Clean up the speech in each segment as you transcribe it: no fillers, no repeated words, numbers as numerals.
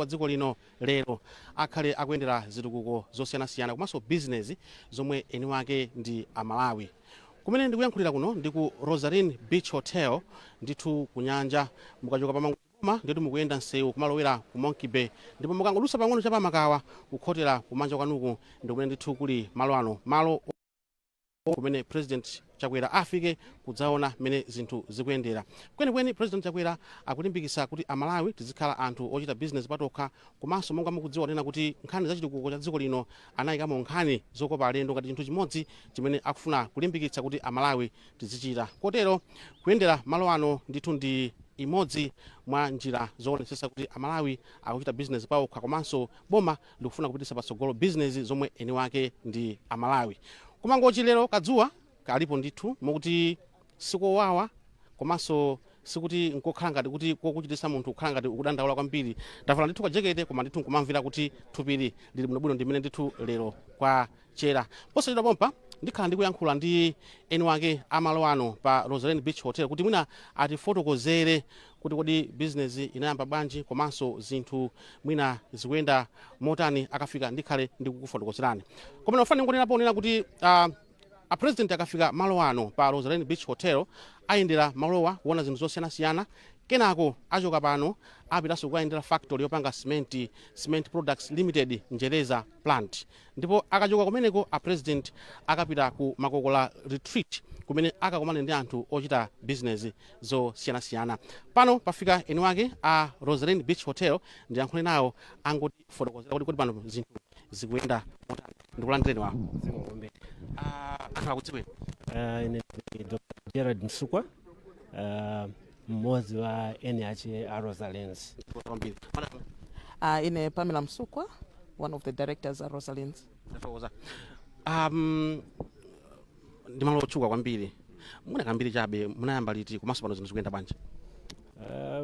wa dziko lino lero akhale akuyendera zitukuko zosiyanasiyana komanso business zomwe eni wake ndi Amalawi. Kumene ndikuyankhulira kuno ndi ku Rosarine Beach Hotel ndithu kunyanja mukachoka pa Mangoma ndithu mukuyenda msewu kumalowera ku Monkey Bay ndipo mukangodusa pang'ono cha pamakawa kukhotera kumanja kwanuku ndikumene ndithu kuli malo ano malo kumene President Chakwera afike kudzaona mene zinthu zikuyendera. Kwenikweni President Chakwera akulimbikitsa kuti Amalawi tizikhala anthu ochita business patokha komanso monga mukudziwa nena kuti nkhani za chitukuko cha dziko lino anayikamo nkhani zokopa alendo ngati chinthu chimodzi chimene akufuna kulimbikitsa kuti Amalawi tizichita. Kotero kuyendera malo ano ndithu ndi imodzi mwa njira zoonetsetsa kuti Amalawi akuchita business pawokha komanso boma likufuna kupititsa patsogolo business zomwe eni wake ndi Amalawi. Kumangochi lero kadzuwa kalipo ndithu mokuti sikowawa komanso sikuti nkokhala ngati kuti kokuchititsa munthu kukhala ngati ukudandaula kwambiri. Ndavala ndithu kajekete koma ndithu nkumamvera kuti thupili lili bwinobwino ndimene ndithu lero kwa chera. Posachedwa pompa ndikhala ndikuyankhula ndi eni wake amalo ano pa Rosarine Beach Hotel kuti mwina atifotokozere kuti kodi business inayamba bwanji komanso zinthu mwina zikuyenda motani akafika ndikhale ndikukufotokozerani. Koma nofani ngonerapo nena kuti a president akafika malo ano pa Rosarine Beach Hotel ayendera malowa kuona zinthu zosiyanasiyana kenako achoka pano apitanso kukayendera factory yopanga cement products limited Njereza plant ndipo akachoka kumeneko a president akapita ku Makokola retreat kumene akakomane ndi anthu ochita business zosiyanasiyana. Pano pafika eni wake a Rosarine Beach Hotel ndiyankhule nawo angoti fotokozera kuti pano zinthu zikuyenda motani. Ndikulandireni wawo. Akhala kudziweni. Ine Dr. Gerard Msukwa, mmodzi wa NH Rosalines. Ine Pamela Msukwa, one of the directors at Rosalines. Ndi malo otchuka kwambiri. Muna kambiri chabe munayamba liti komanso pano zinthu zikuyenda bwanji?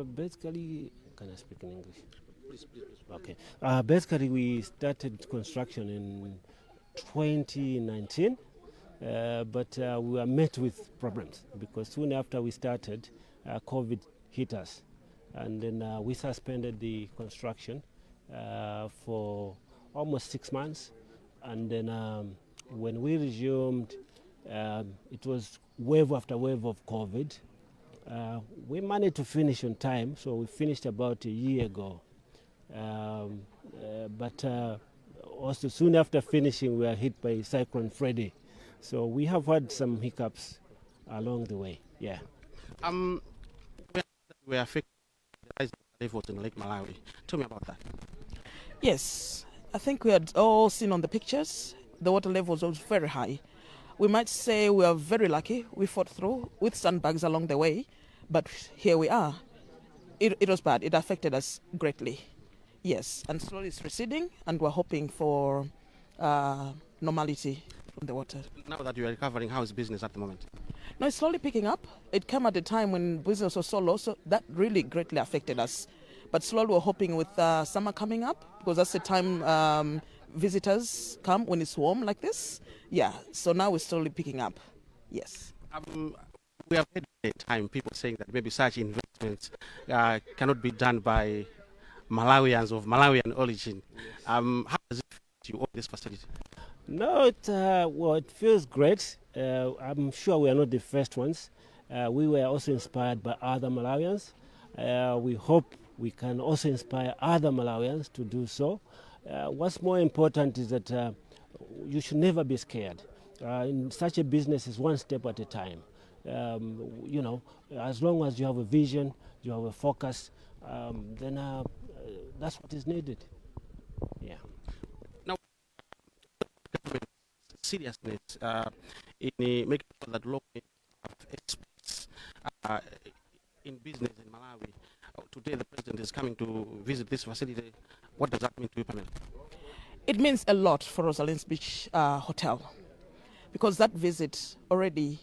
Basically, can I speak in English? Please. Okay. Basically, we started construction in 2019, but we were met with problems because soon after we started, COVID hit us, and then we suspended the construction for almost 6 months, and then when we resumed, it was wave after wave of COVID. We managed to finish on time, so we finished about a year ago. But also soon after finishing, we were hit by Cyclone Freddy. So we have had some hiccups along the way, yeah. We are affected by the rising levels in Lake Malawi. Tell me about that. Yes, I think we had all seen on the pictures, the water levels was very high. We might say we are very lucky. We fought through with sandbags along the way, but here we are. It was bad. It affected us greatly. Yes, and slowly it's receding, and we're hoping for normality from the water. Now that you are recovering, how is business at the moment? No, it's slowly picking up. It came at a time when business was so low, so that really greatly affected us. But slowly we're hoping with summer coming up, because that's the time visitors come when it's warm like this. Yeah, so now we're slowly picking up. Yes. We have had a time people saying that maybe such investments cannot be done by Malawians of Malawian origin. How does it feel to you own this facility? No, well, it feels great. I'm sure we are not the first ones. We were also inspired by other Malawians. We hope we can also inspire other Malawians to do so. What's more important is that you should never be scared. In such a business, is one step at a time. You know, as long as you have a vision, you have a focus, then that's what is needed. Yeah. Now, seriousness in making sure that local have experts in business in Malawi. Today, the president is coming to visit this facility. What does that mean to you, Pamela? It means a lot for Rosaline's Beach Hotel, because that visit already,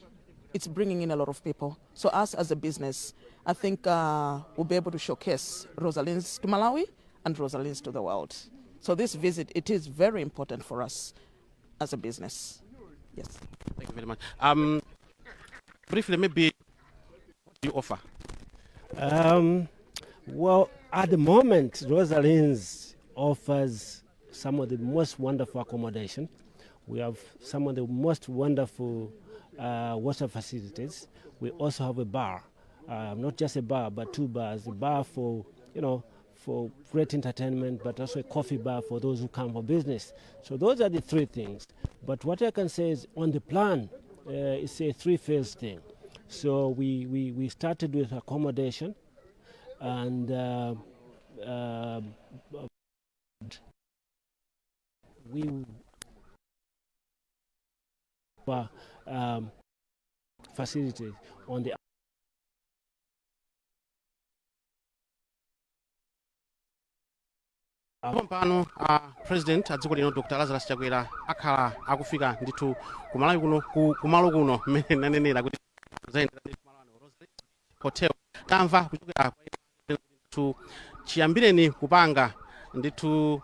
it's bringing in a lot of people. So us as a business, I think we'll be able to showcase Rosaline's to Malawi and Rosaline's to the world. So this visit, it is very important for us as a business. Yes. Thank you very much. Briefly, maybe what do you offer? Well, at the moment, Rosalind's offers some of the most wonderful accommodation. We have some of the most wonderful water facilities. We also have a bar, not just a bar, but 2 bars. A bar for, for great entertainment, but also a coffee bar for those who come for business. So those are the 3 things. But what I can say is on the plan, it's a 3-phase thing. So we started with accommodation, and we were facilities on the pano president a dziko lino Dr. Lazarus Chakwera akhala akufika ndithu kumalawi kuno kumalo kuno mmene nanenera kuti kuzayendera hotel tamva kuchokera ndithu chiyambireni kupanga ndithu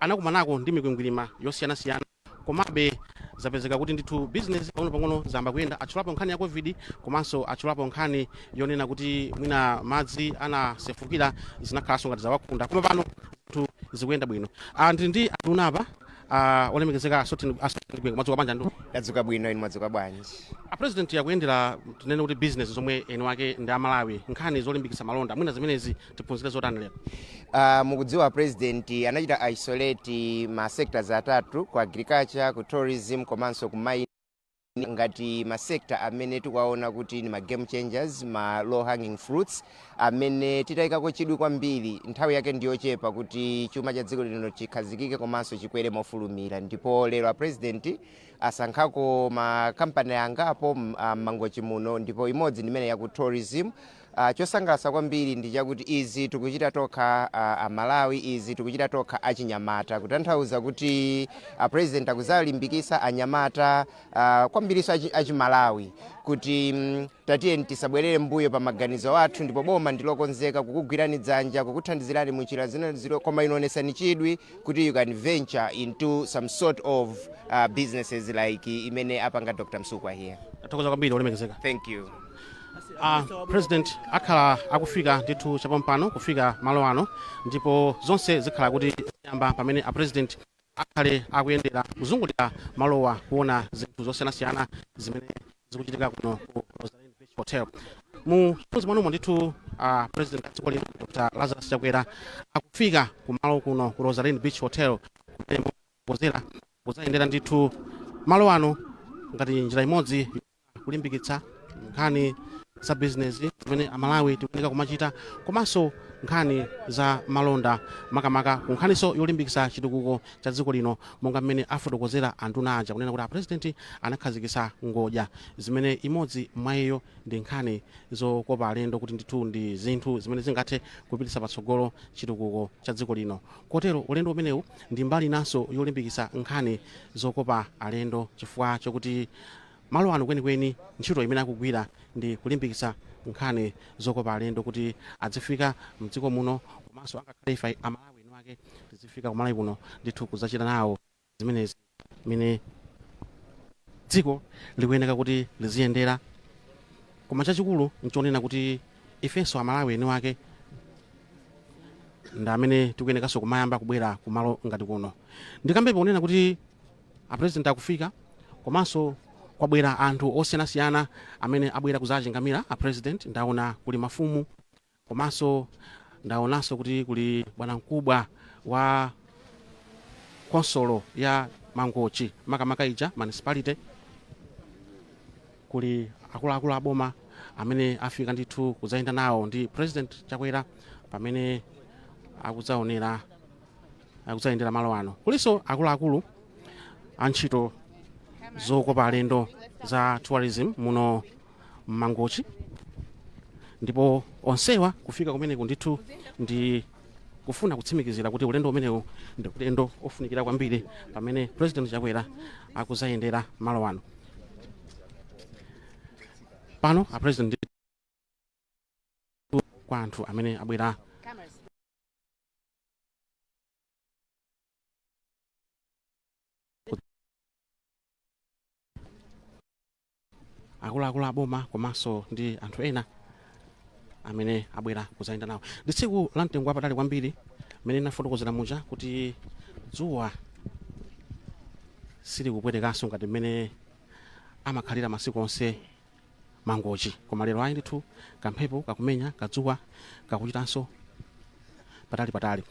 anakumanako ndi mikwingwirima yosiyanasiyana, komabe zapezeka kuti ndithu business pang'ono zamba kuyenda. Atchulapo nkhani ya covid, komanso atchulapo nkhani yonena kuti mwina madzi anasefukira zinakhalanso ngati zawakunda, koma pano zikuyenda bwino. Ndili ndi atuna apa olemekezeka asotengwe madzuka banja ndu yadzuka bwino. Inu madzuka bwanji? a president yakuyendera tinene kuti business zomwe eni wake ndi amalawi, nkhani zolimbikitsa malonda, mwina zimenezi tiphunzire zotani lero? Mukudziwa president anachita isolate ma sectors atatu, ku agriculture, ku tourism komanso ku mining, ngati ma sector amene tikuwaona kuti ni ma game changers, ma low hanging fruits amene titayikako chidwi kwambiri. Nthawi yake ndiyochepa kuti chuma cha dziko lino chikhazikike komanso chikwere mofulumira, ndipo lero a president asankhako ma company angapo mangochi muno, ndipo imodzi ndimene ya ku tourism. Chosangalatsa kwambiri ndi chakuti izi tikuchita tokha amalawi, izi tikuchita tokha achinyamata, kutanthauza kuti president akuzalimbikisa anyamata kwambiriso achimalawi kuti tatiye tisabwerere mbuyo pa maganizo athu, ndipo boma ndilokonzeka kukugwirani dzanja, kukuthandizirani munjira zino, koma inonesani chidwi kuti you can venture into some sort of businesses like imene apanga Dr. Msukwa here. Atokoza kwambiri olemekezeka. Thank you. President akhala akufika ndithu chapampano kufika malo ano, ndipo zonse zikhala kuti ziyamba pamene a president akhale akuyendera kuzungulira malowa kuona zinthu zosiyanasiyana zimene zikuchitika kuno ku Rosalind Beach Hotel. Mu chimodzi mwanomo ndithu president dziko lino Dr. Lazarus Chakwera akufika kumalo kuno ku Rosalind Beach Hotel kumene kuzayendera ndithu malo ano ngati njira imodzi kulimbikitsa nkhani za business zimene amalawi tikuyenera kumachita, komanso nkhani za malonda, makamaka ku nkhaniso yolimbikitsa chitukuko cha dziko lino, monga mmene afotokozera anduna aja kunena kuti a president anakhazikitsa ngodya zimene imodzi mwayiyo ndi nkhani zokopa alendo, kuti ndithu ndi zinthu zimene zingathe kupititsa patsogolo chitukuko cha dziko lino. Kotero ulendo umenewu ndi mbali inanso yolimbikitsa nkhani zokopa alendo, chifukwa chokuti malo ano kwenikweni ntchito imene akugwira ndi kulimbikitsa nkhani zokopa alendo kuti adzifika mdziko muno, komanso angakhale ife amalawi eno ake tizifika kumalawi kuno ndithu kudzachita nawo zimenezi mene dziko likuyenera kuti liziyendera. Koma chachikulu nchonena kuti ifenso amalawi eno ake ndi amene tikuyenekanso kumayamba kubwera kumalo ngati kuno. Ndikambepo kunena kuti a president akufika, komanso kwabwera anthu osiyanasiyana amene abwera kuzachingamira a president. Ndaona kuli mafumu, komanso ndaonanso kuti kuli bwana mkubwa wa konsolo ya Mangochi makamaka ija municipality, kuli akuluakulu aboma amene afika ndithu kudzayenda nawo ndi president Chakwera pamene akudzayendera malo ano. Kuliso akuluakulu antchito zokopa alendo za tourism muno Mangochi, ndipo onsewa kufika kumeneku ndithu ndi kufuna kutsimikizira kuti ulendo umenewu ndi ulendo ofunikira kwambiri pamene president Chakwera akuzayendera malo ano. Pano a president kwa anthu amene abwera akuluakulu aboma komanso ndi anthu ena amene abwera kuzayenda nawo. Ndi tsiku la mtengo wapatali kwambiri mmene nafotokozera muja kuti dzuwa silikupwetekanso ngati mmene amakhalira masiku onse mangochi, koma lero ayi ndithu kamphepo kakumenya kadzuwa kakuchitanso patali.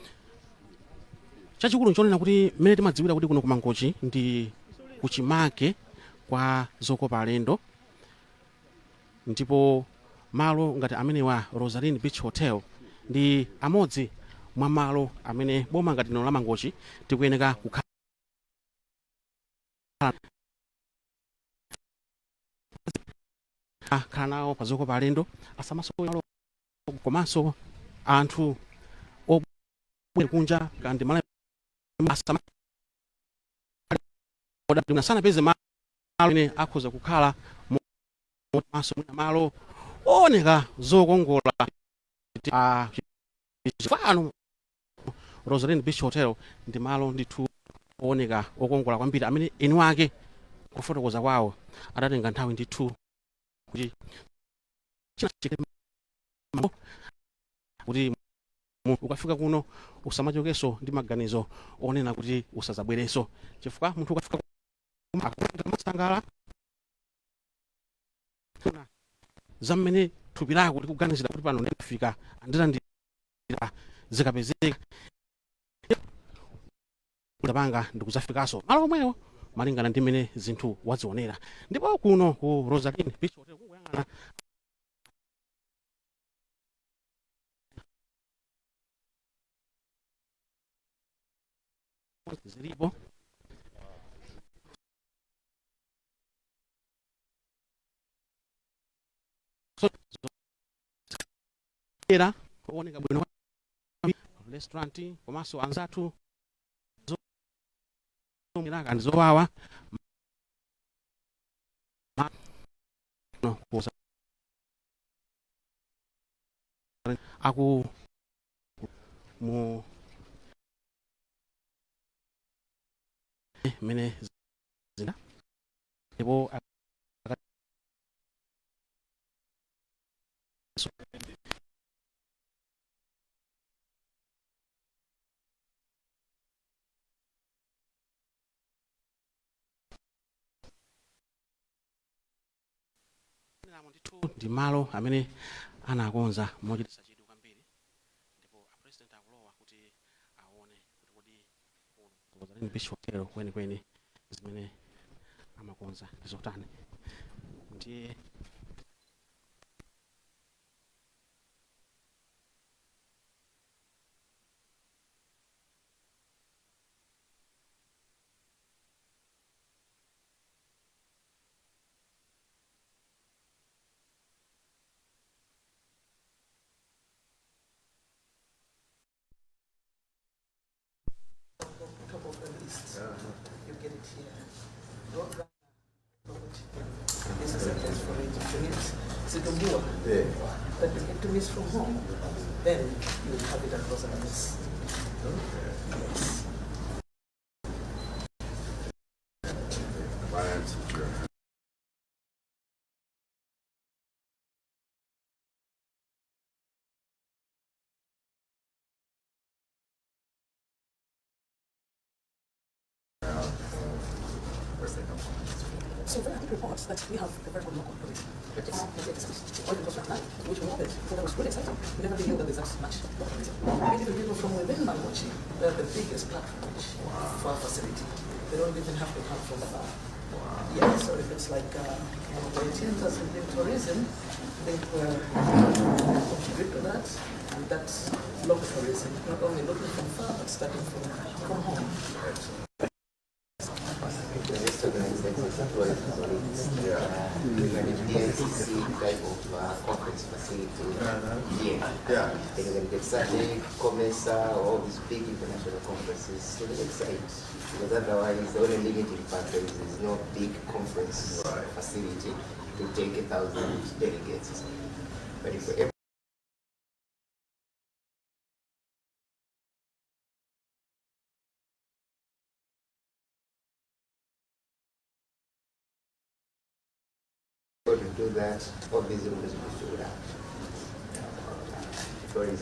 Chachikulu nchonena kuti mmene timadziwira kuti kuno kumangochi ndi kuchimake kwa zokopa alendo, ndipo malo ngati amenewa Rosarine Beach Hotel ndi amodzi mwa malo amene boma ngati lino la mangochi tikuyeneka kukhala nawo pa zokopa alendo asamasowa, komanso anthu obwera kunja kandi malo sanapeze malo amene akhoza kukhala maso malo oneka zokongola. Chifano Rosarine Beach Hotel ndi malo ndithu oneka okongola kwambiri amene eni wake kufotokoza kwawo adatenga nthawi ndithu kuti ukafika kuno usamachokeso ndi maganizo onena kuti usazabwereso, chifukwa munthu ukafika masangala za mmene thupi lako likuganizira kuti pano ndikufika ndilandira zikapezeka ulapanga ndikuzafikanso malo omwewo malingana ndi mmene zinthu wazionera. Ndipo kuno ku Rosarine Beach Hotel kukuyang'ana zilipo era kuoneka bwino restaurant komanso anzathu zomiraka ndi zowawa aku mu mene zina ndipo ndi malo amene anakonza mochititsa chidwi kwambiri, ndipo president akulowa kuti aone kuti kodi Rosarine Beach Hotel kwenikweni zimene amakonza ndi zotani. Ndiye you get it here. This is a place for it to meet. Situmbua. But to get to meet from home, then you will have it across like this. Yes. So very good reports that we have a very good local tourism. All because of that, which we wanted. So that was really exciting. We never knew that there's that much local tourism. Many people from within Mangochi, they're the biggest platform for our facility. They don't even have to come from afar. Yeah, so if it's like the Chileans in tourism, they will contribute to that, and that's local tourism, not only looking from far, but starting from home. DNCC type of conference facility here. They can get SADC, COMESA, all these big international conferences to the site. Because otherwise, the only limiting factor is there's no big conference facility to take 1,000 delegates. But if we to do that, all these rooms will be filled up. Alena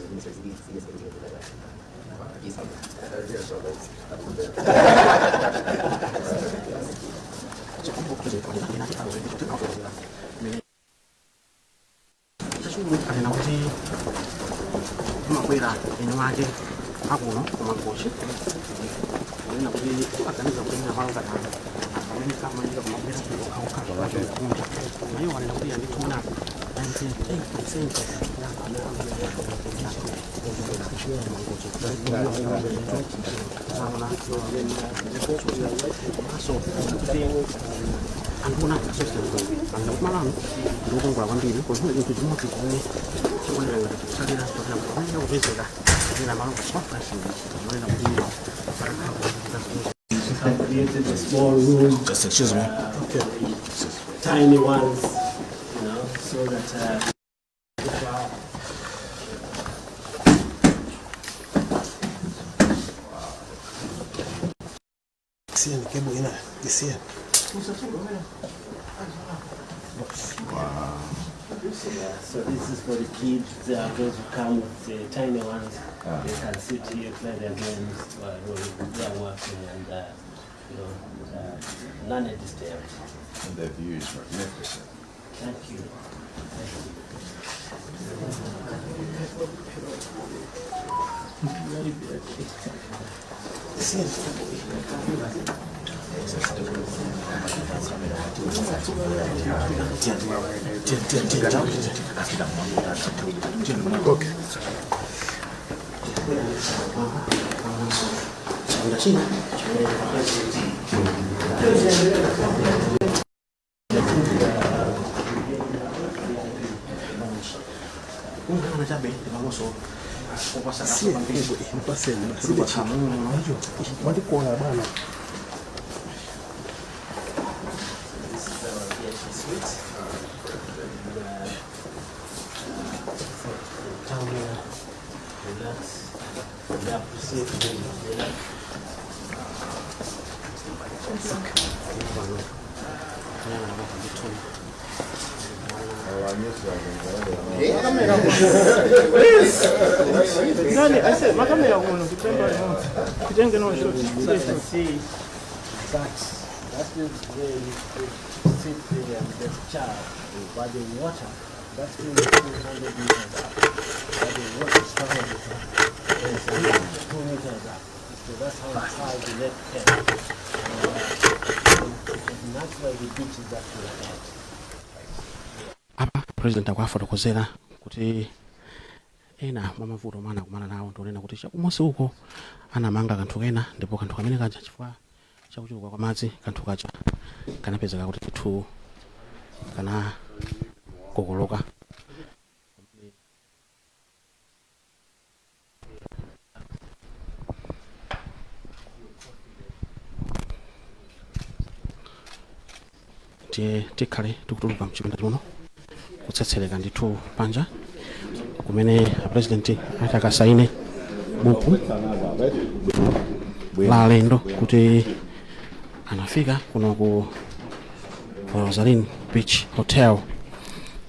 kuti makwera eno ake akuno kumakoshi alena kuti aganiza kuti ina malo kana amene kama nika kumakwera kuno nayo alena kuti andituna 98% Anguna asosian anda malam dukung lawan diri pun itu cuma ini cuma yang ada salira program yang bisa dah ini malam konferensi mulai nanti created a small room, just excuse me tiny ones, you know, so that Kesian kebo ina, kesian. Wow. So this is for the kids, those who come with the tiny ones. They can sit here, play their games while they are working, and none are disturbed. And their view is magnificent. Thank you. Very good. I said, makamera uno, kitenge no shot. See, that is where you sit there and the child, by the water, that's been 200 meters up. By the water stronger is 2 meters up. So that's how high the lake came. That's why the beach is actually at. apa president akwafotokozera kuti ena mwa mavuto mana kumana nawo ndionena kuti chakumosi uko anamanga kanthu kena ndipo kanthu kamene kaja chifukwa chakuchuluka kwa madzi kanthu kaja kanapezeka kuti chithu kana kokoloka tikhale tikutuluka mchipinda muno kutsetsereka ndithu panja kumene president atakasaine buku la alendo kuti anafika kuno ku Rosarine Beach Hotel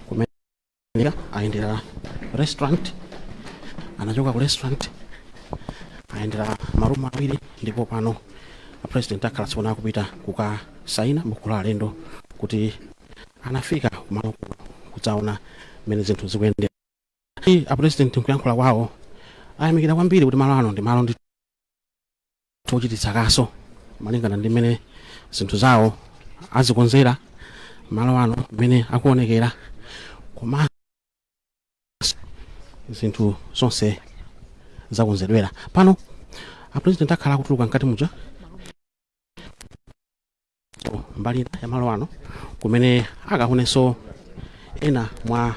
kumene aendera restaurant anachoka ku restaurant aendera marumu awiri ndipo pano president akhala tsopano kupita kukasaina buku la alendo kuti anafika kumalo kudzaona mmene zinthu zikuyendera. A president nkuyankhula kwawo ayamikira kwambiri kuti malo ano ndi malo ndi tochititsa kaso malingana ndi mmene zinthu zawo azikonzera malo ano mmene akuonekera koma zinthu zonse zakonzedwera pano a president akhala kutuluka mkati muja mbali ya malo ano kumene akaonenso ena mwa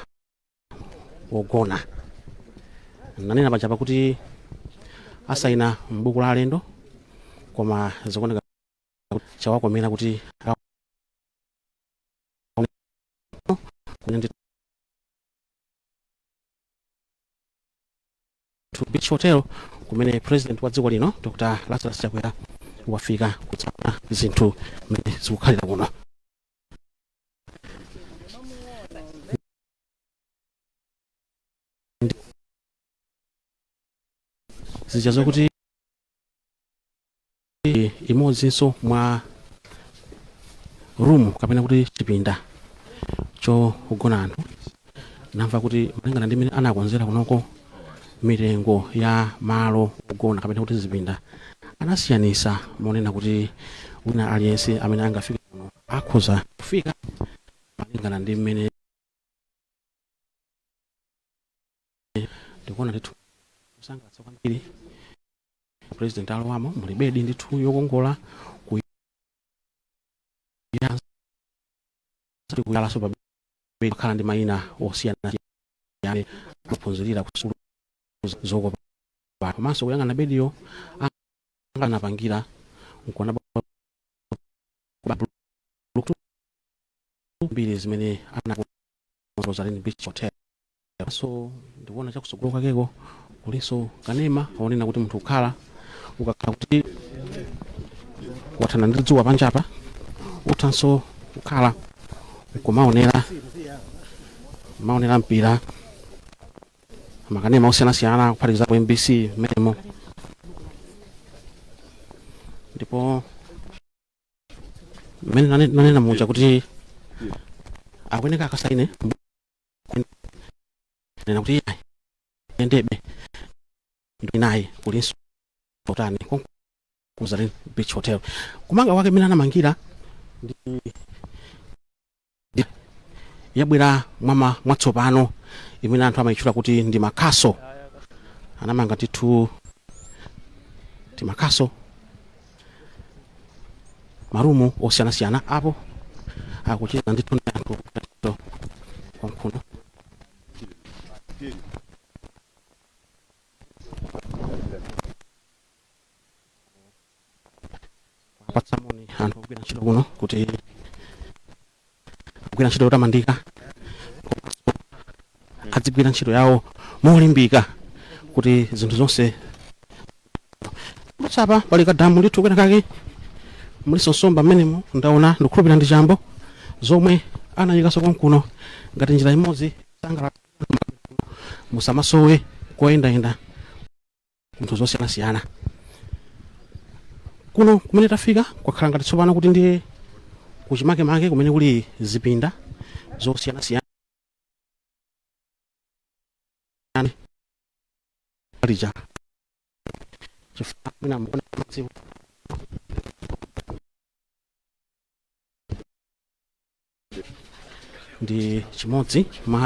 ogona nanena pachapa kuti asaina mbuku la alendo koma zikuoneka chawakomera kuti to Beach Hotel kumene president wa dziko lino Dr. Lazarus Chakwera wafika kutsaona zinthu mmene zikukhalira kuno. zija zokuti imodzinso mwa room kapena kuti chipinda chogona anthu namva kuti malingana ndi mmene anakonzera kunoko mitengo ya malo ogona kapena kuti zipinda anasiyanisa monena kuti wina aliyense amene angafike kuno akhoza kufika malingana ndi mmene ndikuona ndithu kusangalatsa kwambiri president alowamo muli bedi ndithu yokongola kuyalaso pa bedi khala ndi mayina osiyana yane kuphunzirira kusulu zokopa komanso kuyang'ana bediyo anapangira nkuona mbiri zimene Rosarine Beach Hotel. So ndikuona chakusogolo kakeko kuliso kanema aonena kuti munthu ukakhala kuti wathana ndi dzuwa panjapa uthanso kukhala kumaonera mpira makanema osiyanasiyana kuphatikizapo MBC memo ndipo mmene nanena muja kuti akweneka akasaine nena kuti yendebe ndinayi kulinso totani Rosarine Beach Hotel kumanga wake mina anamangira ndi yabwera mwatsopano imene anthu amayitchula kuti ndi makaso anamanga tithu ndi makaso marumu osiyanasiyana apo akuchita ndithu ndi anthu kwankhuno patsamoni anthu akugwira ntchito kuno kuti akugwira ntchito yotamandika adzigwira ntchito yawo molimbika kuti zinthu zonse pachapa pali kadamu ndithu kwena kake muliso nsomba mmenemo ndaona ndikukhulupirira ndi chambo zomwe anayikaso konkuno ngati njira imodzi sangala musamasowe koyendayenda zinthu zosiyanasiyana kuno kumene tafika kwakhala ngati tsopano kuti ndi kuchimakemake kumene kuli zipinda zosiyanasiyana alija chifukwa mwina mukona madziwo ndi chimodzi mwa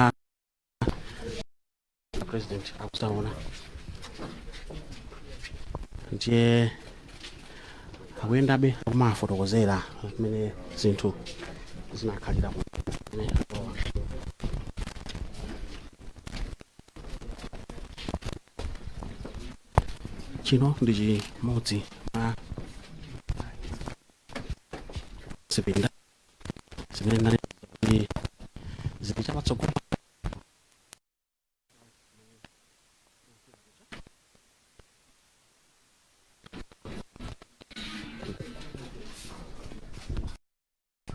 president akusaona ndiye akuyendabe akumafotokozera pamene zinthu zinakhalira chino ndi chimodzi mwa zipinda zimene nali zipita patsogolo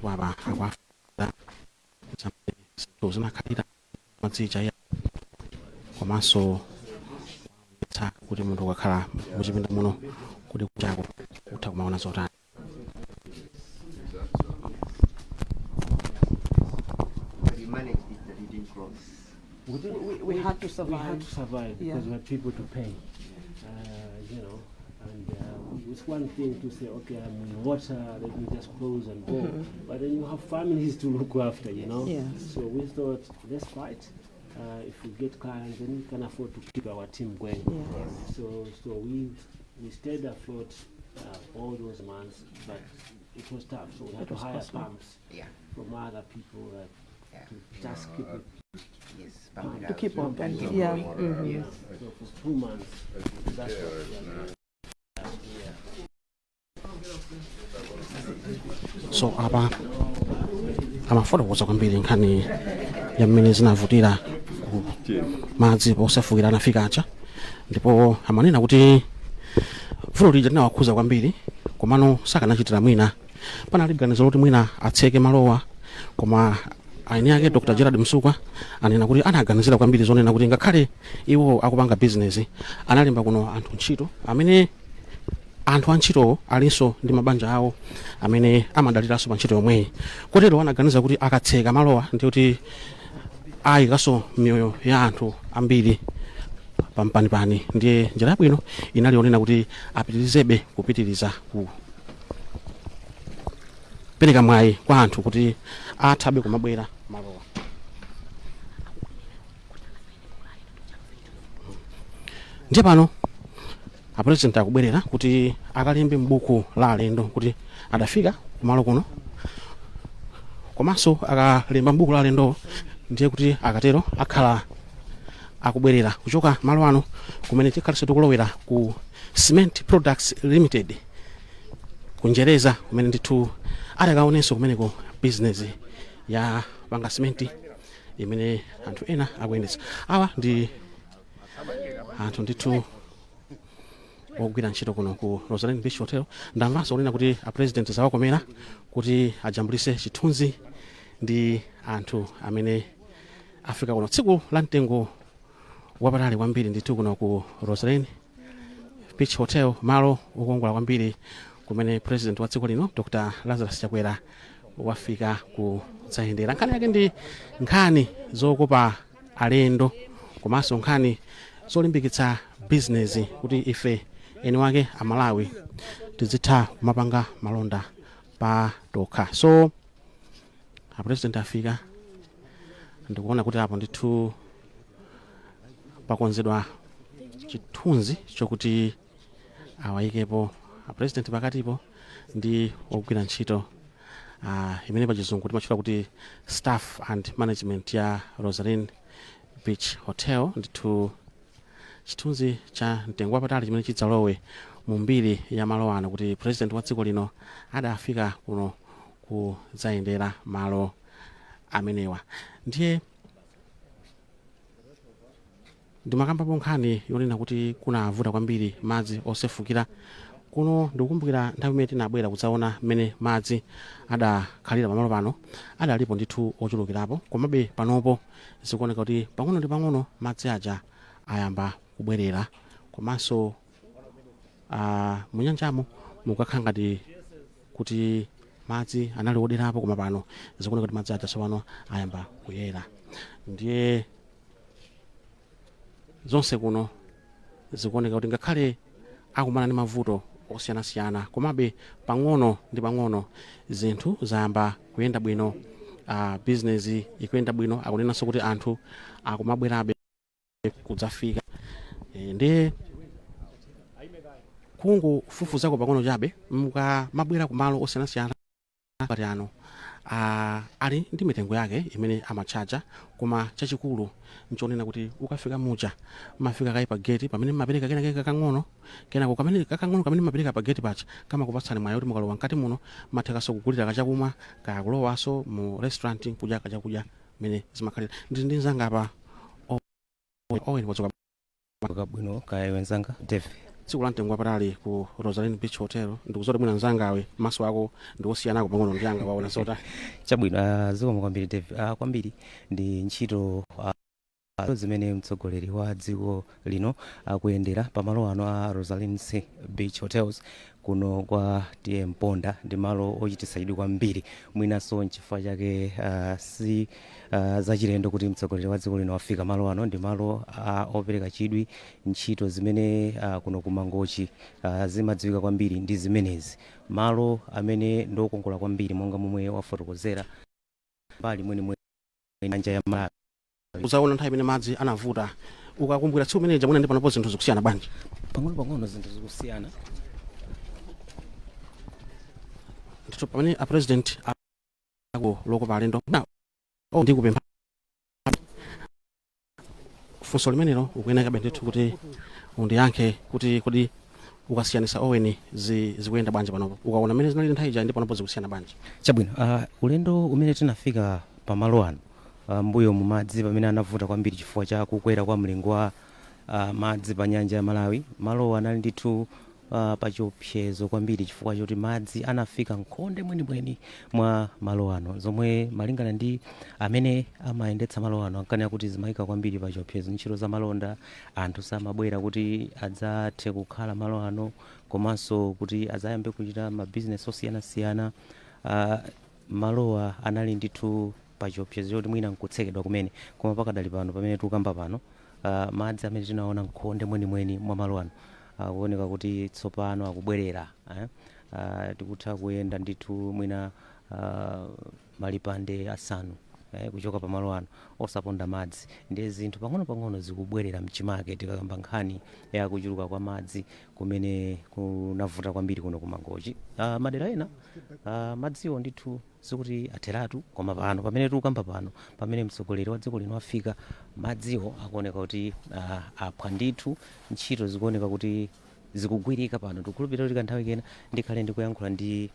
waba akwafuna zinthu zinakhalira madzija ya komanso kuti munthu ukakhala muchipinda muno kuti kuchako utha kumaona zotani. We had to survive. We had to survive Yeah. because we had people to pay, you know. And it's one thing to say, okay, I'm in water, let me just close and go. But then you have families to look after, you know. Yes. So we thought, let's fight. If we get clients, then we can afford to keep our team going. Yes. So we stayed afloat all those months, but it was tough. So we had It to was hire costly. pumps from other people to just keep it. To keep on going. Yeah. Mhm. So for 2 months, that's what we are doing. So apa amafotokoza kwambiri nkhani ya mmene zinavutira madzi posefukira anafika acha ndipo amanena kuti vuto lija linawakhuza kwambiri komano sakanachitira mwina panali ganizo loti mwina atseke malowa koma aini yake Dr. Gerald Msukwa anena kuti anaganizira kwambiri zonena kuti ngakhale iwo akupanga business analemba kuno anthu ntchito amene anthu antchito alinso ndi mabanja awo amene amadaliranso pa ntchito yomweyi. Kotero anaganiza kuti akatseka malowa ndi kuti ayikaso miyoyo ya anthu ambiri pampanipani. Ndiye njira yabwino inali yonena kuti apitirizebe kupitiriza ku pereka mwayi kwa anthu kuti athabe kumabwera malowa. Ndiye pano apresident akubwerera kuti akalembe m'buku la alendo kuti adafika kumalo kuno, komanso akalemba m'buku la alendo ndiye kuti akatero akhala akubwerera kuchoka malo ano kumene tikhalinso tikulowera ku Cement Products Limited kunjereza kumene ndithu adakaonenso kumeneko business ya panga cement imene anthu ena akuyendetsa. Awa ndi anthu ndithu ogwira ntchito kuno ku Rosalind Beach Hotel. Ndamvanso kunena kuti apresident zawakomera kuti ajambulise chithunzi ndi anthu amene afika kuno tsiku la mtengo wapatali kwambiri ndithu kuno ku Rosalind Beach Hotel, malo okongola kwambiri kumene president wa dziko lino Dr. Lazarus Chakwera wafika kudzayendera. Nkhani yake ndi nkhani zokopa alendo komanso nkhani zolimbikitsa business kuti ife eni wake amalawi tizitha kumapanga malonda pa tokha. So president afika ndikuona kuti apo ndithu pakonzedwa chithunzi chokuti awayikepo president pakatipo ndi ogwira ntchito imene pachizungu timachula kuti staff and management ya Rosalind Beach Hotel. Ndithu chithunzi cha mtengo wapatali chimene chidzalowe mu mbiri ya malo ano kuti president wa dziko lino adafika kuno kudzayendera malo amenewa. Ndiye ndimakambapo nkhani yonena kuti kunavuta kwambiri madzi osefukira kuno. Ndikukumbukira nthawi imene tinabwera kudzaona mmene madzi adakhalira pamalo pano adalipo ndithu ochulukirapo, komabe panopo zikuoneka kuti pang'ono ndi pang'ono madzi aja ayamba kubwerera, komanso munyanjamo mukakhala ngati kuti madzi anali oderapo, koma pano zikuoneka kuti madzi aja tsopano ayamba kuyera. Ndiye zonse kuno zikuoneka kuti ngakhale akumana ndi mavuto osiyanasiyana, komabe pang'ono ndi pang'ono zinthu zayamba kuyenda bwino, business ikuyenda bwino. Akunenanso kuti anthu akumabwerabe kudzafika. Ndiye kungofufuzako pang'ono chabe mukamabwera kumalo osiyanasiyana pati ano ali ndi mitengo yake imene amachaja, koma chachikulu nchonena kuti ukafika mucha mafika kai pa gate pamene mapereka kena kakang'ono kenako kamene kakang'ono kamene mapereka pa gate pacha kama kupatsani mwayo kuti mukalowa mkati muno mathekaso kugulira kachakumwa kakulowaso mu restaurant kudya kachakudya mene zimakhalira. Ndi nzanga apa oweni wachoka bwino kaya wenzanga Dave tsiku la mtengo wapatali ku Rosalind Beach Hotel. Ndikuzoti mwina nzangawe maso ako ndi osiyanako pang'ono ndi anga waona sota chabwino. Zikomo kwambiri Dave. Kwambiri ndi ntchito zimene mtsogoleri wa dziko lino akuyendera pamalo ano a Rosalind Beach Hotels kuno kwa TM Ponda. Ndi malo ochititsa chidwi kwambiri, mwinanso nchifukwa chake si zachilendo kuti mtsogoleri wa dziko lino wafika malo ano. Ndi malo opereka chidwi. Ntchito zimene kuno kumangochi zimadziwika kwambiri ndi zimenezi, malo amene ndokongola kwambiri monga momwe wafotokozera mbali mwenimweni nyanja ya Malawi. Uzaona nthawi imene madzi anavuta ukakumbukira tsiku imeneja mwina ndi panopo zinthu zikusiyana bwanji? Pang'ono zinthu zikusiyana. Ndithu pamene president lokopa alendo ndikupempha funso limenelo ukuyenekabe ndithu kuti undiyankhe kuti kodi ukasiyanisa Owen zikuyenda bwanji panopo, ukaona mmene zinali nthawi ija ndi panopo zikusiyana bwanji? Chabwino. Ulendo umene tinafika pamalo ano mbuyo mu madzi pamene anavuta kwambiri chifukwa cha kukwera kwa mlingo wa madzi pa nyanja ya Malawi, malo anali ndithu pa chiopsezo kwambiri chifukwa choti madzi anafika nkhonde mwenimweni mwa malo ano, zomwe malingana ndi amene amayendetsa malo ano ankanena kuti zimayika kwambiri pa chiopsezo ntchito za malonda. Anthu samabwera kuti adzathe kukhala malo ano, komanso kuti adzayambe kuchita mabizinesi osiyanasiyana. Malowa anali ndithu pa chiopsezo choti mwina nkutsekedwa kumene, koma pakadali pano pamene tikukamba pano madzi amene tinaona nkhonde mwenimweni mwa malo ano akuoneka kuti tsopano akubwerera. Tikutha kuyenda ndithu mwina malipande asanu kuchoka pa malo ano osaponda madzi, ndi zinthu pang'ono-pang'ono zikubwerera mchimake. Tikakamba nkhani ya kuchuluka kwa madzi kumene kunavuta kwambiri kuno kumangochi, madera ena madziwo ndithu sikuti atheratu, koma pano pamene tikukamba pano, pamene mtsogoleri wa dziko lino afika, madziwo akuoneka kuti aphwa ndithu, ntchito zikuoneka kuti zikugwirika pano. Tikukhulupirira kuti kanthawi kena ndikhale ndikuyankhula ndi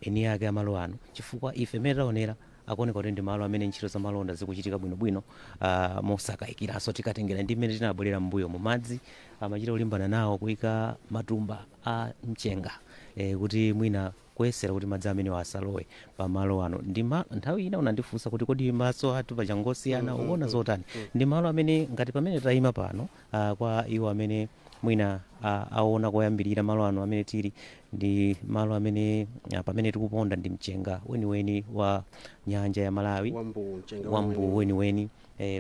eni ake amalo ano, chifukwa ife mmene taonera akuoneka kuti ndi malo amene ntchito za malonda zikuchitika bwinobwino mosakayikiranso. Tikatengera ndi mmene tinabwerera mbuyo mu madzi amachita kulimbana nawo kuyika matumba a mchenga kuti mwina kuyesera kuti madzi amene asalowe pa malo ano. Ndi nthawi ina unandifunsa kuti kodi maso athu pachangosiyana ukuona zotani. Ndi malo amene ngati pamene tayima pano kwa iwo amene mwina aona koyambirira malo ano amene tili, ndi malo amene pamene tikuponda ndi mchenga weniweni wa nyanja ya Malawi, wambu weniweni.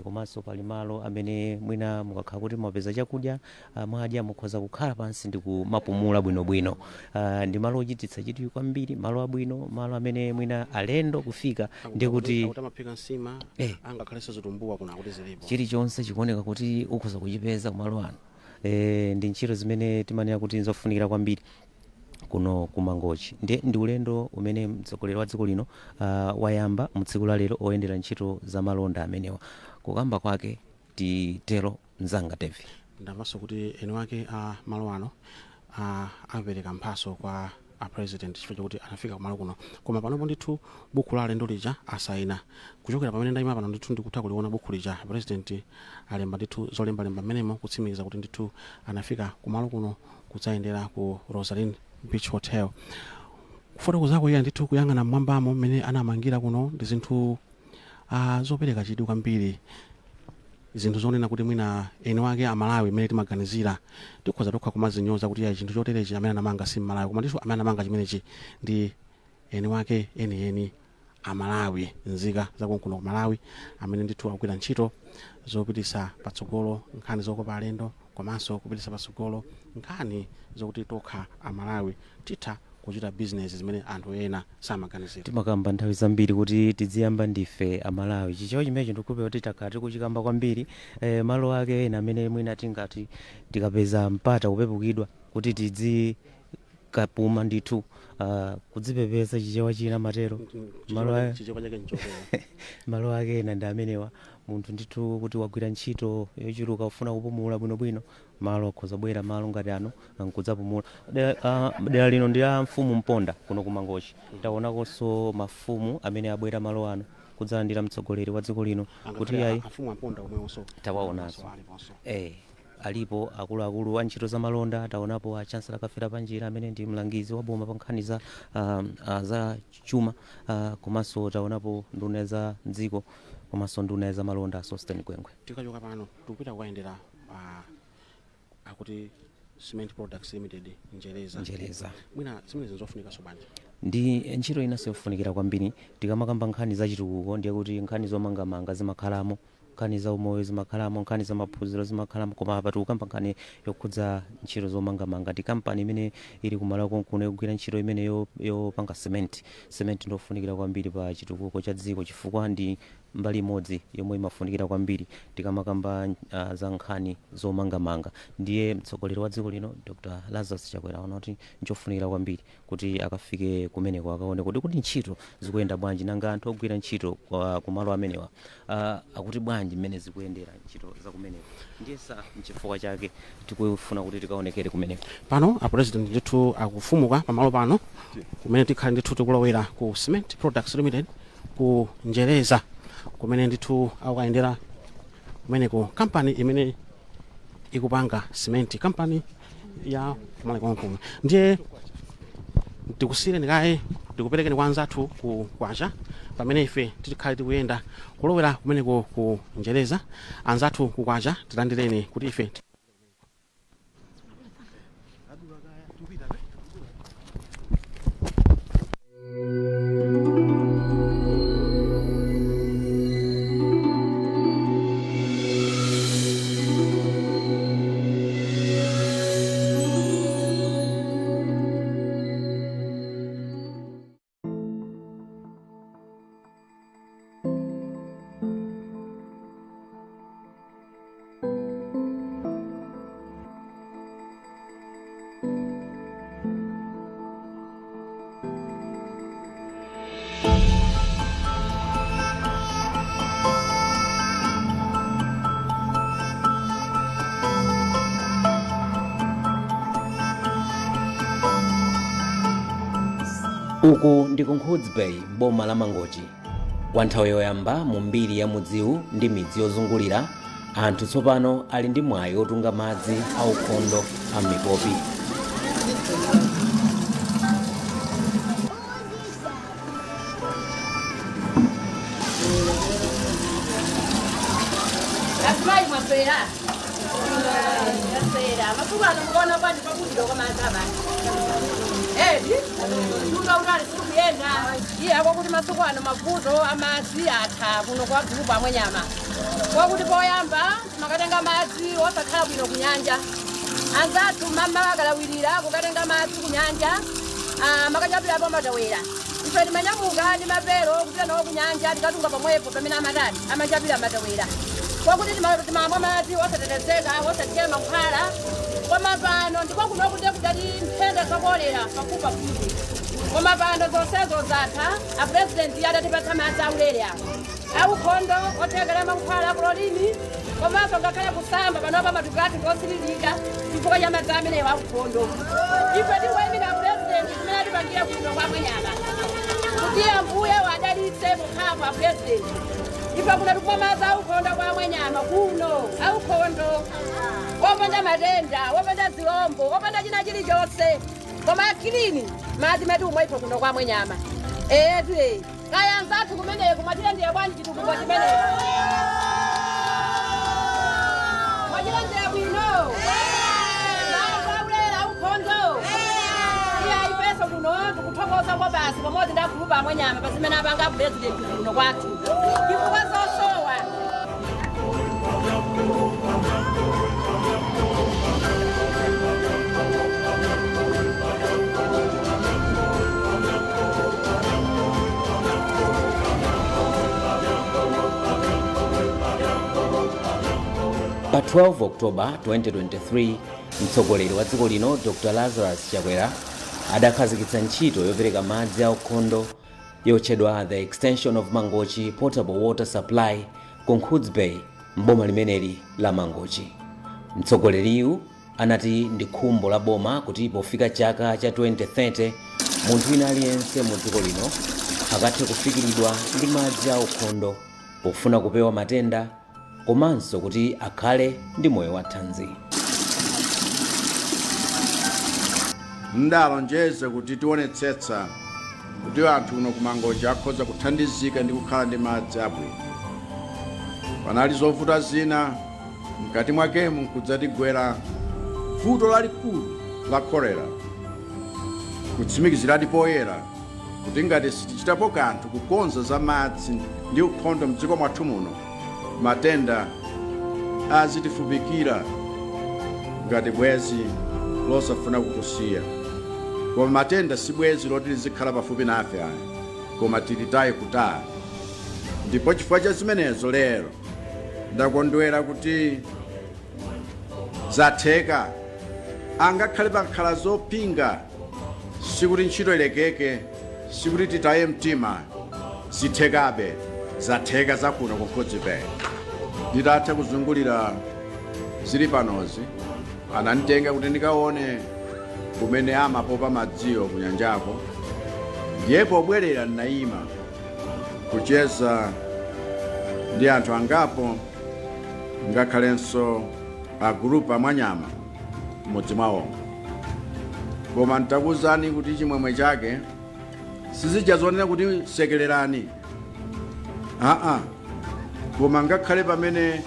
Komanso pali malo amene mwina mukakhala kuti mwapeza chakudya mwadya mukhoza kukhala pansi ndi kumapumula bwinobwino. Ndi malo ochititsa chidwi kwambiri, malo abwino, malo amene mwina alendo kufika ndi kuti chilichonse chikuoneka kuti ukhoza kuchipeza kumalo ano. Ndi ntchito zimene timanena kuti nzofunikira kwambiri kuno kumangochi. Ndi ulendo umene mtsogoleri wa dziko lino wayamba mutsiku la lero oyendera ntchito za malonda amenewa. Kukamba kwake titero mzanga tevi ndamvanso kuti eni wake malo ano apereka mphaso kwa president chifukwa chakuti anafika kumalo kuno, koma panopo ndithu buku la alendo lija asaina. Kuchokera pamene ndayima pano ndithu ndikutha kuliona buku lija president alemba ndithu zolembalemba mmenemo kutsimikiza kuti ndithu anafika kumalo kuno kudzayendera ku Rosalind Beach Hotel. Kufotokozako iye ndithu kuyang'ana mmwambamo mmene anamangira kuno ndi zinthu zopereka chidwi kwambiri, zinthu zonena kuti mwina eni wake amalawi mmene timaganizira tikhoza tokha kumazinyoza kuti chinthu choterechi amene anamanga si Malawi, koma ndithu amene anamanga chimenechi ndi eni wake eni amalawi, nzika zakuno ku Malawi amene ndithu akugwira ntchito zopitisa patsogolo nkhani zokopa alendo, komanso kupitisa patsogolo nkhani zokuti tokha amalawi titha kuchita business zimene anthu ena samaganizira. Timakamba nthawi zambiri kuti tidziyamba ndife amalawi. Chichewa chimenecho ndikukhulupirira kuti takhala tikuchikamba kwambiri. Malo ake ena amene mwina tingati tikapeza mpata kupepukidwa kuti tidzikapuma ndithu kudzipepesa chichewa china matero. Malo ake ena ndi amenewa. Munthu ndithu kuti wagwira ntchito yochuluka ufuna kupumula bwinobwino, malo akhoza bwera malo ngati ano nkudzapumula. Dera lino ndi la mfumu Mponda kuno kumangochi. Taonakonso mafumu amene abwera malo ano kudzalandira mtsogoleri wa dziko lino kuti ayi tawaonanso. Alipo akuluakulu a ntchito za malonda. Taonapo a Chancellor Kafera Panjira amene ndi mlangizi wa boma pa nkhani za chuma, komanso taonapo nduna za dziko, komanso nduna za malonda Sosten Gwengwe. Tikachoka pano tikupita kuyendera akuti Cement Products Limited Njereza. Mwina zimene zinzofunika sobanja ndi ntchito inanso yofunikira kwambiri. Tikamakamba nkhani za chitukuko ndiye kuti nkhani zomangamanga zimakhalamo, nkhani za umoyo zimakhalamo, nkhani za maphunziro zimakhalamo, koma apa tikukamba nkhani yokhudza ntchito zomangamanga. Ndi kampani imene ili kumalo kuno ikugwira ntchito imene yopanga cement ndofunikira kwambiri pa chitukuko cha dziko, chifukwa ndi mbali imodzi yomwe imafunikira kwambiri tikamakamba za nkhani zomangamanga. Ndiye mtsogoleri wa dziko lino Dr. Lazarus Chakwera aona kuti nchofunikira kwambiri kuti akafike kumeneko akaone kuti ntchito zikuyenda bwanji, nanga anthu ogwira ntchito kumalo amenewa akuti bwanji mmene zikuyendera ntchito za kumeneko. Ndiye sa nchifukwa chake tikufuna kuti tikaonekere kumeneko. Pano president ndithu akufumuka pamalo pano kumene tikhali ndithu tikulowera ku Cement Products Limited ku Njereza, kumene ndithu akuyendera kumeneko kampani imene ikupanga cement, kampani ya Malekongoma. Ndiye tikusire ndikaye ndikuperekeni kwa anzathu ku Kwacha pamene ife tikhale tikuyenda kulowera kumeneko ku Njereza. Anzathu ku Kwacha tilandireni kuti ife uku ndi ku Nkhuzi Bay boma la Mangochi. Kwa nthawi yoyamba mu mbiri ya mudziwu ndi midzi yozungulira, anthu tsopano ali ndi mwayi otunga madzi aukhondo a mipopi. Kwakuti masukwana mavuto amadzi atha kuno kwa gulupu amwe nyama. Kwakuti poyamba makatenga madzi osakhala bwino kunyanja. Anzathu mama akalawirira kukatenga madzi kunyanja, makachapirapo matawera. Ife timanyamuka ndi mapero kupita nawo kunyanja tikatunga pamwepo pamene amatati amachapira matawera. Kwakuti timamwa madzi osatetezeka osachema mankhwala. Koma pano ndipo kuno kuti kudali nthenda zakolera pafupa fupi. Koma pano zonsezo zatha, a president adatipatsa madzi aulere awo. Aukhondo othekera mankhwala kulolini, komanso ngakhale kusamba panopa matukati ngosiririka chifukwa cha madzi amenewo aukhondo. Ife tikuwayimira president timene atipangira kuno kwa mwenyama. Kuti ambuye wadalitse mukhamu a president. Ife kuno tikumwa madzi aukhondo kwa mwenyama kuno, aukhondo. Wopanda matenda, wopanda zilombo, wopanda china chilichonse. Koma kilini madzi medu umwepo kuno kwa mwenyama. Tue kaya anzathu kumeneko mwatira ndiye bwanji chitukuko chimeneko. Mwatira ndiye bwino. Naulera ukhondo. Iya ipeso kuno tikuthokoza kwa basi pamodzi ndi agulupu amwe nyama pazimene apanga president kuno kwathu. Chifukwa zosowa. Pa 12 October 2023, mtsogoleri wa dziko lino Dr. Lazarus Chakwera adakhazikitsa ntchito yopereka madzi aukhondo yotchedwa the Extension of Mangochi Potable Water Supply ku Nkhuzi Bay m'boma limeneli la Mangochi. Mtsogoleriyu anati ndi khumbo la boma kuti pofika chaka cha 2030 munthu wina aliyense mu dziko lino akathe kufikiridwa ndi madzi aukhondo pofuna kupewa matenda komanso kuti akhale ndi moyo wathanzi. Ndalonjeza kuti tionetsetsa kuti anthu kuno ku Mangochi akhoza kuthandizika ndi kukhala ndi madzi abwino. Panali zovuta zina mkati mwakemo nkudzatigwera vuto lalikulu la kolera. Kutsimikiziradi poyera kuti ngati sitichitapo kanthu kukonza za madzi ndi ukhondo mdziko mwathu muno, matenda azitifupikira ngati bwezi losafuna kukusiya. Koma matenda si bwezi loti lizikhala pafupi nafe ayi, koma tilitaye kutali. Ndipo chifukwa cha zimenezo lero ndakondwera kuti zatheka. Angakhale pakhala zopinga, sikuti ntchito ilekeke, sikuti titaye mtima, zithekabe, zatheka zakuno ku Nkhuzi Bay. Nditatha kuzungulira zili panozi, ananditenga kuti ndikaone kumene amapopa madziwo kunyanjako. Ndiyepo bwerera ndinayima kucheza ndi anthu angapo, ngakhalenso agulupu amwanyama m'mudzi mwawo. koma ntakuzani kuti chimwemwe chake sizijazonera kuti sekererani koma ngakhale pamene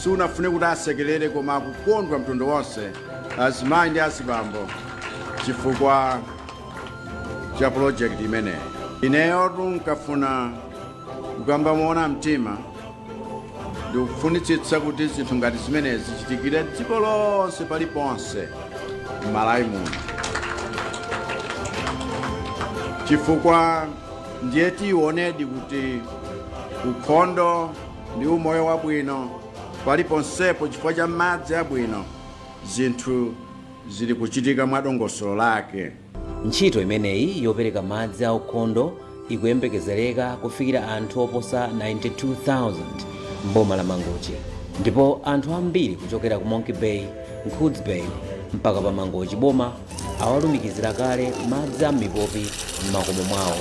sunafune kuti asekerere koma akukondwa mtundu wonse azimayi ndi azibambo chifukwa cha project imeneyi. Ineyo nkafuna kukamba moona mtima ndikufunitsitsa kuti zinthu ngati zimenezi zichitikire dziko lonse paliponse m'Malawi muno, chifukwa ndiye tionedi kuti ukhondo ndi umoyo wabwino paliponsepo chifukwa cha madzi abwino zinthu zili kuchitika mwadongosolo lake. Ntchito imeneyi yopereka madzi a ukhondo ikuyembekezereka kufikira anthu oposa 92,000 mboma la Mangochi, ndipo anthu ambiri kuchokera ku Monkey Bay, Nkhuds Bay mpaka pa Mangochi boma awalumikizira kale madzi a mipopi m'makomo mwawo.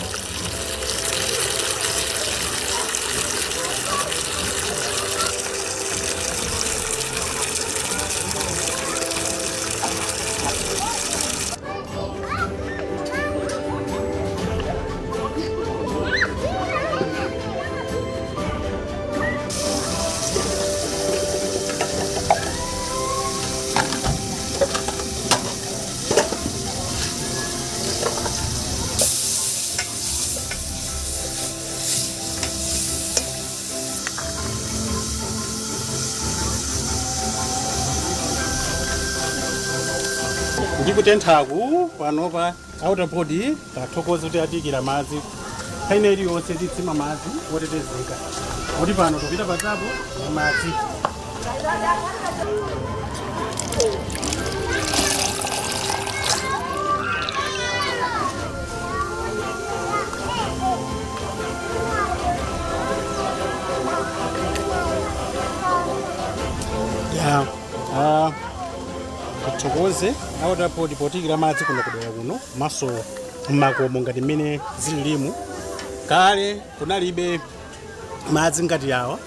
ndikutenthaku panopa autapodi tathokoza kuti atikira madzi paine iliyonse titsima madzi otetezeka kuti pano tupita patapo ya madzi. Kuthokoze autapodi potikira madzi kuno kudera kuno maso mmakomo ngati mmene zililimu kale kunalibe madzi ngati yawa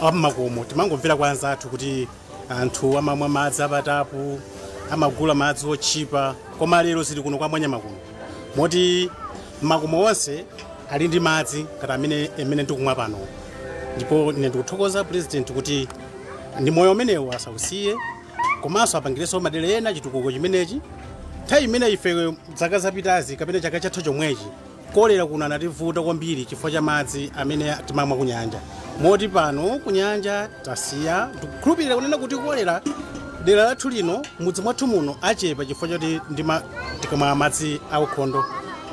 ammakomo. Timangomvera kwa anzathu kuti anthu amamwa madzi apatapu, amagula madzi otchipa, koma lero zili kuno kwa Mwanyama kuno moti mmakomo onse ali ndi madzi ngati amene tikumwa pano. Ndipo ine ndikuthokoza president kuti ndi moyo umenewu asausiye komanso apangireso madera ena chitukuko chimenechi. Nthawi imene ife zaka zapitazi kapena chaka chathu chomwechi kolera kuno anativuta kwambiri chifukwa cha madzi amene timamwa kunyanja, moti pano kunyanja tasiya. Tikukhulupirira kunena kuti kolera dera lathu lino mudzi mwathu muno achepa chifukwa choti tikamwa madzi aukhondo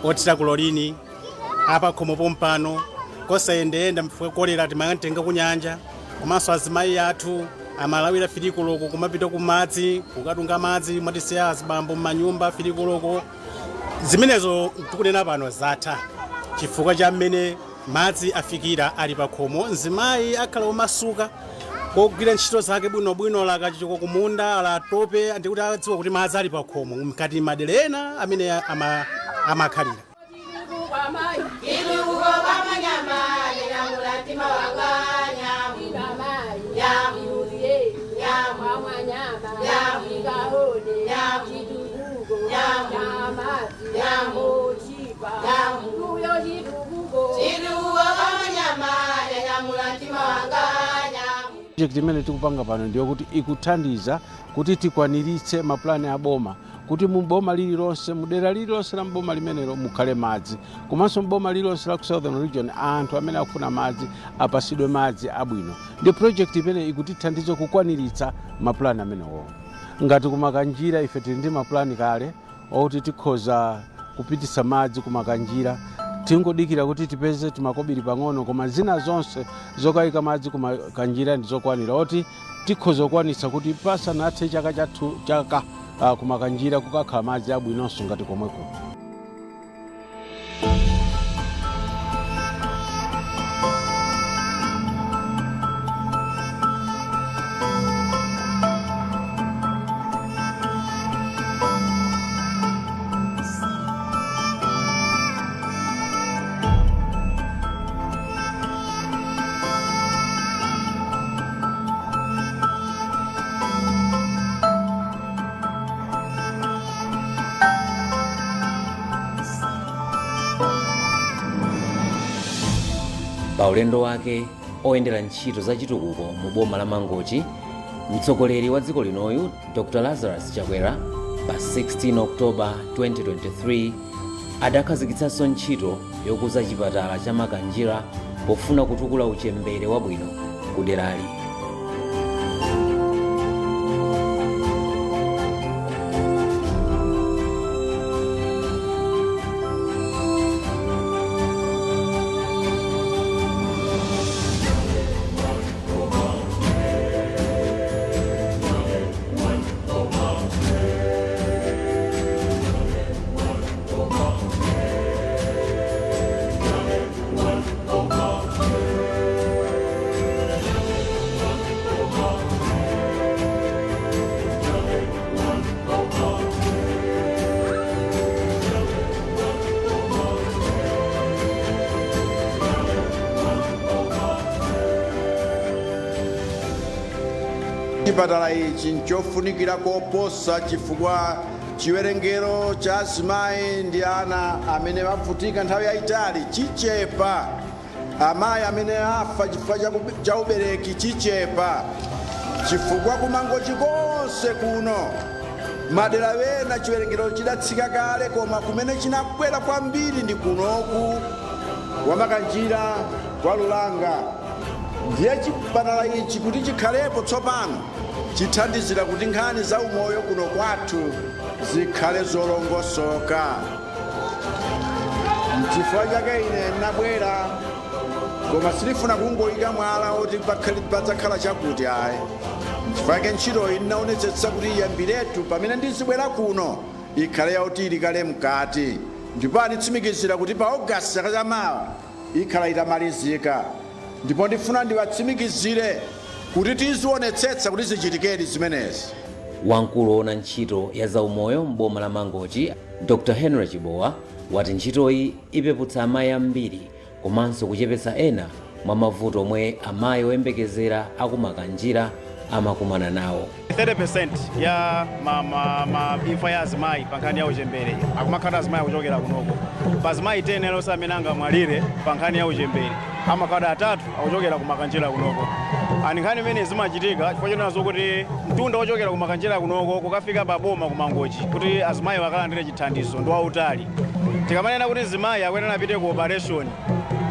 otira kulorini apa khomopo mpano kosayendeyenda mfukwa kolera timatenga kunyanja. Komanso azimayi athu amalawira filikoloko kumapita ku madzi kukatunga madzi mwatisiya azibambo m'manyumba filikoloko. Zimenezo tikunena pano zatha chifukwa cha mmene madzi afikira ali pa khomo. Mzimayi akhala omasuka kogwira ntchito zake bwinobwino lakachichoko kumunda alatope ndikuti adziwa kuti madzi ali pa khomo mkati madera ena amene amakhalira. Project imene tikupanga pano ndiyo kuti ikuthandiza kuti tikwaniritse maplani a boma kuti mu boma lililonse mudera lililonse la boma limenelo mukhale madzi, komanso boma lililonse la ku Southern Region anthu amene akufuna madzi apasidwe madzi abwino. Ndi project imene ikutithandiza kukwaniritsa maplani amenewo. Ngati kumakanjira ife tili ndi maplani kale okuti tikhoza kupitisa madzi kumakanjira, tingodikira kuti tipeze timakobiri pang'ono, koma zina zonse zokayika madzi kumakanjira ndi zokwanira oti tikhoza kukwanitsa kuti pasanathe chaka chathu kumakanjira kukakhala madzi abwinonso ngati komweko. pa ulendo wake oyendera ntchito za chitukuko mu boma la Mangochi, mtsogoleri wa dziko linoyu Dr. Lazarus Chakwera pa 16 Oktoba 2023 adakhazikitsanso ntchito yokuza chipatala cha Makanjira pofuna kutukula uchembere wabwino ku derali. Chipatala ichi nchofunikira koposa chifukwa chiwerengero cha azimayi ndi ana amene avutika nthawi yayitali chichepa, amayi amene afa chifukwa cha ubereki chichepa, chifukwa ku Mangochi konse kuno madera wena chiwerengero chidatsika kale, koma kumene chinakwera kwambiri ndi kunoku wa Makanjira kwa Lulanga. Ndiye chipatala ichi kuti chikhalepo tsopano chithandizira kuti nkhani za umoyo kuno kwathu zikhale zolongosoka. N'chifukwa chake ine nabwera, koma silifuna kungoyika mwala oti padzakhala chakuti ayi. N'chifukwa chake ntchitoyi ndinaonetsetsa kuti iyambiretu pamene ndizibwera kuno ikhale yauti ilikale mkati, ndipo anditsimikizira kuti pa Augasti chaka chamawa ikhala itamalizika. Ndipo ndifuna ndiwatsimikizire kuti tizionetsetsa kuti zichitikedi zimenezi. Wamkulu woona ntchito ya zaumoyo m'boma la Mangochi, Dr. Henry Chibowa, wati ntchitoyi ipeputsa amayi ambiri komanso kuchepetsa ena mwa mavuto omwe amayi oyembekezera aku Makanjira amakumana nawo. 30% ya imfa ya azimayi pa nkhani ya uchembere akumakhala azimayi kuchokera kunoko. Pa azimayi 10 elonse amene angamwalire pa nkhani ya uchembere amakhala 3 akuchokera ku Makanjira kunoko. Ani nkhani imene zimachitika chifukwa chonazo kuti mtunda wochokera ku Makanjira kunoko kukafika pa boma ku Mangochi kuti azimayi akalandire chithandizo ndi wautali. Tikamanena kuti azimayi akuyenera apite ku operation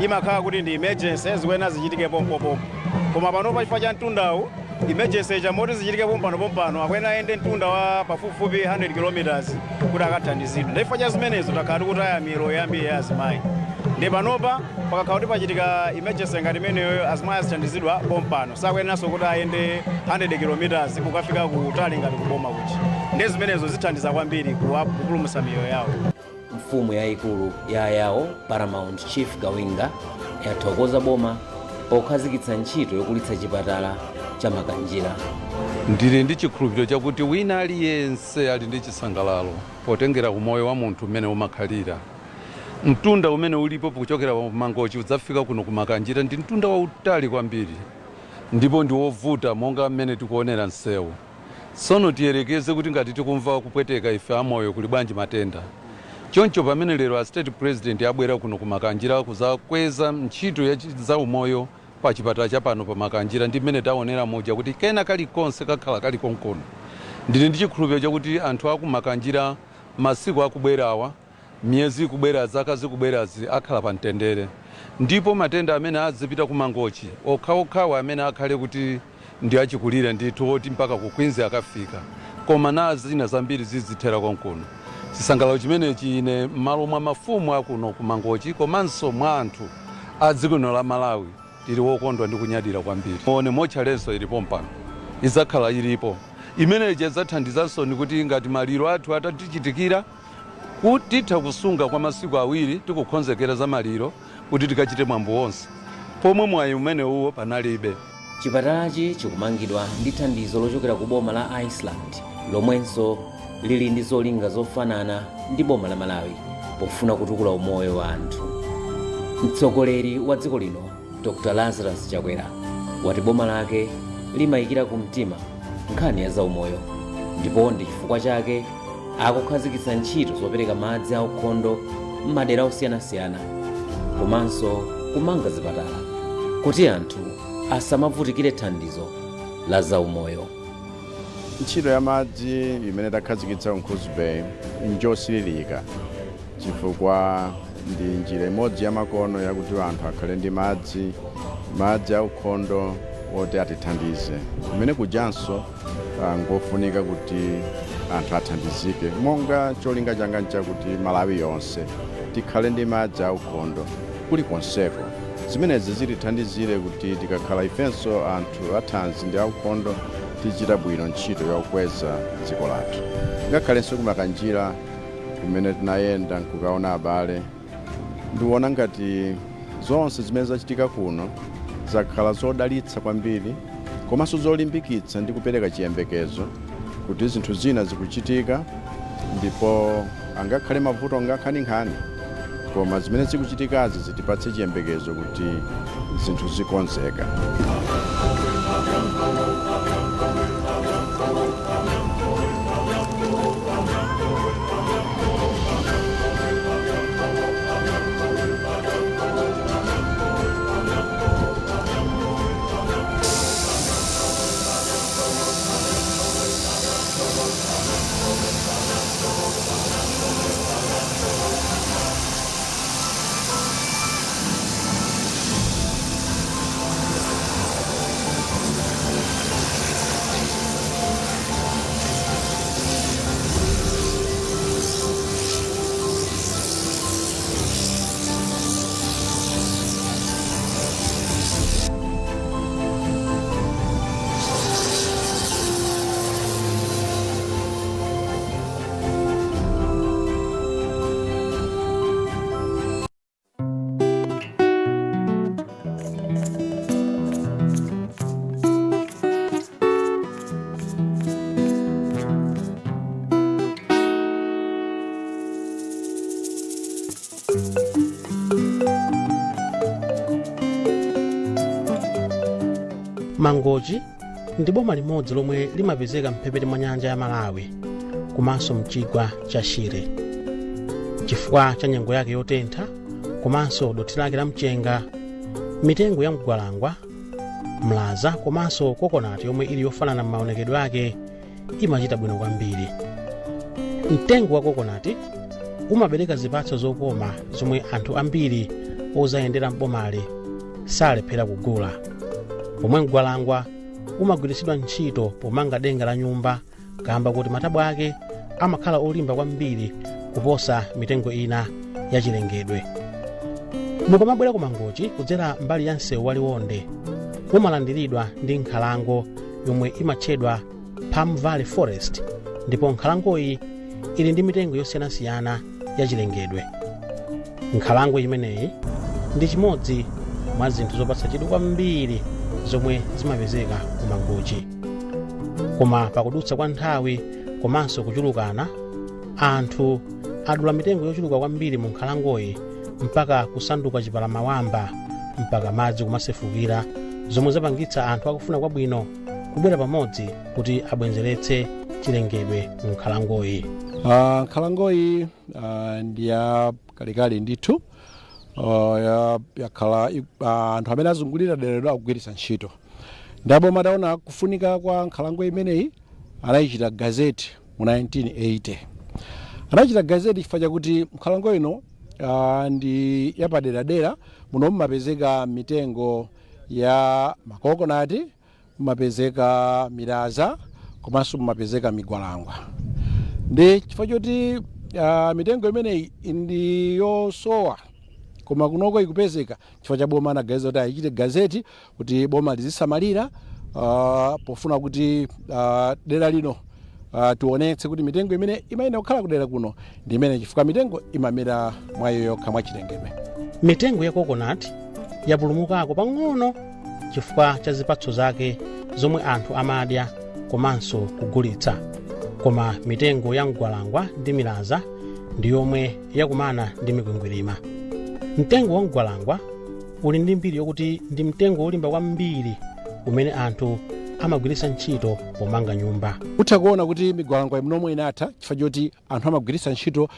imakhala kuti ndi emergency zikuyenera zichitike pompopompo. Koma panopa chifukwa cha mtundawu emergency chamoti zichitike pompano akuyenera ayende mtunda wa pafupifupi 100 km kuti akathandizidwe. Chifukwa cha zimenezo takhala kuti ayamiro yambiri ya azimayi. Ndi panopa pakakhala kuti pachitika emergency ngati imeneyo azimayi azithandizidwa pompano, sakuyeneranso kuti ayende 100 km kukafika kutali ngati kuboma kuti. Ndi zimenezo zithandiza kwambiri kupulumutsa miyoyo yawo. Mfumu yayikulu ya Yawo Paramount Chief Gawinga yathokoza boma pokhazikitsa ntchito yokulitsa chipatala cha Makanjira. Ndili ndi chikhulupiriro chakuti wina aliyense ali ndi chisangalalo potengera umoyo wa munthu umene umakhalira. Mtunda umene ulipo kuchokera ku Mangochi udzafika kuno ku Makanjira ndi mtunda wautali kwambiri, ndipo ndi wovuta monga mmene tikuonera nsewu. Sono tiyerekeze kuti ngati tikumva kupweteka ife amoyo kuli bwanji matenda. Choncho pamene lero a state president abwera kuno ku Makanjira kuzakweza ntchito ya zaumoyo pa chipatala cha pano pa Makanjira, ndi mmene taonera moja kuti kena kalikonse kakhala kali konkono. Ndili ndi chikhulupiriro chakuti anthu aku Makanjira masiku akubwerawa, miyezi ikubwera, zaka zikubwerazi akhala pa mtendere. Ndipo matenda amene azipita ku Mangochi okhaokhawa amene akhale kuti ndi achikulire ndithu oti mpaka ku Queens akafika, koma na zina zambiri zizithera konkono. Chisangalalo chimenechi ine m'malo mwa mafumu akuno ku Mangochi komanso mwa anthu a dziko lino la Malawi tili wokondwa ndi kunyadira kwambiri. One motchalenso ilipo mpano izakhala ilipo imene idzathandizanso ni kuti ngati maliro athu atatichitikira kuti titha kusunga kwa masiku awiri tikukonzekera za maliro kuti tikachite mwambo wonse, pomwe mwayi umene uwo panalibe. Chipatalachi chikumangidwa ndi thandizo lochokera ku boma la Iceland lomwenso lili ndi zolinga zofanana ndi boma la Malawi pofuna kutukula umoyo wa anthu. Mtsogoleri wa dziko lino Dr. Lazarus Chakwera wati boma lake limayikira ku mtima nkhani ya zaumoyo, ndipo ndi chifukwa chake akukhazikitsa ntchito zopereka madzi aukhondo m'madera osiyanasiyana komanso kumanga zipatala kuti anthu asamavutikire thandizo la zaumoyo. ntchito ya madzi imene takhazikitsa Mkhuzi Bay njosiririka chifukwa ndi njira imodzi ya makono yakuti anthu akhale ndi madzi aukhondo oti atithandize kumene kujanso ngofunika kuti anthu athandizike monga cholinga changa nchakuti Malawi yonse tikhale ndi madzi aukhondo kulikonseko. Zimenezi zitithandizire kuti tikakhala ifenso anthu athanzi ndi aukhondo tichita bwino ntchito ya kukweza dziko lathu. Ngakhalenso kumakanjira kumene tinayenda nkukaona abale ndiwona ngati zonse zimene zachitika kuno zakhala zodalitsa kwambiri komanso zolimbikitsa ndi kupereka chiyembekezo kuti zinthu zina zikuchitika ndipo angakhale mavuto ngakhale nkhani koma zimene zikuchitikazi zitipatse chiyembekezo kuti zinthu zikonzeka. Mangochi ndi boma limodzi lomwe limapezeka mphepete mwa nyanja ya Malawi komanso mchigwa cha Shire. Chifukwa cha nyengo yake yotentha komanso dothi lake la mchenga, mitengo ya mgwalangwa, mlaza komanso kokonati yomwe ili yofanana maonekedwe ake imachita bwino kwambiri. Mtengo wa kokonati umabereka zipatso zokoma zomwe anthu ambiri ozayendera mbomali salephera kugula. Pomwe mgwalangwa umagwiritsidwa ntchito pomanga denga la nyumba kamba kuti matabwa ake amakhala olimba kwambiri kuposa mitengo ina ya chilengedwe. Mukamabwera ku Mangochi kudzera mbali ya msewu waliwonde mumalandiridwa ndi nkhalango yomwe imatchedwa Palm Valley Forest, ndipo nkhalangoyi ili ndi mitengo yosiyanasiyana ya chilengedwe. Nkhalango imeneyi ndi chimodzi mwa zinthu zopatsa chidwi kwambiri zomwe zimapezeka ku Mangochi. Koma pakudutsa kwa nthawi komanso kuchulukana, anthu adula mitengo yochuluka kwambiri mu nkhalangoyi mpaka kusanduka chipalamawamba mpaka madzi kumasefukira, zomwe zapangitsa anthu akufuna kwabwino kubwera pamodzi kuti abwenzeretse chilengedwe mu nkhalangoyi. Nkhalangoyi ndi ya kalekale ndithu yakhala anthu amene azungulira dera akugwiritsa ntchito. Ndipo madaona kufunika kwa nkhalango imeneyi anayikira gazeti mu 1980. Anachita gazeti chifukwa chakuti nkhalango ino ndi yapaderadera muno mumapezeka mitengo ya makokonati, mumapezeka milaza komanso mumapezeka migwalangwa. Ndi chifukwa choti mitengo imeneyi ndi yosowa koma kunoko ikupezeka, chifukwa cha boma na gazeti ayikire gazeti kuti boma lizisamalira pofuna kuti dera lino tuonetse kuti mitengo imene imayenera kukhala kudera kuno ndi imene, chifukwa mitengo imamera mwayo yokha mwa chilengedwe. Mitengo ya kokonati yapulumukako pang'ono chifukwa cha zipatso zake zomwe anthu amadya komanso kugulitsa, koma mitengo ya mgwalangwa ndi milaza ndi yomwe yakumana ndi mikwingwirima. Mtengo wa mgwalangwa uli ndi mbiri yokuti ndi mtengo olimba kwambiri umene anthu amagwiritsa ntchito pomanga nyumba. Utha kuona kuti migwalangwa imnomwe inatha chifukwa choti anthu amagwiritsa ntchito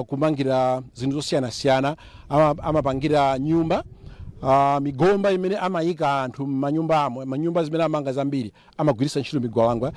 kumangira zinthu zosiyanasiyana, amapangira nyumba migomba imene amayika anthu m'manyumbamo, manyumba zimene amanga zambiri amagwiritsa ntchito migwalangwa.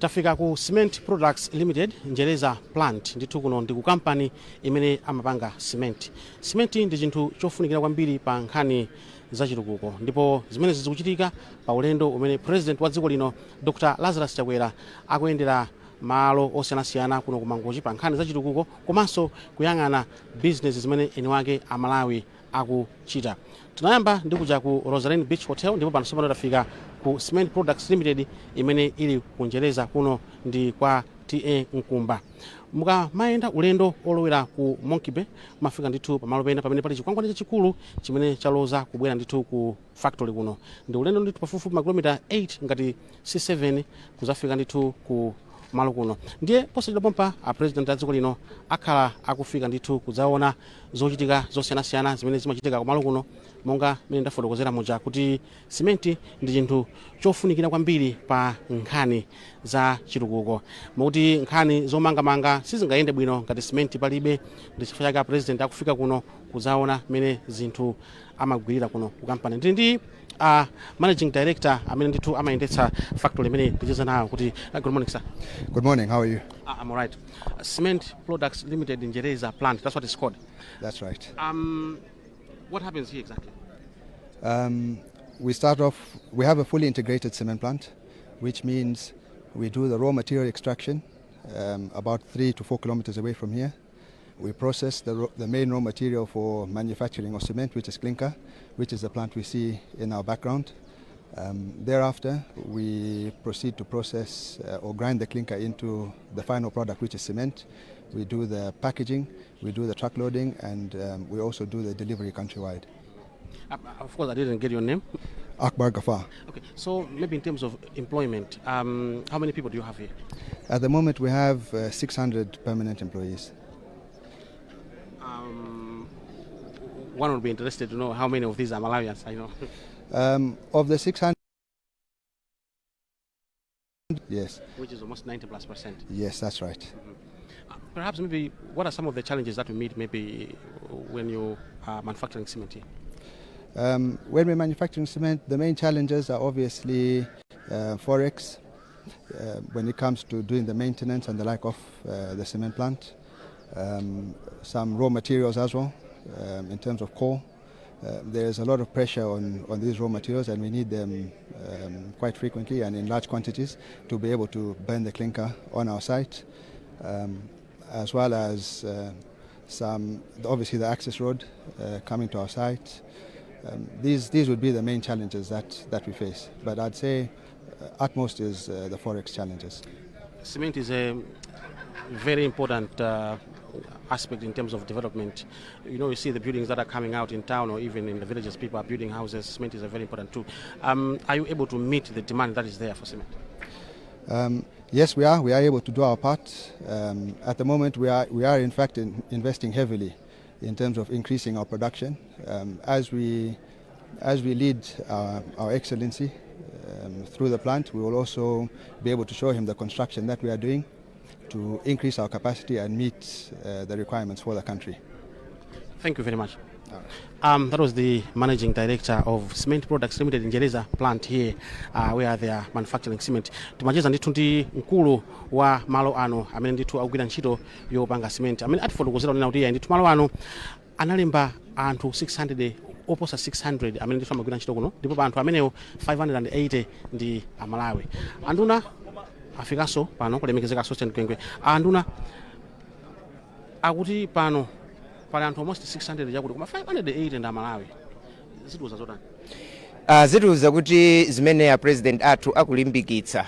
Tafika ku Cement Products Limited Njereza plant ndithu kuno ndi ku company imene amapanga cement. Cement ndi chinthu chofunikira kwambiri pa nkhani za chitukuko, ndipo zimene zikuchitika pa ulendo umene president wa dziko lino Dr. Lazarus Chakwera akuyendera malo osiyanasiyana kuno ku Mangochi pa nkhani za chitukuko komanso kuyang'ana business zimene eni wake Amalawi akuchita. Tinayamba ndi kuja ku Rosalind Beach Hotel, ndipo pano tsopano tafika ku Cement Products Limited imene ili kunjereza kuno ndi kwa TA Nkumba. Mukamayenda ulendo olowera ku Monkey Bay mafika ndithu pamalo pena pamene pali chikwangwani chachikulu chimene chaloza kubwera ndithu ku factory kuno. Ndi ulendo ndithu pafupifupi makilomita 8 ngati C7 kuzafika ndithu ku malo kuno. Ndiye posachedwa pompa a president a dziko lino akhala akufika ndithu kudzaona zochitika zosiyanasiyana zimene zimachitika ku malo kuno, monga mene ndafotokozera muja kuti simenti ndi chinthu chofunikira kwambiri pa nkhani za chitukuko. Mokuti nkhani zomangamanga sizingayende bwino ngati simenti palibe, ndi chifukwa chake president akufika kuno kudzaona mene zinthu amagwirira kuno ku company. Ndi managing director amene ndithu amayendetsa factory imene ticheza nayo kuti good morning sir. Good morning, how are you? I'm all right. Cement Products Limited in Njereza plant, that's what it's called. That's right. What happens here exactly? We start off, we have a fully integrated cement plant, which means we do the raw material extraction about 3 to 4 kilometers away from here. We process the main raw material for manufacturing of cement, which is clinker, which is the plant we see in our background. Thereafter, we proceed to process or grind the clinker into the final product, which is cement. We do the packaging, we do the truck loading, and we also do the delivery countrywide. Of course, I didn't get your name. Akbar Gafar. Okay, so maybe in terms of employment, how many people do you have here? At the moment, we have 600 permanent employees. One would be interested to know how many of these are Malawians, I know. Of the 600, yes. Which is almost 90+%. Yes, that's right. Mm-hmm. Perhaps maybe what are some of the challenges that you meet maybe when you are manufacturing cement here? When we're manufacturing cement, the main challenges are obviously forex, when it comes to doing the maintenance and the like of the cement plant. Some raw materials as well, in terms of coal. There's a lot of pressure on these raw materials, and we need them quite frequently and in large quantities to be able to burn the clinker on our site, as well as obviously the access road coming to our site. These would be the main challenges that we face, but I'd say utmost is the forex challenges. Cement is a very important aspect in terms of development. You know, you see the buildings that are coming out in town or even in the villages, people are building houses. Cement is a very important too. Are you able to meet the demand that is there for cement? Yes, we are. We are able to do our part. At the moment, we are in fact investing heavily in terms of increasing our production. As we lead our excellency through the plant, we will also be able to show him the construction that we are doing to increase our capacity and meet the requirements for the country. Thank you very much. That was the managing director of Cement Products Limited in Njereza plant here, where they are manufacturing cement. Timacheza ndithu ndi mkulu wa malo ano amene ndithu akugwira ntchito yopanga cement. Amene atifotokozera unena kuti ndithu malo ano analemba anthu 600 oposa 600 amene ndithu amagwira ntchito kuno, ndipo anthu amenewo 580 ndi Amalawi. Anduna afikanso pano kulemekezeka Sosten Kwengwe. Anduna akuti pano pali anthu almost 600 chakuti koma 580 ndi Amalawi. Zinthu zazotani? zitiuza kuti zimene president athu akulimbikitsa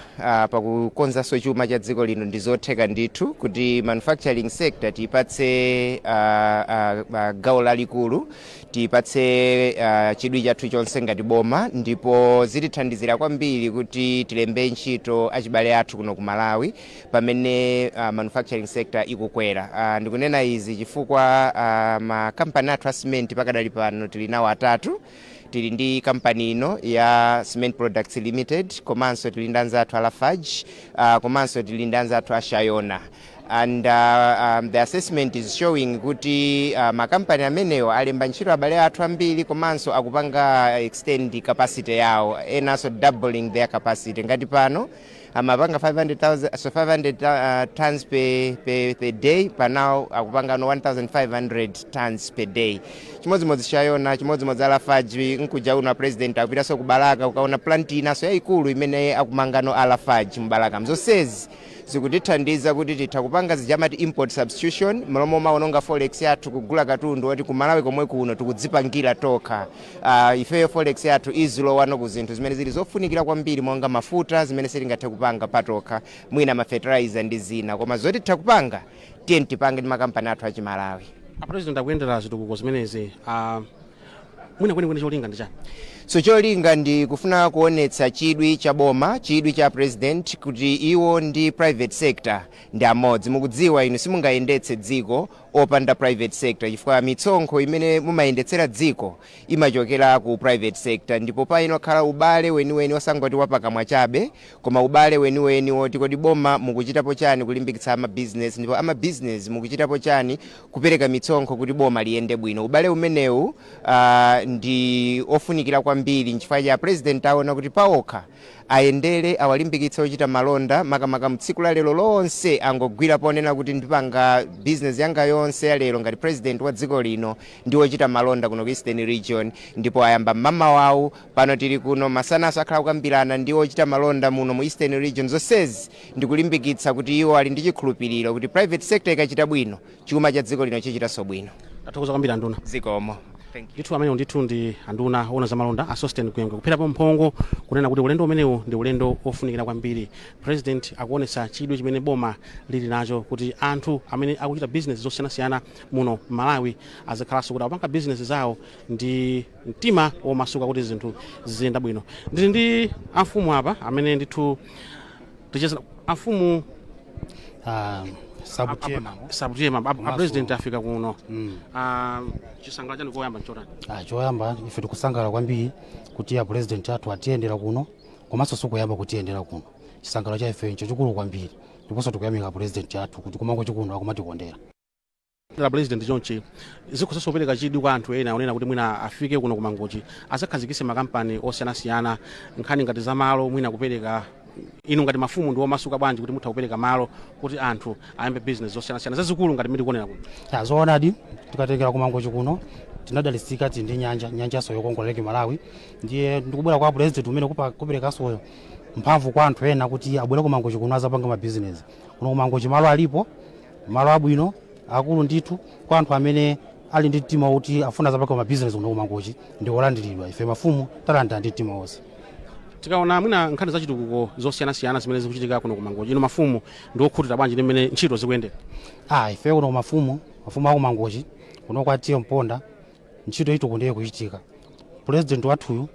pakukonzanso chuma cha dziko lino ndizotheka ndithu kuti manufacturing sector tipatse gawo lalikulu, tipatse chidwi chathu chonse ngati boma, ndipo zitithandizira kwambiri kuti tilembe ntchito achibale athu kuno ku Malawi pamene manufacturing sector ikukwera. Ndikunena izi chifukwa makampani athu a cement pakadali pano tili nawo atatu. Tili ndi kampani ino ya Cement Products Limited, komanso tili ndi anzathu a Lafarge, komanso tili ndi anzathu a Shayona. And the assessment is showing kuti makampani amenewo alemba ntchito abale athu ambiri, komanso akupanga extend capacity yawo, enanso doubling their capacity. Ngati pano amapanga 500 tons per day, panao akupanga no 1500 tons per day. Chimodzimodzi Shayona, chimodzimodzi Lafarge, nkuja una president akupitaso ku Balaka ukaona plant inaso yayikulu imene akumanga no Lafarge mbalaka. Mzonsezi zikutithandiza kuti titha kupanga zijamati import substitution, malomo maononga forex yathu kugula katundu wati ku Malawi komwe kuno tikudzipangira tokha. Ifeyo forex yathu izilowano ku zinthu zimene zili zofunikira kwambiri monga mafuta zimene sitingathe kupanga patokha, mwina ma fertilizer ndi zina, koma zoti titha kupanga tiye tipange ndi makampani athu a Malawi. President akuyendera zitukuko zimenezi, mwina kwenikweni cholinga ndi chani? So cholinga ndi kufuna kuonetsa chidwi cha boma, chidwi cha president kuti iwo ndi private sector ndi amodzi. Mukudziwa inu simungayendetse dziko opanda private sector, chifukwa mitsonkho imene mumayendetsera dziko imachokera ku private sector. Ndipo paino khala ubale weniweni wasangoti wapakamwa chabe, koma ubale weniweni woti kodi boma mukuchitapo chani kulimbikitsa ama business, ndipo ama business mukuchitapo chani kupereka mitsonkho kuti boma liyende bwino. Ubale umenewu ndi ofunikira kwambiri nchifukwa cha president aona kuti paokha ayendere awalimbikitsa ochita malonda makamaka mtsiku la lero lonse angogwira ponena kuti ndipanga business yanga yonse ya lero ngati president wa dziko lino ndi ochita malonda kuno ku Eastern Region. Ndipo ayamba mama wawo pano tili kuno masanaso akhala kukambirana ndi ochita malonda muno mu Eastern Region. Zonsezi ndikulimbikitsa kuti iwo ali ndi chikhulupiriro kuti private sector ikachita bwino chuma cha dziko lino chichitanso bwino. Tathokoza kwambiri Anduna. Zikomo. Ndithu amene ndithu ndi Anduna ona za malonda a Sosten Kuyembe kupherapo mphongo kunena kuti ulendo umenewu ndi ulendo ofunikira kwambiri. President akuonesa chidwi chimene boma lili nacho kuti anthu amene akuchita business zosiyanasiyana muno Malawi azikhalanso kuti apanga business zawo ndi mtima womasuka kuti zinthu ziyenda bwino. Ndili ndi amfumu apa amene ndithu ticheza amfumu Sabutema president afika kuno. Chisangala chanu koyamba nchotani? Choyamba ife tikusangala kwambiri kuti ya president athu atiyendera kuno, komanso sikuyamba kutiyendera kuno. Chisangalo cha ife ncho chikulu kwambiri, ndiponso tikuyamika president athu kuti kumango chikuno akumatikondera. President Jonchi zikusopereka chidwi kwa anthu ena onena kuti mwina afike kuno kumangochi asakhazikise makampani osiyanasiyana nkhani ngati za malo, mwina kupereka inu ngati mafumu ndi omasuka bwanji kuti mutha kupereka malo kuti anthu ayambe business zosiyanasiyana zazikulu ngati miti kuonera kuno? Zoonadi tikatekera kumangochi kuno tinadalisika ndi nyanjaso yokongolera Malawi, ndiye ndikubwera kwa president umene kuperekaso mphamvu kwa anthu ena kuti abwere kumangochi kuno azapanga ma business. Kuno kumangochi malo alipo, malo abwino akulu ndithu kwa anthu amene ali ndi mtima kuti afuna zapanga ma business kuno kumangochi ndi olandiridwa. Ife mafumu talanda ndi mtima wonse. Tikaona mwina nkhani za chitukuko zosiyanasiyana zimene zikuchitika kuno kumangochi, ino mafumu ndi okhutira bwanji ndi mmene ntchito zikuyendera? Ife kuno mafumu aku mangochi kuno kwatiye mponda ntchito ito kundiye kuchitika. President wathuyu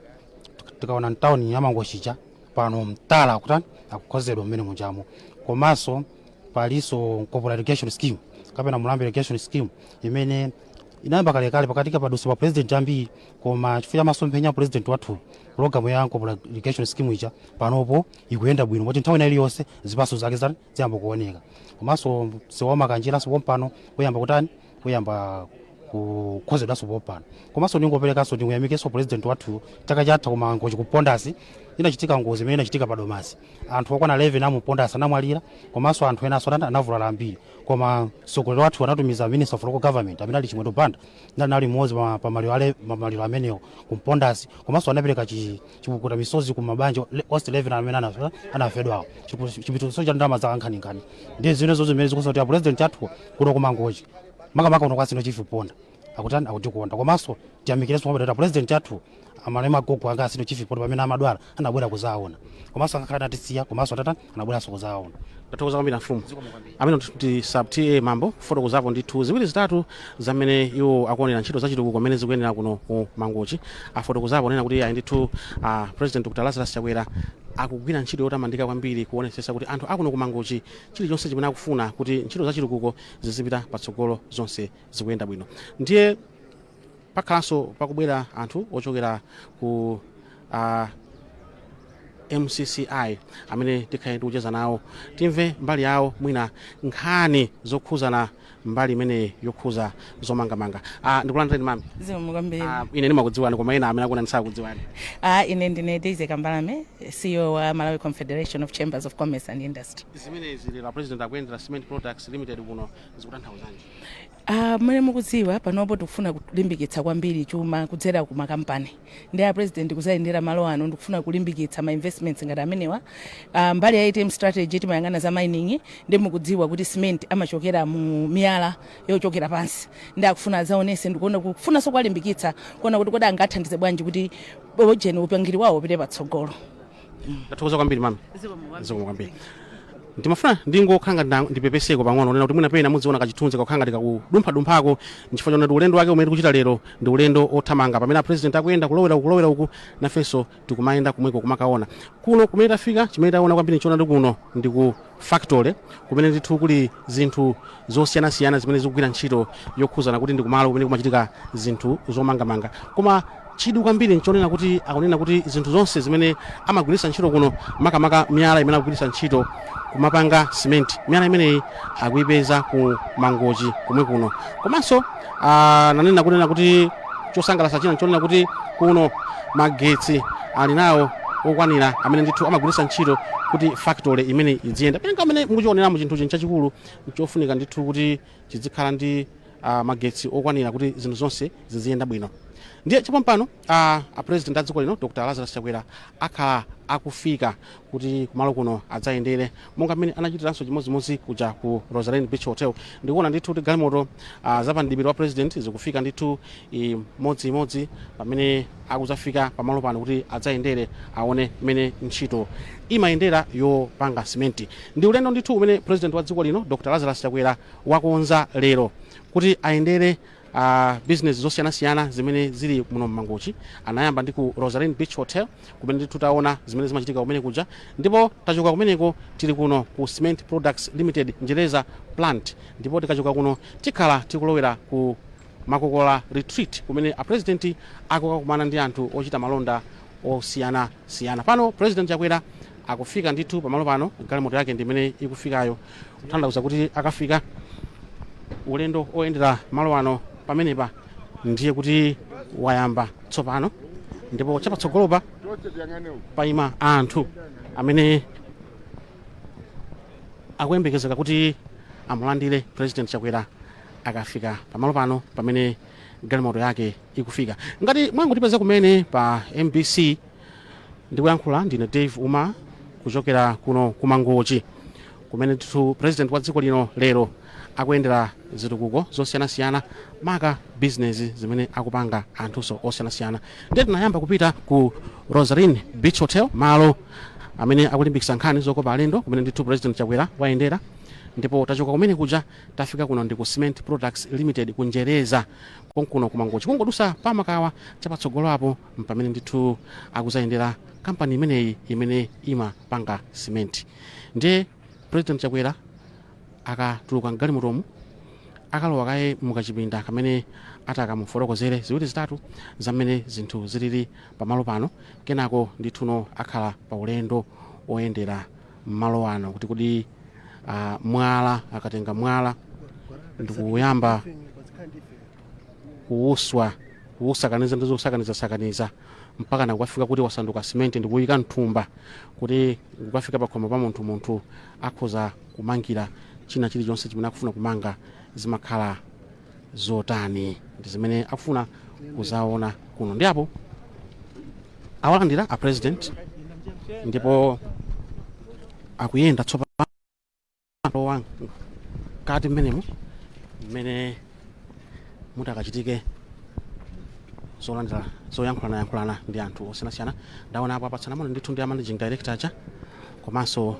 tikaona mtawuni ya mangochicha pano mtala kutani akukhozedwa mmene munjamo, komanso paliso corporate irrigation scheme kapena Mulambe irrigation scheme imene inayamba kalekale pakatika paduso pa president ambiri, koma chifukwa cha masomphenya president wathu program ya corporate irrigation scheme icha panopo ikuyenda bwino moti nthawi iliyonse zipaso zake ziyamba kuoneka. Komanso sewoma kanjira so pompano kuyamba kutani kuyamba kukhozedwa so pompano. Komanso ndingoperekaso ndikuyamikeso president wathu chaka chatha kumangochi kupondasi inachitika ngozi imene inachitika padomasi, anthu okwana 11 amupondasi anamwalira, komanso anthu ena aso anavulala ambiri, koma mtsogoleri wathu anatumiza minister of local government amene ali Chimwendo Banda nali mmodzi pa maliro amenewo kumpondasi, komanso anapereka chipukuta misozi ku mabanja host 11 amene anafedwawo chipito cha ndalama za nkhaninkhani. Ndiye zinezo zimene zikusauti president athu kuno kumangochi makamaka kuno kwasino chifu ponda akutani akutikonda. Komanso tiyamikireso kwa president athu amalema gogo anga asino chief port pamene amadwala anabwera kuzaona komanso akakhala atisiya komanso atata anabweranso kuzaona. Tathokoza kwambiri mfumu amene ndi sub ta mambo fotokozapo ndithu ziwiri zitatu zamene iwo akuonera ntchito zachitukuko amene zikuyenera kuno ku Mangochi. Afotokozapo nena kuti ayi ndithu president Dr. Lazarus Chakwera akugwira ntchito yotamandika kwambiri kuonetsetsa kuti anthu akuno ku Mangochi chilichonse chimene akufuna kuti ntchito zachitukuko zizipita patsogolo zonse zikuyenda bwino. Ndiye pakhalanso pakubwera anthu ochokera ku MCCI amene tikhale tikucheza nawo timve mbali yawo mwina nkhani zokhuzana mbali imene yokhuza zomangamanga. Ndikulandireni mami. Ine ndimakudziwani koma ena amene akuna ndisakudziwani. Ine ndine Daisy Kambalame, CEO wa Malawi Confederation of Chambers of Commerce and Industry. Zimenezi la president akuyendera Cement Products Limited kuno zikutanthauzanji? Mwene mukudziwa panopo tikufuna kulimbikitsa kwambiri chuma kudzera ku makampani. Ndi president kuzayendera malo ano ndikufuna kulimbikitsa ma investments ngati amenewa. Mbali ya ATM strategy timayang'ana za mining ndi mukudziwa kuti cement amachokera mu miyala yochokera pansi. Ndi akufuna zaonese ndikuona kufuna so kwalimbikitsa kuona kuti kodi angathandize bwanji kuti ojeni upangiri wawo upite patsogolo. Tathokoza kwambiri mami. Zikomo kwambiri. Ndimafuna ndingokhanga ndipepeseko pang'ono nena kuti mwina pena mudziona kachithunzi kakhanga tikakudumpha-dumphako nchifukwa chonati ulendo wake umene tikuchita lero ndi ulendo othamanga pamene president akuyenda kulowera uku nafenso tikumayenda kumweko kumakaona kuno kumene tafika chimene taona kwambiri nchiona ndi kuno ndi ku factory kumene ndithu kuli zinthu zosiyanasiyana zimene zikugwira ntchito yokhuzana kuti ndi kumalo kumene kumachitika zinthu zomangamanga koma chidwi kwambiri nchonena kuti akunena kuti zinthu zonse zimene amagwiritsa ntchito kuno makamaka miyala imene akugwiritsa ntchito kumapanga cement miyala imeneyi akuyipeza ku Mangochi kumwe kuno komanso nanena kunena kuti chosangalatsa china nchonena kuti kuno magetsi ali nawo okwanira amene ndithu amagwiritsa ntchito kuti factory imene iziyenda penga amene mukuchioneramo chinthu chachikulu chofunika ndithu kuti chizikhala ndi magetsi okwanira kuti zinthu zonse ziziyenda bwino. Ndiye chapampano president adziko lino Dr. Lazarus Chakwera akhala akufika kuti kumalo kuno adzayendere monga mmene anachitiranso chimodzimodzi kuja ku Rosarine Beach Hotel. Ndikuona ndithu kuti galimoto zapandibiro wa president zikufika ndithu imodzimodzi pamene akuzafika pamalo pano kuti adzayendere aone mmene ntchito imayendera yopanga simenti. Ndi ulendo ndithu umene president wa dziko lino Dr. Lazarus Chakwera wakonza lero kuti ayendere business zosiyanasiyana zimene zili muno Mangochi. Anayamba ndi ku Rosarine Beach Hotel kumene ndithu taona zimene zimachitika kumene kuja ndipo tachoka kumeneko tili kuno ku Cement Products Limited Njereza plant ndipo tikachoka kuno tikhala tikulowera ku Makokola retreat kumene president akukakumana ndi anthu ochita malonda osiyanasiyana. Pano president Chakwera akufika ndithu pamalo pano galimoto yake ndimene ikufikayo kutanthauza kuti akafika ulendo oyendera malo ano pamenepa ndiye kuti wayamba tsopano ndipo chapatsogolopa paima anthu amene akuyembekezeka kuti amulandire president Chakwera akafika pamalo pano pamene galimoto yake ikufika. Ngati mwangotipeza kumene pa MBC ndikuyankhula ndine Dave Uma kuchokera kuno ku Mangochi kumene ndithu president wa dziko lino lero akuyendera zitukuko zosiyanasiyana maka business zimene akupanga anthuso osiyanasiyana. Ndiye tinayamba kupita ku Rosarine Beach Hotel malo amene akulimbikitsa nkhani zokopa alendo kumene ndithu president Chakwera wayendera ndipo tachoka kumene kuja tafika kuno ndi ku Cement Products Limited kunjereza konkuno ku Mangochi kungodusa pamakawa chapatsogolo apo mpamene ndithu akuzayendera kampani imeneyi imene imapanga cement. Ndiye president Chakwera akatuluka mgalimotomu akalowa kaye mukachipinda kamene atakamufotokozere ziwiri zitatu zamene zinthu zilili pamalo pano kenako ndithuno akhala pa ulendo oyendera malo ano kuti kodi mwala akatenga mwala ndikuyamba kuwusakaniza ndi zosakaniza mpaka nakukafika kuti wasanduka simenti ndikuyika mthumba kuti kukafika pakhomo pa munthu akhoza kumangira china chilichonse chimene akufuna kumanga zimakhala zotani ndi zimene akufuna kuzaona kuno. Ndiapo awalandira president ndipo akuyenda tsopano kati mmenemo mmene mutakachitike zolandira zoyankhulana ndi anthu osiyanasiyana. Ndaona apo apatsana mono ndithu ndi managing director aja komanso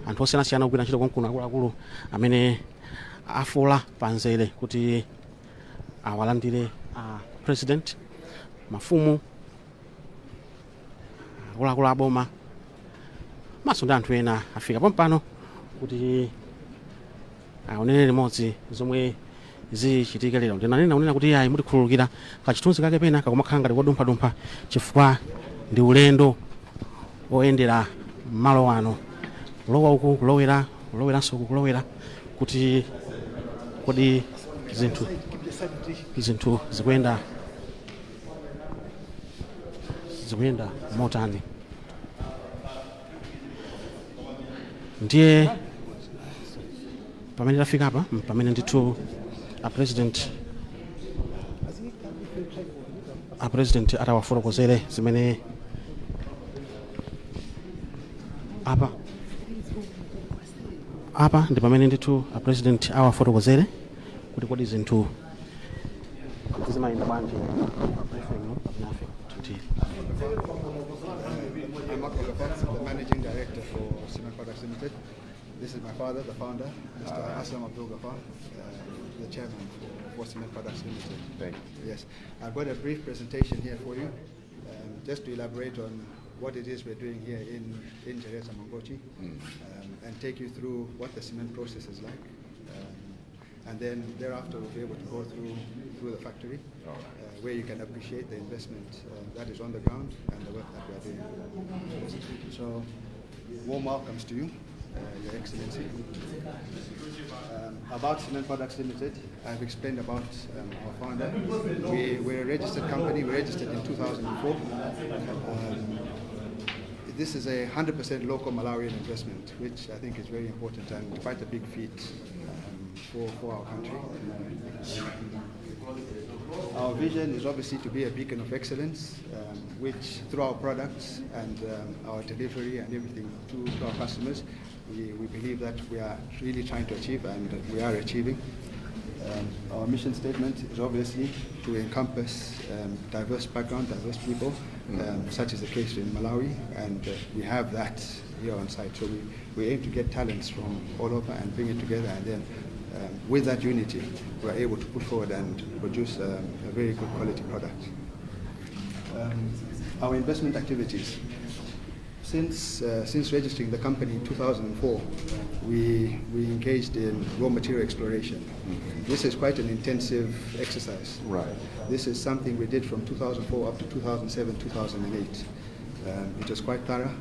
anthu osiyanasiyana kugwira ntchito konkuno akuluakulu amene afula panzere kuti awalandire president, mafumu, akuluakulu aboma maso ndi anthu ena afika pompano kuti aonere limodzi zomwe zichitike lero. Ndinanena kuti ayi mutikhululukira kachithunzi kake pena kakumakhala ngati kodumphadumpha chifukwa ndi ulendo oyendera malo ano, kulowa uku kuloweranso uku kulowera kuti kodi zinthu zikuyenda motani. Ndiye pamene tafika apa pamene ndithu a president atawafotokozere zimene apa ndi pamene ndithu a president awafotokozere kuti kodi zinthu zimayenda bwanji. The managing director for Cement Products Limited. This is my father, the founder, Mr. Aslam Abdul Ghaffar, the chairman for Cement Products Limited. Thank you. Yes, I've got a brief presentation here for you, just to elaborate on what it is we're doing here in Jereza Mangochi, and take you through what the cement process is like. And then thereafter we'll be able to go through the factory, where you can appreciate the investment that is on the ground and the work that we are doing. So, warm welcomes to you, Your Excellency. About Cement Products Limited, I've explained about our founder. We're a registered company. We registered in 2004. This is a 100% local Malawian investment, which I think is very important and quite a big feat for our country. Our vision is obviously to be a beacon of excellence, which through our products and our delivery and everything to our customers, we believe that we are really trying to achieve, and we are achieving. Our mission statement is obviously to encompass diverse background, diverse people, such as the case in Malawi, and we have that here on site. So we aim to get talents from all over and bring it together, and then with that unity, we are able to put forward and produce a very good quality product. Our investment activities. Since registering the company in 2004, we engaged in raw material exploration. This is quite an intensive exercise. Right. This is something we did from 2004 up to 2007, 2008. It was quite thorough.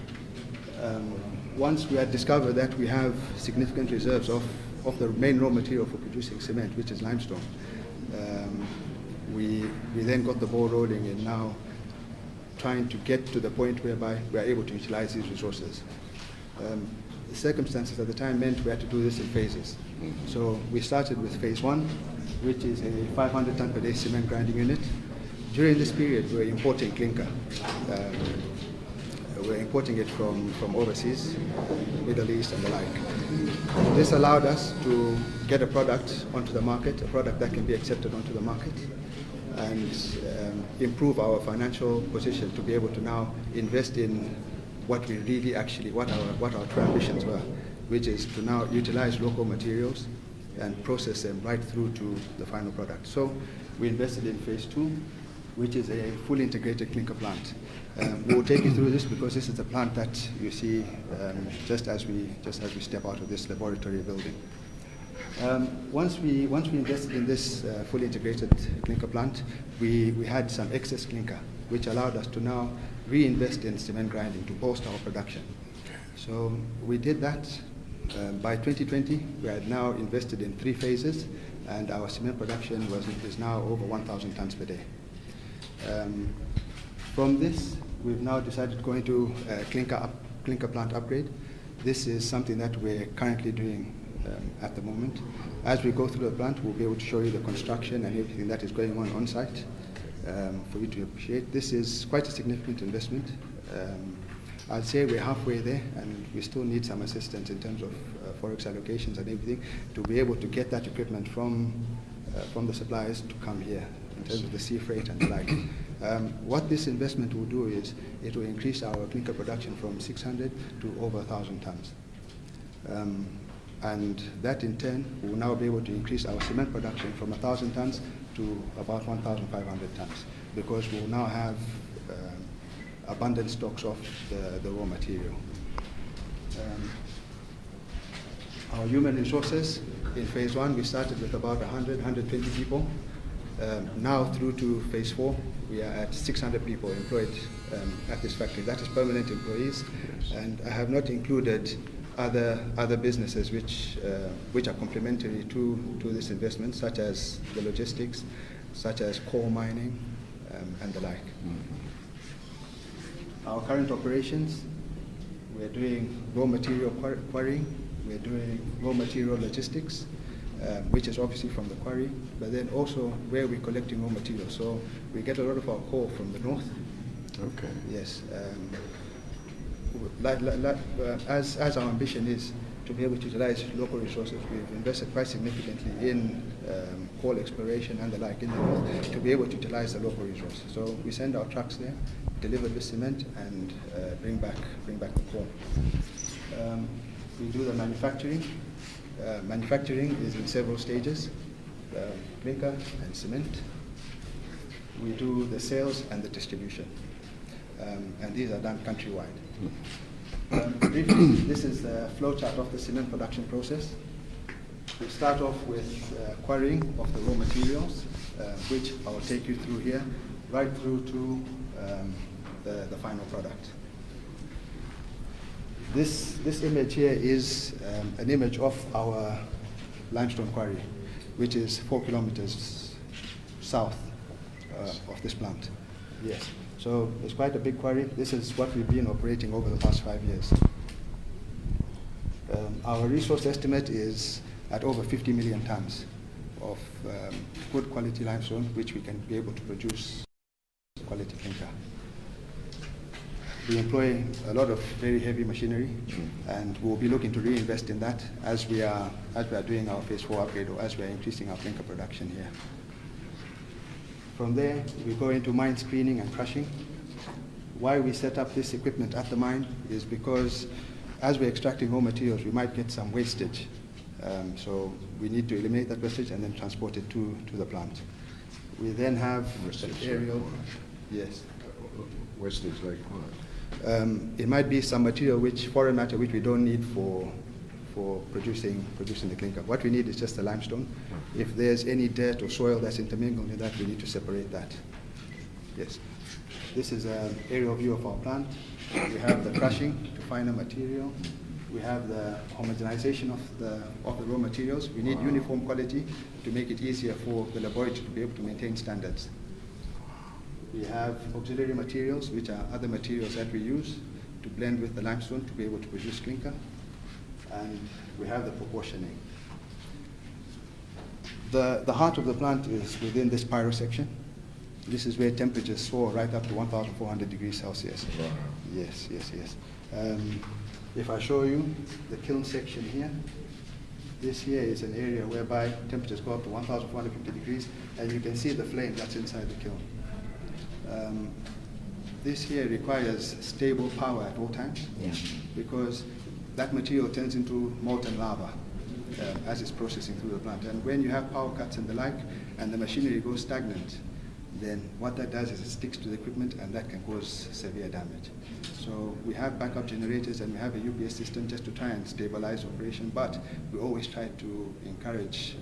Once we had discovered that we have significant reserves of the main raw material for producing cement, which is limestone, we then got the ball rolling in now trying to get to the point whereby we are able to utilize these resources. The circumstances at the time meant we had to do this in phases. So we started with phase 1, which is a 500 ton per day cement grinding unit. During this period, we were importing clinker. We're importing it from overseas, Middle East and the like. This allowed us to get a product onto the market, a product that can be accepted onto the market, and improve our financial position to be able to now invest in what we really actually, what our true ambitions were, which is to now utilize local materials and process them right through to the final product. So we invested in phase 2, which is a fully integrated clinker plant. We will take you through this because this is the plant that you see just as we step out of this laboratory building. Once we invested in this fully integrated clinker plant, we had some excess clinker, which allowed us to now reinvest in cement grinding to boost our production. So we did that. By 2020, we had now invested in 3 phases, and our cement production is now over 1,000 tons per day. From this, we've now decided to go into clinker plant upgrade. This is something that we're currently doing at the moment. As we go through the plant, we'll be able to show you the construction and everything that is going on site for you to appreciate. This is quite a significant investment. I'd say we're halfway there, and we still need some assistance in terms of forex allocations and everything to be able to get that equipment from the suppliers to come here in terms of the sea freight and the like. What this investment will do is it will increase our clinker production from 600 to over 1,000 tons. And that in turn will now be able to increase our cement production from 1,000 tons to about 1,500 tons, because we will now have abundant stocks of the raw material. Our human resources, in phase 1, we started with about 100, 120 people. Now through to phase 4, we are at 600 people employed at this factory. That is permanent employees, and I have not included other businesses which are complementary to this investment, such as the logistics, such as coal mining, and the like. Our current operations, we're doing raw material quarrying, we're doing raw material logistics, which is obviously from the quarry, but then also where we're collecting raw materials. So we get a lot of our coal from the north. Okay. Yes. As our ambition is to be able to utilize local resources, we've invested quite significantly in coal exploration and the like in the north to be able to utilize the local resources. So we send our trucks there, deliver the cement, and bring back the coal. We do the manufacturing. Manufacturing is in several stages, clinker and cement. We do the sales and the distribution, and these are done countrywide. Briefly, this is the flow chart of the cement production process. We start off with quarrying of the raw materials, which I will take you through here, right through to the final product. This image here is an image of our limestone quarry, which is 4 kilometers south of this plant. Yes. So it's quite a big quarry. This is what we've been operating over the past 5 years. Our resource estimate is at over 50 million tons of good quality limestone, which we can be able to produce quality clinker. We employ a lot of very heavy machinery, and we'll be looking to reinvest in that as we are doing our phase 4 upgrade, or as we are increasing our clinker production here. From there, we go into mine screening and crushing. Why we set up this equipment at the mine is because as we're extracting raw materials, we might get some wastage. So we need to eliminate that wastage and then transport it to the plant. We then have an aerial, yes. Wastage like what? It might be some material, foreign matter, which we don't need for producing the clinker. What we need is just the limestone. If there's any dirt or soil that's intermingled with that, we need to separate that. Yes. This is an aerial view of our plant. We have the crushing to finer material. We have the homogenization of the raw materials. We need uniform quality to make it easier for the laboratory to be able to maintain standards. We have auxiliary materials, which are other materials that we use to blend with the limestone to be able to produce clinker. And we have the proportioning. The heart of the plant is within this pyro section. This is where temperatures soar right up to 1,400 degrees Celsius. Wow. Yes, yes, yes. If I show you the kiln section here, this here is an area whereby temperatures go up to 1,450 degrees, and you can see the flame that's inside the kiln. This here requires stable power at all times, because that material turns into molten lava as it's processing through the plant. And when you have power cuts and the like, and the machinery goes stagnant, then what that does is it sticks to the equipment, and that can cause severe damage. So we have backup generators, and we have a UPS system just to try and stabilize operation, but we always try to encourage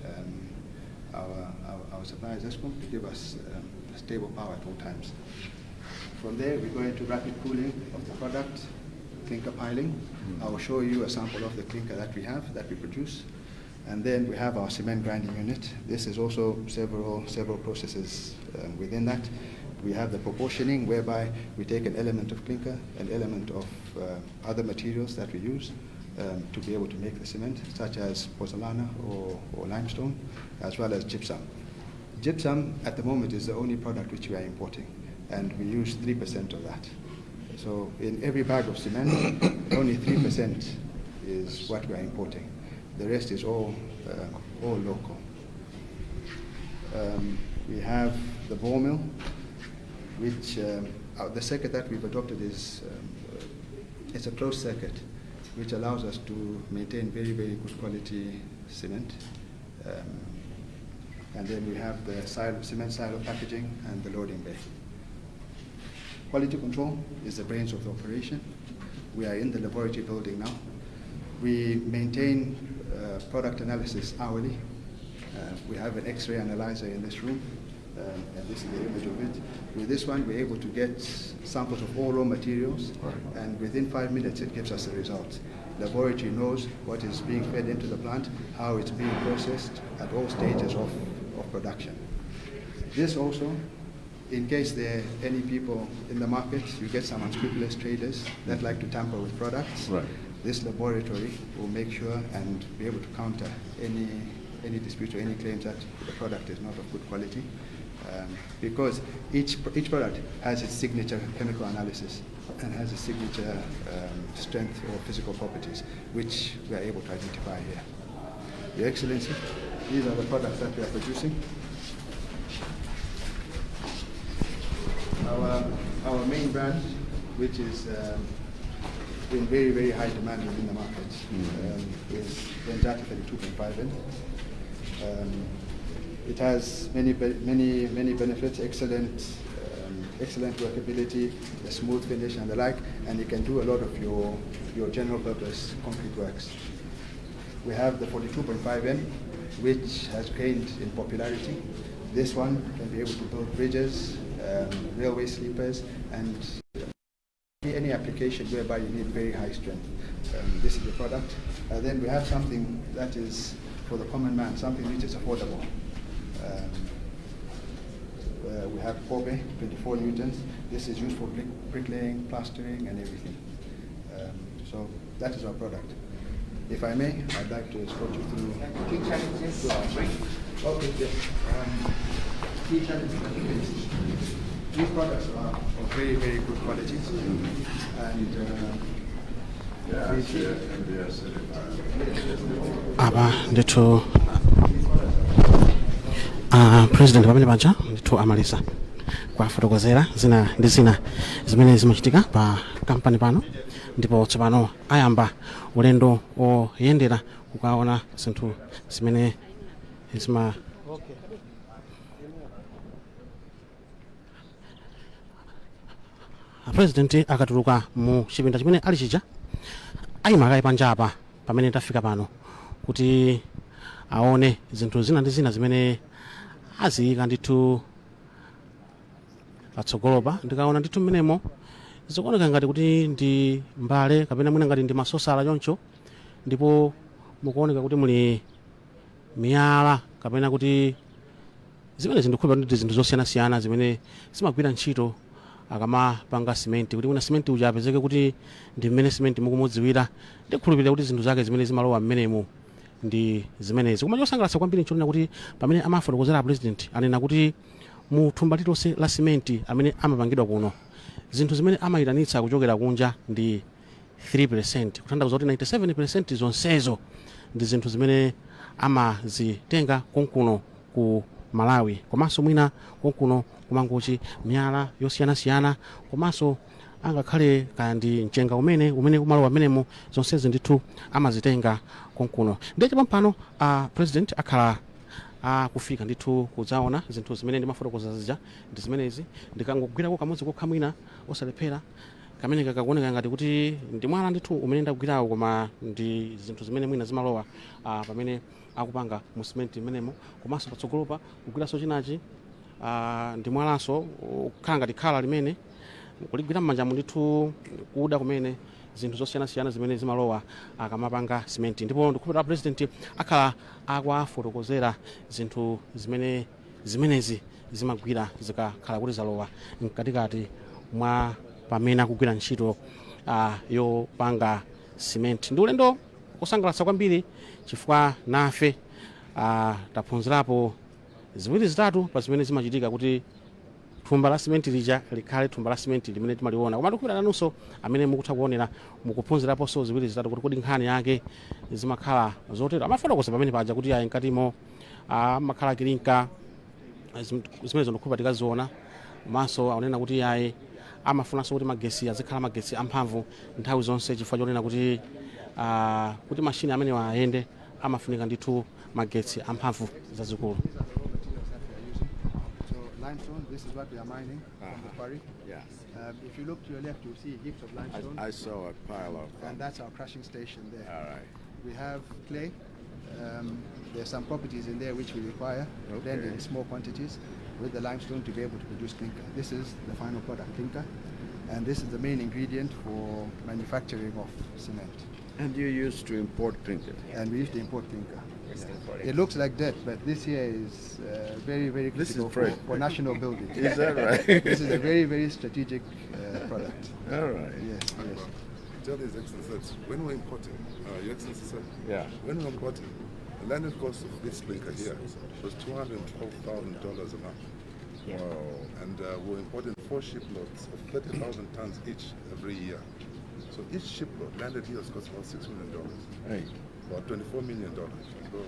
our suppliers, Eskom, to give us stable power at all times. From there, we go into rapid cooling of the product, clinker piling. I will show you a sample of the clinker that we have, that we produce. And then we have our cement grinding unit. This is also several processes within that. We have the proportioning, whereby we take an element of clinker, an element of other materials that we use to be able to make the cement, such as pozzolana or limestone, as well as gypsum. Gypsum, at the moment, is the only product which we are importing, and we use 3% of that. So in every bag of cement, only 3% is what we are importing. The rest is all local. We have the ball mill. which the circuit that we've adopted is it's a closed circuit, which allows us to maintain very, very good quality cement. And then we have the cement silo packaging and the loading bay. Quality control is the brains of the operation. We are in the laboratory building now. We maintain product analysis hourly. We have an X-ray analyzer in this room, and this is the image of it. With this one, we're able to get samples of all raw materials, and within 5 minutes, it gives us the results. The laboratory knows what is being fed into the plant, how it's being processed at all stages of production. This also, in case there are any people in the market, you get some unscrupulous traders that like to tamper with products. Right. This laboratory will make sure and be able to counter any disputes or any claims that the product is not of good quality, because each product has its signature chemical analysis and has a signature strength or physical properties, which we are able to identify here. Your Excellency, these are the products that we are producing. Our main brand, which is in very, very high demand within the market, is Benjati 32.5N. It has many benefits, excellent workability, a smooth finish and the like, and you can do a lot of your general purpose concrete works. We have the 42.5N, which has gained in popularity. This one can be able to build bridges, railway sleepers, and any application whereby you need very high strength. This is the product. Then we have something that is for the common man, something which is affordable. We have Kobe, 24 newtons. This is used for bricklaying, plastering, and everything. So that is our product. If I may, I'd like to escort you through. Key challenges. Okay, yes. Key challenges. These products are of very, very good quality, and apa ndithu president pamene paja ndithu amaliza kufotokozera zina ndi zina zimene zimachitika pa kampani pano, ndipo tsopano ayamba ulendo oyendera kukaona zinthu zimene zima president akatuluka mu chipinda chimene ali chija ayima kayi panja apa pamene tafika pano kuti aone zinthu zina ndi zina zimene aziyika ndithu patsogolopa. Ndikaona ndithu mmenemo zikuoneka ngati kuti ndi mbale kapena mwina ngati ndi masosala choncho, ndipo mukuoneka kuti muli miyala kapena kuti zimene zindikhupa ndi zinthu zosiyanasiyana zimene zimagwira ntchito akamapanga simenti, kuti kuna simenti uja apezeke kuti ndi mmene simenti mukumudziwira. Ndikhulupirira kuti zinthu zake zimene zimalowa mmenemu ndi zimenezi. Koma chosangalatsa kwambiri nchonena kuti pamene amafotokozera president anena kuti mu thumba lilonse la simenti amene amapangidwa kuno, zinthu zimene amayitanitsa kuchokera kunja ndi 3%, kutanthauza kuti 97% zonsezo ndi zinthu zimene amazitenga konkuno ku Malawi, komanso mwina konkuno kumangochi miyala yosiyanasiyana, komanso angakhale kaya ndi mchenga umene umalowa mmenemo, zonsezi ndithu amazitenga konkuno. Ndiye pampano president akhala kufika ndithu kudzaona zinthu zimene ndimafotokoza zija ndi zimenezi. Ndikangogwirako kamodzi kokha mwina osalephera kamene kakakuoneka ngati kuti ndi mwala ndithu umene ndakugwirawo, koma ndi zinthu zimene mwina zimalowa pamene akupanga mu simenti mmenemo. Komanso patsogolopa kugwiranso chinachi ndi mwalanso kukhala ngati khala limene kuligwira m'manjamu ndithu kuda kumene zinthu zosiyanasiyana zimene zimalowa akamapanga simenti. Ndipo ndikukhulupirira president akhala akuwafotokozera zinthu zimenezi zimagwira zikakhala kuti zalowa mkatikati mwa pamene akugwira ntchito yopanga simenti. Ndi ulendo kusangalatsa kwambiri chifukwa nafe taphunzirapo ziwiri zitatu pa zimene zimachitika kuti thumba la simenti lija likhale thumba la simenti limene timaliona. Koma ndikukhulupirira nanunso amene mukutha kuonera mukuphunziraponso ziwiri zitatu kuti kodi nkhani yake zimakhala zotero. Amafotokoza pamene paja kuti ayi mkatimo amakhala kilinka zimenezo ndikukhulupirira tikaziona maso akunena kuti yayi amafunanso kuti magesi azikhala magesi amphamvu nthawi zonse chifukwa chonena kuti kuti mashini amene ayende amafunika ndithu magetsi amphamvu zazikulu. Limestone, this is what we are mining from the quarry. Yes. If you look to your left, you'll see heaps of limestone. I saw a pile of. And that's our crushing station there. All right. We have clay. There's some properties in there which we require, blend in small quantities with the limestone to be able to produce clinker. This is the final product, clinker, and this is the main ingredient for manufacturing of cement. And you used to import clinker? And we used to import clinker. It looks like that, but this here is very, very critical for national building. Is that right? This is a very, very strategic product. All right. Yes, yes. Tell His Excellency that when we're importing, Your Excellency said, when we're importing, the landed cost of this clinker here was $212,000 a month. Wow. And we're importing 4 shiploads of 30,000 tons each every year. So each shipload landed here costs about $6 million. Right. About $24 million. So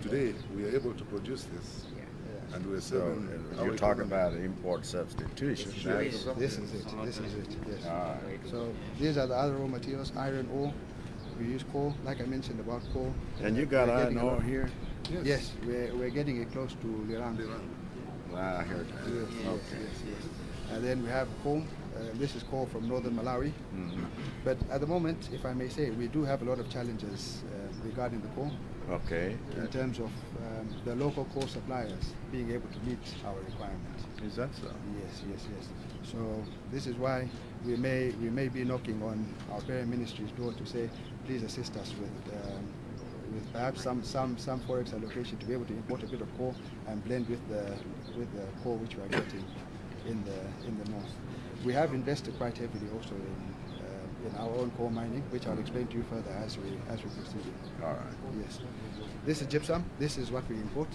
today we are able to produce this, and we're selling. You're talking about import substitution. This is it. This is it. Yes. So these are the other raw materials: iron ore. We use coal, like I mentioned about coal. And you got iron ore here? Yes, we're getting it close to Lirang. I heard that. Yes. And then we have coal. This is coal from northern Malawi. But at the moment, if I may say, we do have a lot of challenges regarding the coal. Okay. In terms of the local coal suppliers being able to meet our requirements. Is that so? Yes. So this is why we may be knocking on our parent ministry's door to say, please assist us with perhaps some forex allocation to be able to import a bit of coal and blend with the coal which we are getting in the north. We have invested quite heavily also in our own coal mining, which I'll explain to you further as we proceed. All right. Yes. This is gypsum. This is what we import.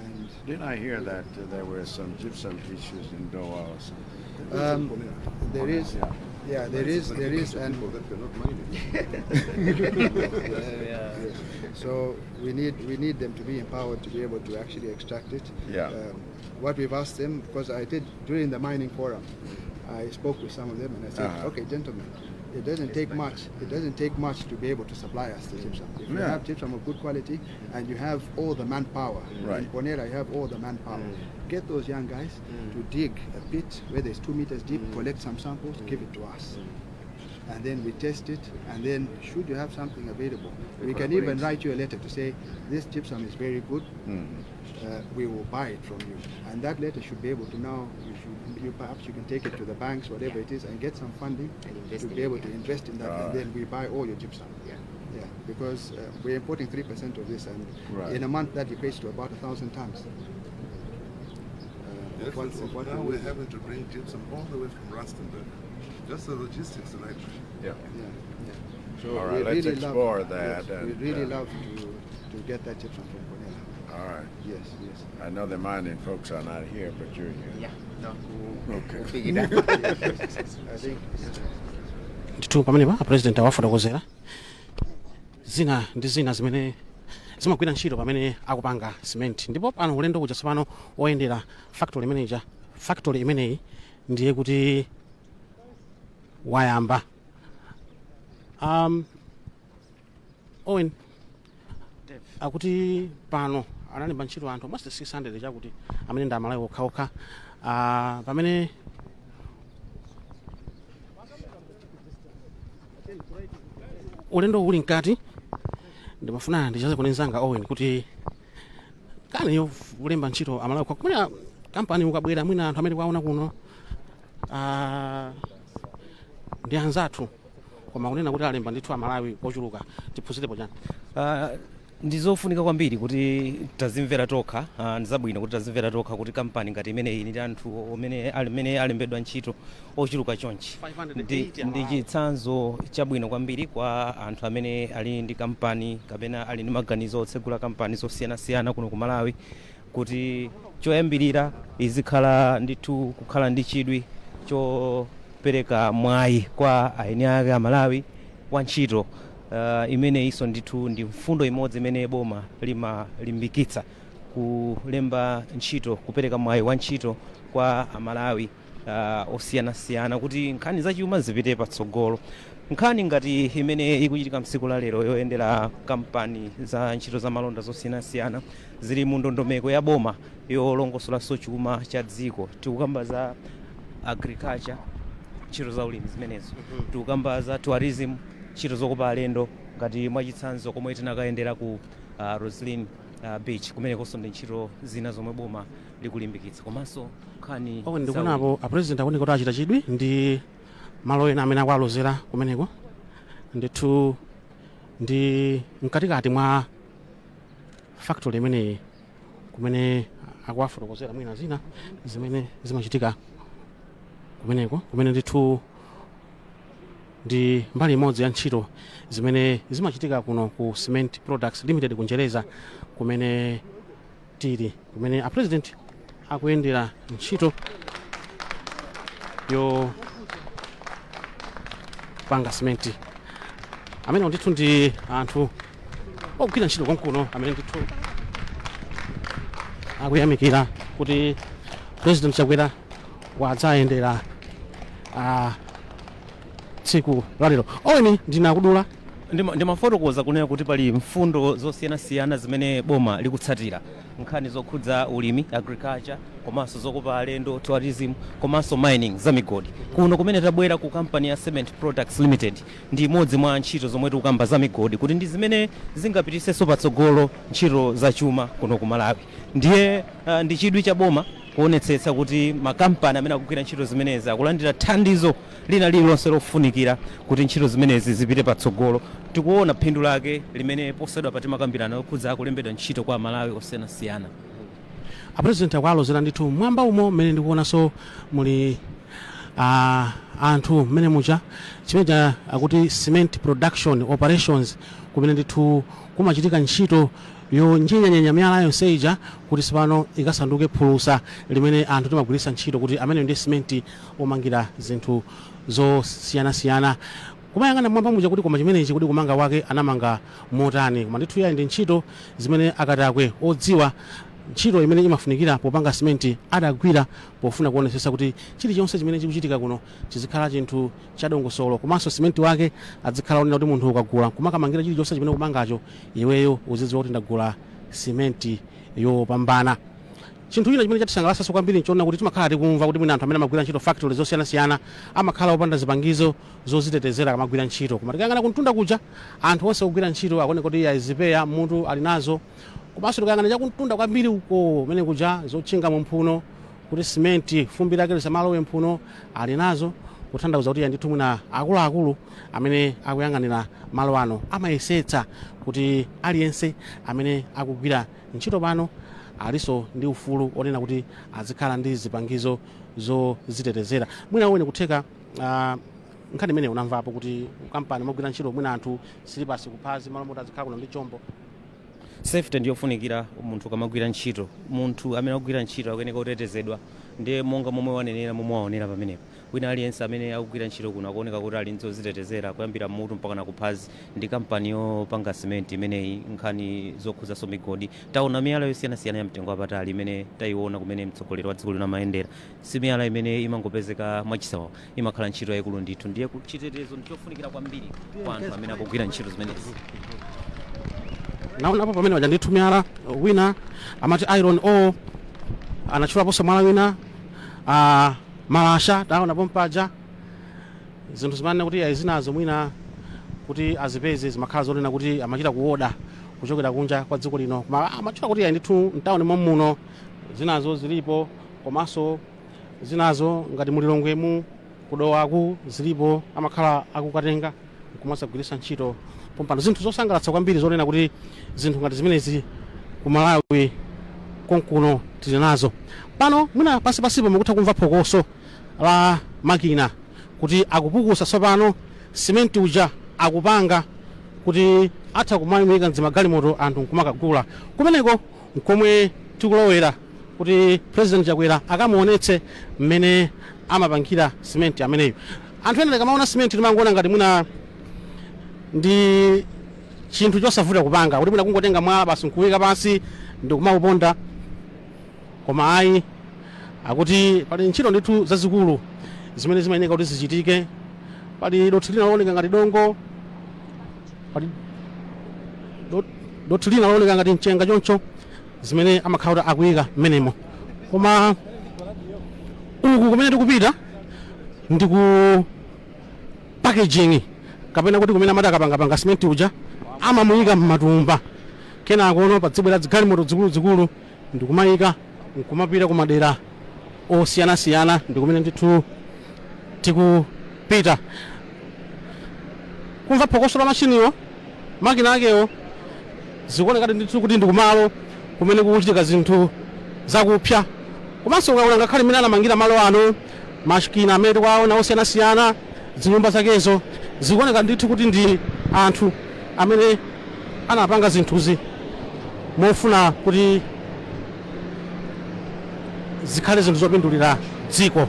And didn't I hear that there were some gypsum issues in Doha or something? There is. Yeah, there is, and so we need them to be empowered to be able to actually extract it. Yeah. What we've asked them, because I did during the mining forum, I spoke with some of them and I said, okay, gentlemen, it doesn't take much. It doesn't take much to be able to supply us the gypsum. If you have gypsum of good quality and you have all the manpower, in Ponera you have all the manpower. Get those young guys to dig a pit where there's 2 meters deep, collect some samples, give it to us. And then we test it, and then should you have something available, we can even write you a letter to say, this gypsum is very good, we will buy it from you. And that letter should be able to now, perhaps you can take it to the banks, whatever it is, and get some funding to be able to invest in that, and then we buy all your gypsum. Yeah, because we're importing 3% of this, and in a month that equates to about 1,000 tons. Now we're having to bring gypsum all the way from Rustenburg. Just the logistics tonight. Yeah. So all right, let's explore that. Yes, we'd really love to get that gypsum from Ponela. All right. Yes. I know the mining folks are not here, but you're here. Yeah. No. Okay. We'll figure it out. I think. Ndithu pamenepa president awafotokozera zina ndi zina zimene zimagwira ntchito pamene akupanga cement, ndipo pano ulendo kuja tsopano oyendera factory manager factory imeneyi ndiye kuti wayamba. Owen akuti pano analemba ntchito anthu almost 600 chakuti amene ndi amalawi okhaokha pamene ulendo uli mkati. Ndimafuna ndichaze kunenzanga Owen kuti kani yo ulemba ntchito amalawi kwa kumene kampani ukabwera mwina anthu amene kwaona kuno ndi anzathu koma kunena kuti alemba ndithu amalawi ochuluka tiphunzirepo chani. Ndizofunika kwambiri kuti tazimvera tokha, ndizabwino kuti tazimvera tokha kuti kampani ngati imeneyi ndi anthu amene alembedwa ntchito ochuluka chonchi ndi chitsanzo chabwino kwambiri kwa anthu amene ali ndi kampani kapena ali ndi maganizo otsegula kampani zosiyanasiyana kuno ku Malawi, kuti choyambirira izikhala ndithu kukhala ndi chidwi chopereka mwayi kwa aeni ake a Malawi wa ntchito. Imene iso ndithu ndi mfundo imodzi imene boma limalimbikitsa kulemba ntchito, kupereka mwayi wa ntchito kwa amalawi osiyanasiyana kuti nkhani zachuma zipite patsogolo. Nkhani ngati imene ikuchitika msiku la lero yoyendera kampani za ntchito za malonda zosiyanasiyana zili mu ndondomeko ya boma yolongosolanso chuma cha dziko. Tikukamba za agriculture, ntchito za ulimi zimenezo. Tikukamba za tourism, ntchito zokopa alendo ngati mwachitsanzo komwe tinakayendera ku Roslyn Beach kumenekonso ndi ntchito zina zomwe boma likulimbikitsa. Komanso nkhani ndikuonapo apresident akuoneka kuti achita chidwi ndi malo ena amene akuwalozera kumeneko ndithu ndi mkatikati mwa factory imeneyi kumene akuwafotokozera mwina zina zimene zimachitika kumeneko, kumene ndithu ndi mbali imodzi ya ntchito zimene zimachitika kuno ku Cement Products Limited kunjereza kumene tili, kumene apresident akuyendera ntchito yo panga cement. Amene ndithu ndi anthu okugwira ntchito konkuno amene ndithu akuyamikira kuti president Chakwera wadzayendera tsiku lalero. Oweni ndinakudula ndimafotokoza kunena kuti pali mfundo zosiyanasiyana zimene boma likutsatira, nkhani zokhudza ulimi agriculture, komanso zokopa alendo tourism, komanso mining za migodi. Kuno kumene tabwera ku company ya Cement Products Limited ndi imodzi mwa ntchito zomwe tikukamba za migodi kuti ndi zimene zingapitisenso patsogolo ntchito za chuma kuno ku Malawi. Ndiye ndi chidwi cha boma kuonetsetsa kuti makampani amene akugwira ntchito zimenezi akulandira thandizo lina lililonse lofunikira kuti ntchito zimenezi zipite patsogolo. Tikuona phindu lake limene posedwa pati makambirano okhudza akulembedwa ntchito kwa Malawi osiyanasiyana. Apresident akwalozera ndithu mwamba umo mmene ndikuonanso muli anthu mmene mucha chimene akuti cement production operations kumene ndithu kumachitika ntchito yonyenyanya miyala yonse ija kuti sipano ikasanduke phulusa limene anthu timagwiritsa ntchito kuti amene ndi cement omangira zinthu zosiyanasiyana. Kumayang'ana mwamba muja kuti koma chimenechi kuti kumanga wake anamanga motani, koma ndithu yayi ndi ntchito zimene akatakwe odziwa ntchito imene imafunikira popanga cement adagwira pofuna kuonetsetsa kuti chilichonse chimene chikuchitika kuno chizikhala chinthu chadongosolo, komanso cement wake adzikhala onena kuti munthu ukagula kumakamangira chilichonse chimene kumangacho iweyo uzidziwa kuti ndagula cement yopambana. Chinthu china chimene chatisangalatsa kwambiri nchona kuti timakhala tikumva kuti mwina anthu amene amagwira ntchito factory zosiyanasiyana amakhala opanda zipangizo zozitetezera kamagwira ntchito, koma tikayang'ana kuntunda kuja anthu onse ogwira ntchito akuoneka kuti azipeya munthu ali nazo. Komanso tikayang'ana chakuntunda kwambiri uko mene kuja zotchinga mu mphuno kuti cement fumbi lake lisamalowe mphuno ali nazo, kutanthauza kuti ndithu mwina akuluakulu amene akuyang'anira malo ano amayesetsa kuti aliyense amene akugwira ntchito pano aliso ndi ufulu onena kuti azikhala ndi zipangizo zozitetezera. Mwina uwene kutheka nkhani imene unamvapo kuti kampani mogwira ntchito mwina anthu silipasi kuphazi malo moti azikhala kuno ndi chombo. Safety ndiyofunikira munthu kamagwira ntchito, munthu amene akugwira ntchito akuyeneka kutetezedwa. Ndiye monga momwe wanenera momwe waonera pamenepo wina aliyense amene akugwira ntchito kuno akuoneka kuti ali nzozitetezera kuyambira mutu mpaka na kuphazi. Ndi kampani yopanga cement imeneyi nkhani zokhudzaso migodi taona miyala yosiyanasiyana ya mtengo wapatali imene tayiona kumene mtsogoleri wa dziko lino amayendera, si miyala imene imangopezeka mwachisawa, imakhala ntchito yayikulu ndithu. Ndiye chitetezo ndichofunikira kwambiri kwa anthu amene akugwira ntchito zimenezi. Naona hapo pamene waja ndithu miyala wina amati iron ore anachulaponso mwala wina malasha taona pompaja zinthu zimene kuti azinazo mwina kuti azipeze zimakhala zonena kuti amachita kuoda kuchokera kunja kwa dziko lino, koma amachita kuti ndithu mtawuni muno zinazo zilipo, komanso zinazo ngati mulilongwemu kudowaku zilipo amakhala akukatenga kumasagwiritsa ntchito pompano. Zinthu zosangalatsa kwambiri zonena kuti zinthu ngati zimenezi ku Malawi konkuno tili nazo. Pano mwina pasipasipo mukutha kumva phokoso la makina kuti akupukusa tsopano cement uja akupanga kuti atha kumayimika mzimagalimoto anthu nkumakagula kumeneko nkomwe tikulowera kuti President Chakwera akamuonetse mmene amapangira cement ameneyo. Anthu ena tikamaona cement timangoona ngati mwina ndi chinthu chosavuta kupanga kuti mwina kungotenga mwala basi nkuweka pansi ndikumauponda, koma ayi akuti pali ntchito ndithu zazikulu zimene zimayeneka kuti zichitike. Pali dothi lina looneka ngati dongo, pali dothi lina looneka ngati mchenga choncho zimene amakhala kuti akuyika m'menemo. Koma uku kumene tikupita ndi ku packaging kapena kuti kumene amati akapangapanga simenti uja amamuyika m'matumba, kenako ono padzibwera zigalimoto zikuluzikulu ndi kumayika nkumapita ku madera osiyanasiyana, ndi kumene ndithu tikupita. Kumva phokoso la mashiniwo, makina akewo zikuoneka ndithu kuti ndi kumalo kumene kukuchitika zinthu zakupsa. Komanso ukaona ngakhale mmene anamangira malo ano, makina amene tikuwaona osiyanasiyana, zinyumba zakezo zikuoneka ndithu kuti ndi anthu amene anapanga zinthuzi mofuna kuti zikhale zinthu zopindulira dziko.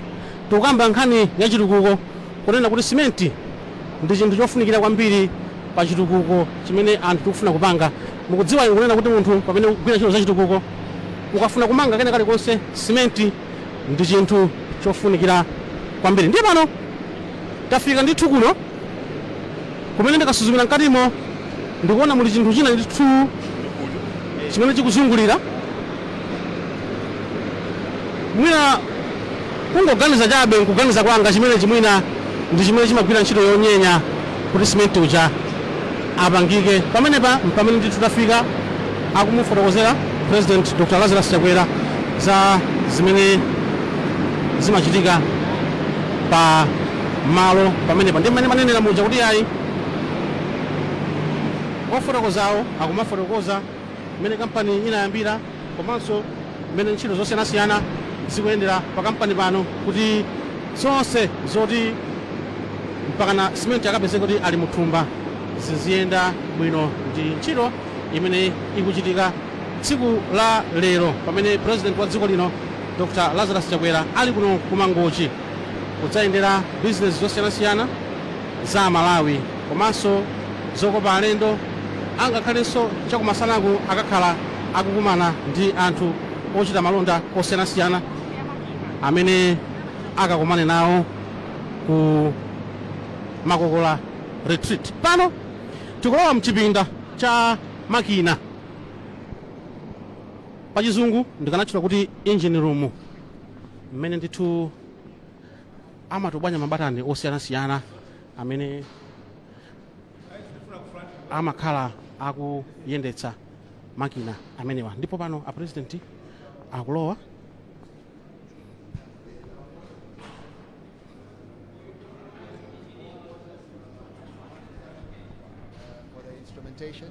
Tikukamba nkhani ya chitukuko, kunena kuti simenti ndi chinthu chofunikira kwambiri pa chitukuko chimene anthu tikufuna kupanga. Mukudziwa kunena kuti munthu pamene kugwira ntchito za chitukuko ukafuna kumanga kena kalikonse, simenti ndi chinthu chofunikira kwambiri. Ndiye pano tafika ndithu kuno kumene ndikasuzumira mkatimo ndikuona muli chinthu china ndithu chimene chikuzungulira. Mwina kungoganiza chabe, nkuganiza kwanga chimene chimwina ndi chimene chimagwira ntchito yonyenya kuti simenti uja apangike. Pamene ndithu tafika akumufotokozera President Dr. Lazarus Chakwera za zimene zimachitika pa malo pamenepa. Ndi mmene manenera muja kuti ayi ofotokozawo akumafotokoza mmene kampani inayambira, komanso mmene ntchito zosiyanasiyana zikuyendera pa kampani pano, kuti zonse zoti mpakana simenti akapeze kuti ali muthumba ziziyenda bwino. Ndi ntchito imene ikuchitika tsiku la lero pamene president wa dziko lino Dr. Lazarus Chakwera ali kuno ku Mangochi kudzayendera business zosiyanasiyana za Malawi, komanso zokopa alendo, angakhalenso chakumasanaku akakhala akukumana ndi anthu ochita malonda osiyanasiyana amene akakumane nawo ku Makokola retreat. Pano tikulowa mchipinda cha makina, pachizungu ndikanatchula kuti engine room, mmene ndithu amatobwanya mabatani osiyanasiyana amene amakhala akuyendetsa makina amenewa. Ndipo pano apresident akulowa. For the instrumentation,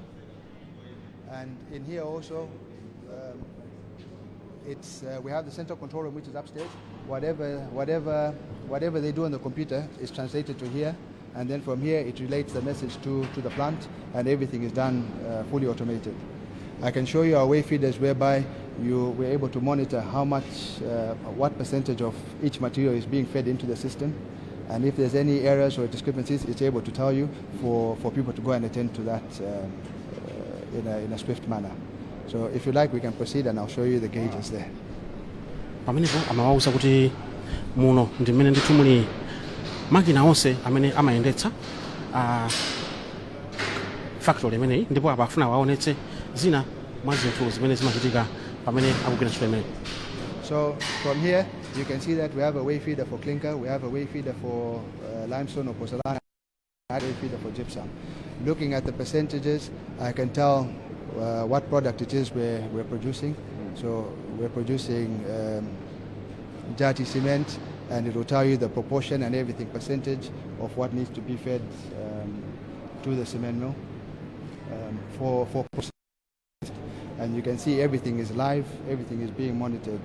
and in here also we have the central control room, which is upstairs. Whatever they do on the computer is translated to here, and then from here it relates the message to the plant, and everything is done fully automated. I can show you our way feeders whereby we're able to monitor how much, what percentage of each material is being fed into the system, and if there's any errors or discrepancies, it's able to tell you for people to go and attend to that in a swift manner. So if you like, we can proceed and I'll show you the gauges there. Pamenepo amawauza kuti muno ndi mmene ndithu muli makina onse amene amayendetsa factory imeneyi, ndipo apa afuna waonetse zina mwa zinthu zimene zimachitika pamene akugwira ntchito imeneyi. So from here you can see that we have a way feeder for clinker, we have a way feeder for limestone or porcelain, and a way feeder for gypsum. Looking at the percentages, I can tell what product it is we're producing. So we're producing dirty cement, and it will tell you the proportion and everything, percentage of what needs to be fed to the cement mill for and you can see everything is live, everything is being monitored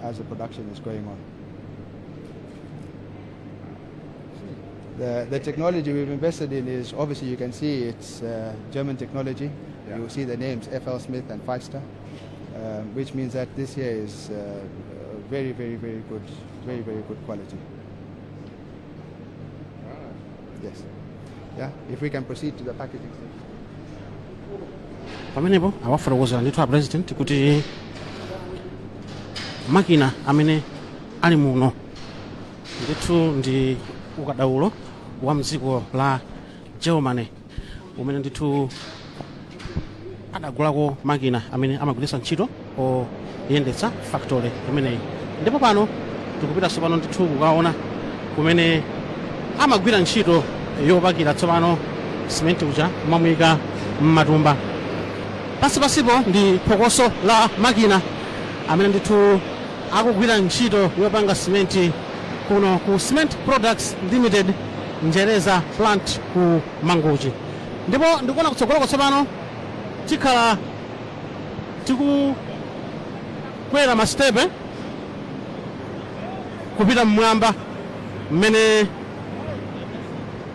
as the production is going on. The technology we've invested in is, obviously you can see it's German technology. Yeah. You will see the names FL Smith and Pfister, which means that this here is very, very, very good, very, very good quality. Yes. Yeah, if we can proceed to the packaging stage. Pamenepo awafotokozera ndithu a president kuti makina amene ali muno ndithu ndi ukadaulo wa mdziko la Germany umene ndithu adagulako makina amene amagwiritsa ntchito oyendetsa factory imeneyi. Ndipo pano tikupita tsopano ndithu kukaona kumene amagwira ntchito yopakira tsopano simenti uja kumamuyika m'matumba. Pasipasipo ndi phokoso la makina amene ndithu akugwira ntchito yopanga simenti kuno ku Cement Products Limited Njereza plant ku Mangochi. Ndipo ndikuona kutsogoloko tsopano tikhala tikukwera mastepe kupita mmwamba mmene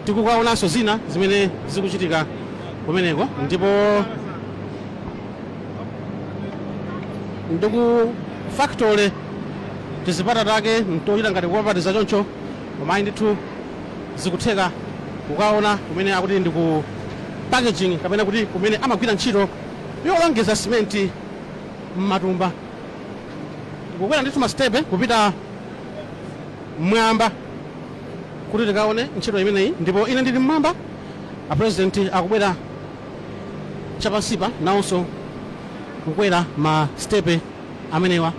tikukaonanso zina zimene zikuchitika kumeneko. Ndipo ndiku factory tizipata take ntochita ngati kuwapatiza choncho koma ndithu zikutheka kukaona kumene akuti ndi ku packaging kapena kuti kumene amagwira ntchito yolongeza simenti m'matumba. Tikukwera ndithu mastepe kupita mmwamba kuti tikaone ntchito imeneyi. Ndipo ine ndili mmwamba, a president akubwera chapansipa nawonso kukwera ma stepe amenewa.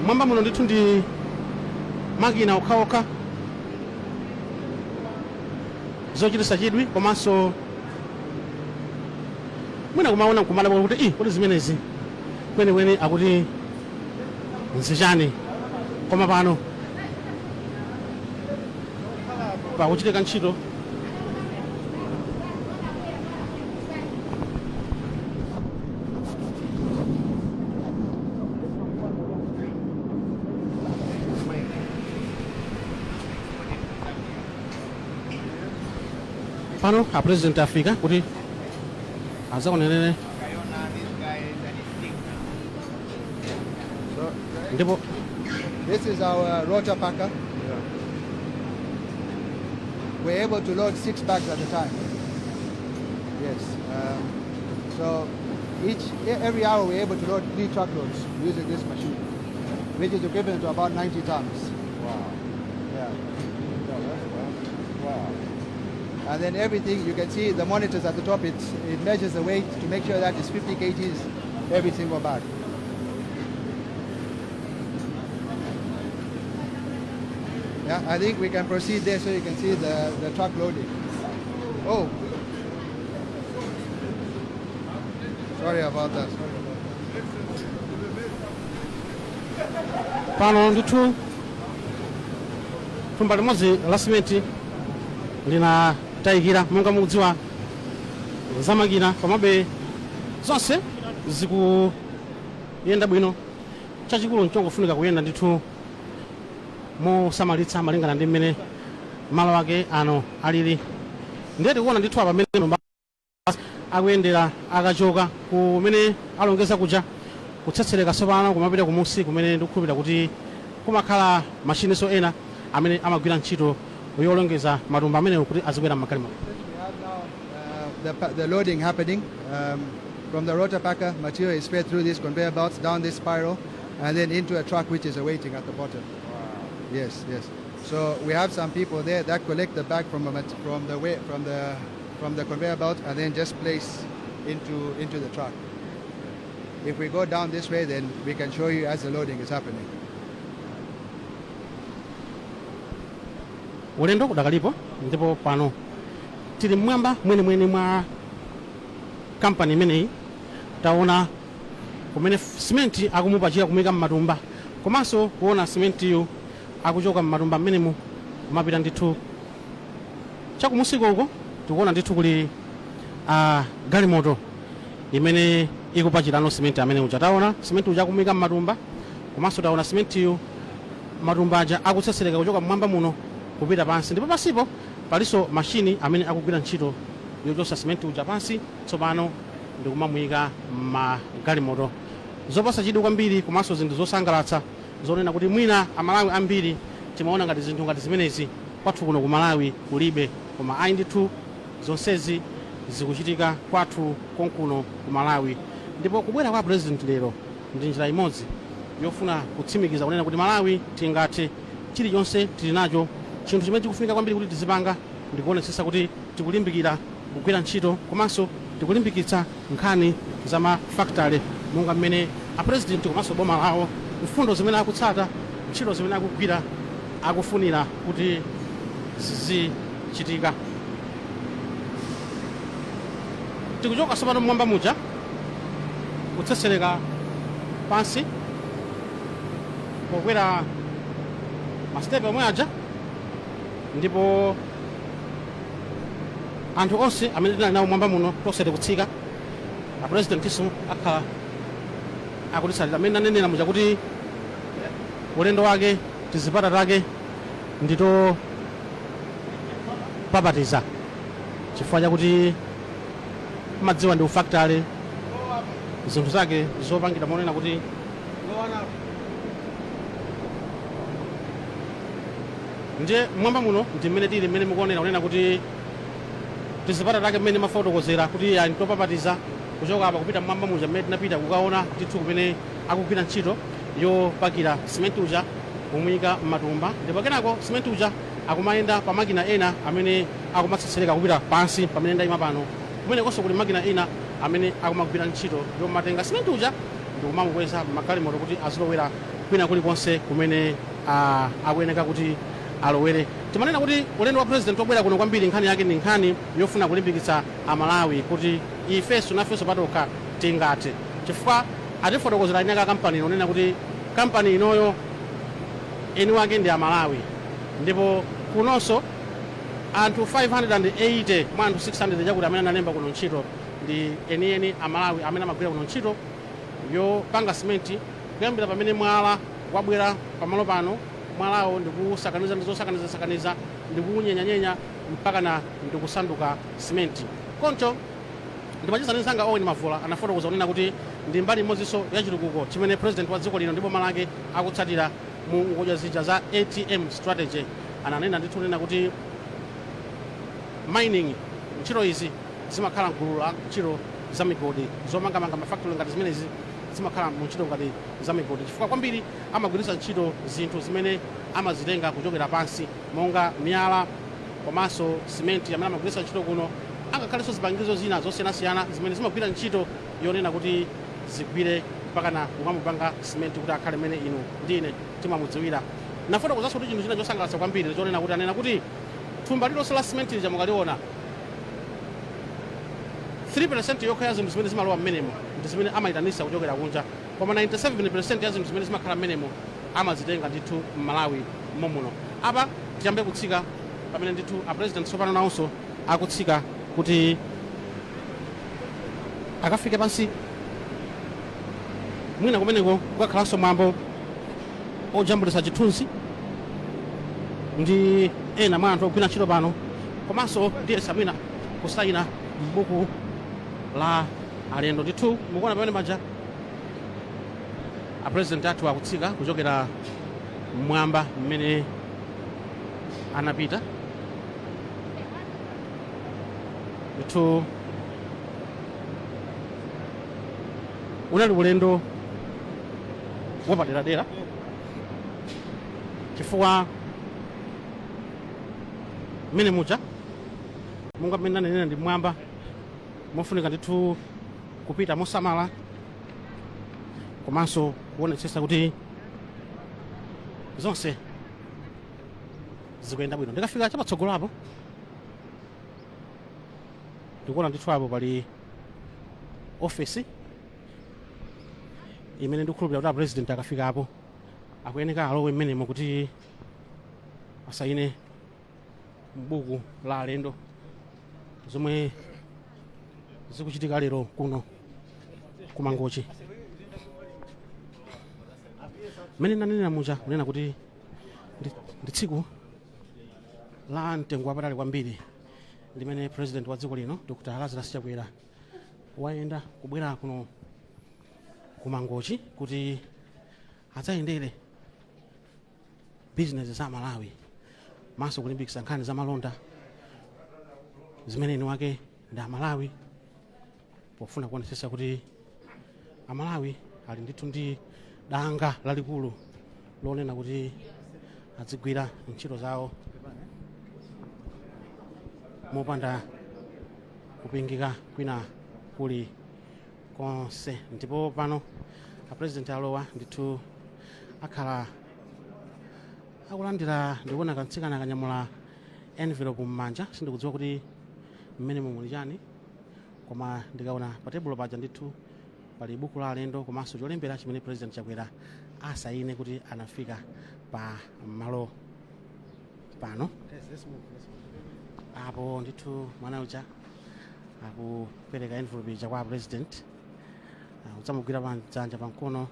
Mwamba muno ndithu ndi makina okhaokha zochititsa chidwi komanso mwina kumaona nkumala kuti kuti zimenezi kwenikweni akuti nzichani, koma pano pakuchitika ntchito pano a president afika kuti azaonenene. Ndipo This is our rotor packer. We're able to load 6 bags at a time. Yes. So every hour we're able to load 3 truckloads using this machine, which is equivalent to about 90 tons. Wow. Yeah. Wow. And then everything, you can see the monitors at the top, it measures the weight to make sure that it's 50 kgs every single bag. Yeah, I think we can proceed there so you can see the truck loading. Oh. Sorry about that. pano ndithu thumba limodzi la simenti linatayikira monga mukudziwa za makina, komabe zonse zikuyenda bwino. Chachikulu nchongofunika kuyenda ndithu mosamalitsa malingana ndi mmene malo ake ano alili. Ndiye tikuona ndithu apa mmene akuyendera akachoka kumene alongeza kuja kutsetsereka tsopano kumapita kumusi kumene ndikukhulupirira kuti kumakhala mashiniso ena amene amagwira ntchito yolongeza matumba amene kuti azibwera m'magalimoto. The loading happening from the rotor packer. Material is fed through these conveyor belts down this spiral and then into a truck which is awaiting at the bottom. Wow. Yes. So we have some people there that collect the bag from the conveyor belt and then just place into the truck. If we go down this way, then we can show you as the loading is happening. Ulendo kudakalipo ndipo pano tili mwamba mwene mwa company imeneyi. Taona kumene simenti akumupachira kumika m'matumba komanso kuona simenti yo akuchoka m'matumba mmenemu kumapita ndithu chakumusiko uko. Tikuona ndithu kuli galimoto imene ikupachirano simenti amene uja. Taona simenti uja kumika m'matumba komanso taona simenti yo matumba aja akutsetsereka kuchoka mmwamba muno kupita pansi, ndipo pasipo paliso mashini amene akugwira ntchito yochosa simenti uja pansi tsopano ndikumamuyika m'magalimoto. Zopasa chidwi kwambiri komanso zinthu zosangalatsa zonena kuti mwina amalawi ambiri timaona ngati zinthu ngati zimenezi kwathu kuno ku Malawi kulibe, koma ayi ndithu zonsezi zikuchitika kwathu konkuno ku Malawi. ndipo kubwera kwa president lero ndi njira imodzi yofuna kutsimikiza kunena kuti Malawi tingathe chilichonse tili nacho. Chinthu chimene chikufunika kwambiri kuti tizipanga ndikuonetsetsa kuti tikulimbikira kugwira ntchito komanso tikulimbikitsa nkhani za mafactory monga mmene apresident komanso boma lawo mfundo zimene akutsata ntchito zimene akugwira akufunira kuti zizichitika. Tikuchoka tsopano mmwamba muja kutsetsereka pansi pokwera masitepe omwe aja, ndipo anthu onse amene tinali nawo mwamba muno tosete kutsika apresidentiso akhala akutitsalira amene nanenera muja kuti ulendo wake tizipata take ndito papatiza chifukwa chakuti madziwa ndi ufactory zinthu zake zopangira monena kuti ndiye mwamba muno ndi mmene tili, mmene mukuonera unena kuti tizipata take mmene mafotokozera kuti antopapatiza kuchoka apa kupita mwamba muja mmene tinapita kukaona ndithu kumene akugwira ntchito yopakira simenti uja kumuyika m'matumba, ndipo kenako simenti uja akumayenda pa makina ena amene akumatsetsereka kupita pansi pamene ndayima pano, kumenekonso kuli makina ena amene akumagwira ntchito yomatenga simenti uja ndikumamukweza magalimoto kuti azilowera kwina kulikonse kumene akuyeneka kuti alowere. Timanena kuti ulendo wa president wobwera kuno kwambiri nkhani yake ndi nkhani yofuna kulimbikitsa Amalawi kuti ifenso nafenso patokha tingathe, chifukwa atifotokozera anyaka kampani inonena kuti kampani inoyo eni wake ndi Amalawi, ndipo kunonso anthu 580 mwa anthu 600 chakuti amene analemba kuno ntchito ndi enieni Amalawi amene amagwira kuno ntchito yopanga simenti. Kuyambira pamene mwala wabwera pamalo pano, mwalawo ndikusakaniza ndizosakaniza ndikunyenya mpaka na ndikusanduka simenti. Koncho ndimachizana nsanga Owen Mavula anafotokoza kunena kuti ndi mbali imodzinso ya chitukuko chimene president wa dziko lino ndipo boma lake akutsatira mu ngodya zija za ATM strategy. Ananena ndithu nena kuti mining ntchito izi zimakhala mgulu la ntchito za migodi zomangamanga mafactory ngati zimenezi zimakhala mu ntchito ngati za migodi, chifukwa kwambiri amagwiritsa ntchito zinthu zimene amazitenga kuchokera pansi monga miyala komanso simenti amene amagwiritsa ntchito kuno, angakhalenso zipangizo zina zosiyanasiyana zimene zimagwira ntchito yonena kuti zigwire mpaka na ukamupanga simenti kuti akhale mene inu ndine timamudziwira. Nafotokozanso kuti chinthu china chosangalatsa kwambiri chonena kuti anena kuti thumba lilonse la simenti lija mukaliona 3% yokha ya zinthu zimene zimalowa mmenemo ndi zimene amayitanisa kuchokera kunja, koma 97% ya zinthu zimene zimakhala mmenemo amazitenga ndithu m'Malawi momuno. Apa tiyambe kutsika pamene ndithu apresident tsopano nawonso akutsika kuti akafike pansi mwina kumeneko kukakhalanso mwambo ojambulisa chithunzi ndi ena mwa anthu ogwira ntchito pano, komanso ndiye samina kusayina m'buku la alendo. Ndithu mukuona pamene maja apresident athu akutsika kuchokera mmwamba mmene anapita. Ndithu unali ulendo wapaderadera chifukwa mmene muja monga mmene nanenera ndi mwamba mofunika ndithu kupita mosamala komanso kuonetsetsa kuti zonse zikuyenda bwino. Ndikafika chapatsogolo apo ndikuona ndithu apo pali ofesi imene ndikukhulupirira kuti apresident akafika apo akuyeneka alowe mmenemo kuti asayine m'buku la alendo zomwe zikuchitika lero kuno kumangochi. Mmene nanenera muja kunena kuti ndi tsiku la mtengo wapatali kwambiri limene president wa dziko lino Dr. Lazarus Chakwera wayenda kubwera kuno kumangochi kuti adzayendere business za Malawi maso kulimbikitsa nkhani za malonda zimene eni wake ndi Amalawi pofuna kuonetsetsa kuti amalawi ali ndithu ndi danga lalikulu lonena kuti adzigwira ntchito zawo mopanda kupingika kwina kuli konse. Ndipo pano apresident alowa ndithu akhala akulandira ndikuona kantsikana kanyamula envelope m'manja, sindikudziwa kuti mmene muli chani, koma ndikaona pa tebulo paja ndithu pali buku la alendo komanso cholembera chimene president Chakwera asaine kuti anafika pa malo pano. Apo ndithu mwana uja akupereka envelope ija kwa president, udzamugwira pamdzanja pamkono,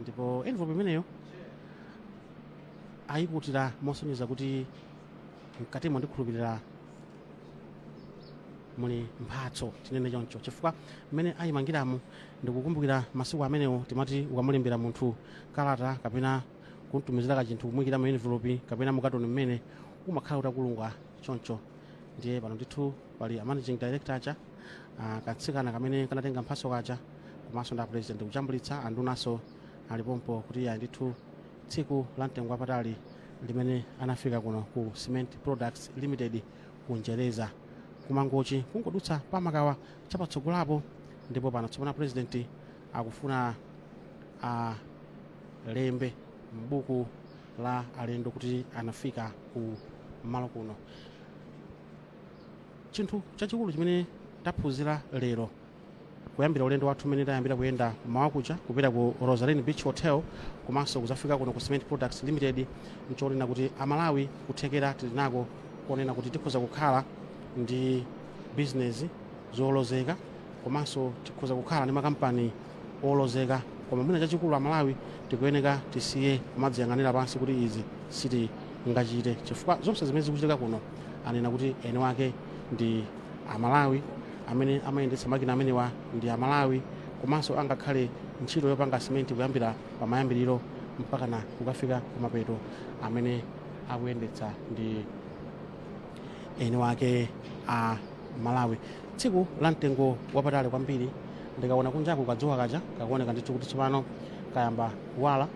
ndipo envelope imeneyo ayikutira mosonyeza kuti mkatimo ndikhulupirira muli mphatso chinene choncho, chifukwa mmene ayimangiramo ndikukumbukira masiku amenewo timati ukamulembera munthu kalata kapena kumtumizira kachinthu kumuyikira mu envelope kapena mukatoni mmene umakhala utakulunga choncho. Ndiye pano ndithu pali managing director aja, katsikana kamene kanatenga mphatso kaja, komanso nda president kuchambulitsa andunaso alipompo kuti ya ndithu tsiku la mtengo wapatali limene anafika kuno ku Cement Products Limited kunjereza kumangochi kungodutsa pamakawa chapatsogolapo. Ndipo pano tsopano president akufuna alembe mbuku la alendo kuti anafika ku malo kuno. Chinthu chachikulu chimene taphunzira lero kuyambira ulendo wathu umene tayambira kuyenda mawakucha kupita ku Rosarine Beach Hotel komanso kuzafika kuno ku Cement Products Limited, nchonena kuti amalawi kuthekera tili nako kuonena kuti tikhoza kukhala ndi business zolozeka komanso tikhoza kukhala ndi makampani olozeka, koma mwina chachikulu amalawi tikuyeneka tisiye kumadziyang'anira pansi kuti izi siti ngachite, chifukwa zonse zimene zikuchitika kuno anena kuti eni wake ndi amalawi, amene amayendetsa makina amenewa ndi amalawi, komanso angakhale ntchito yopanga simenti kuyambira pamayambiriro mpaka na kukafika kumapeto amene akuyendetsa ndi eni wake a Malawi. Tsiku la mtengo wapatali kwambiri ndikaona kunjaku kadzuwa kaja kakuoneka ndithu kuti tsopano kayamba kuwala,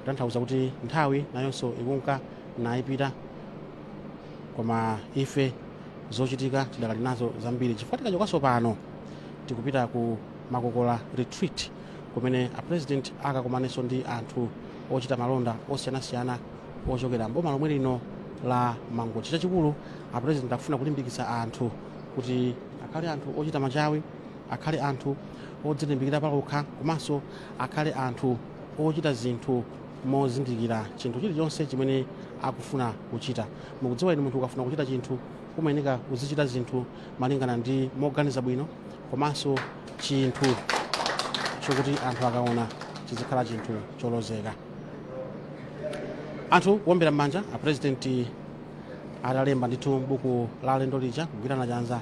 kutanthauza kuti nthawi nayonso ikunka nayipita, koma ife zochitika tidakali nazo zambiri, chifukwa tikachokanso pano tikupita ku Makokola retreat kumene a president akakumanenso ndi anthu ochita malonda osiyanasiyana ochokera mboma lomwe lino la Mangochi. Chachikulu a president akufuna kulimbikitsa anthu kuti akhale anthu ochita machawi, akhale anthu odzilimbikira pakokha, komanso akhale anthu ochita zinthu mozindikira chinthu chilichonse chimene akufuna kuchita. Mukudziwa inu munthu ukafuna kuchita chinthu umayeneka uzichita zinthu malingana ndi moganiza bwino, komanso chinthu chokuti anthu akaona chizikhala chinthu cholozeka. Anthu kuombera m'manja a president atalemba ndithu buku la alendo lija kugwirana chanza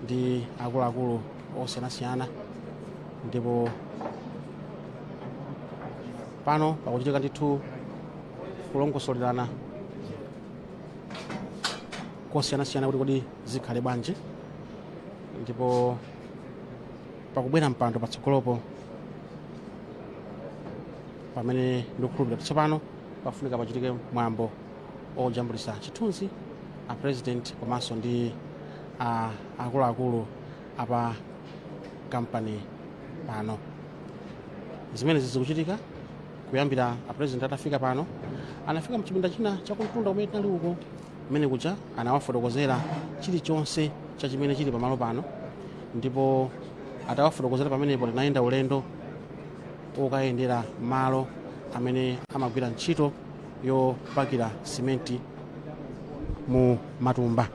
ndi akuluakulu osiyanasiyana, ndipo pano pakuchitika ndithu kulongosolerana kosiyanasiyana kuti kodi zikhale bwanji, ndipo pakubwera mpando patsogolopo pamene ndikukhulupirira tsopano pafunika pachitike mwambo ojambulisa chithunzi a president komanso ndi akuluakulu apa kampani pano. Zimene zikuchitika kuyambira a president atafika pano, anafika mchipinda china chakumtunda umene tinali uko, mmene kuja anawafotokozera chilichonse cha chimene chili pamalo pano, ndipo atawafotokozera pamenepo tinayenda ulendo okayendera malo amene amagwira ntchito yopakira simenti mu matumba,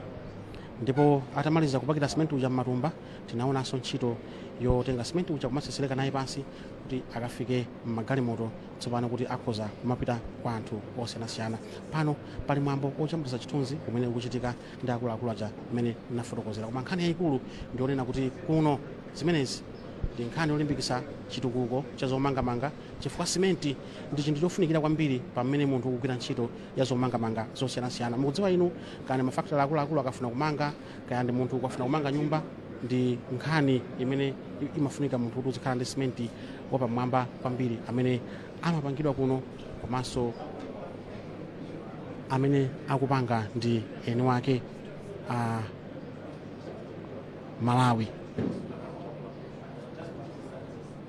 ndipo atamaliza kupakira simenti uja m'matumba tinaonanso ntchito yotenga simenti uja kumasesereka naye pansi kuti akafike m'magalimoto tsopano kuti akhoza kumapita kwa anthu osiyanasiyana. Pano pali mwambo ochambulisa chithunzi umene ukuchitika ndi akuluakulu aja mmene nafotokozera, koma nkhani yayikulu ndionena kuti kuno zimenezi ndi nkhani yolimbikisa chitukuko cha zomangamanga, chifukwa simenti ndi chinthu chofunikira kwambiri pamene munthu ukugwira ntchito ya zomangamanga zosiyanasiyana. Mukudziwa inu kani mafakitala akuluakulu akafuna kumanga, kaya ndi munthu ukafuna kumanga nyumba, ndi nkhani imene imafunika munthu kuti uzikhala ndi simenti wapamwamba kwambiri amene amapangidwa kuno komanso amene akupanga ndi eni wake a Malawi.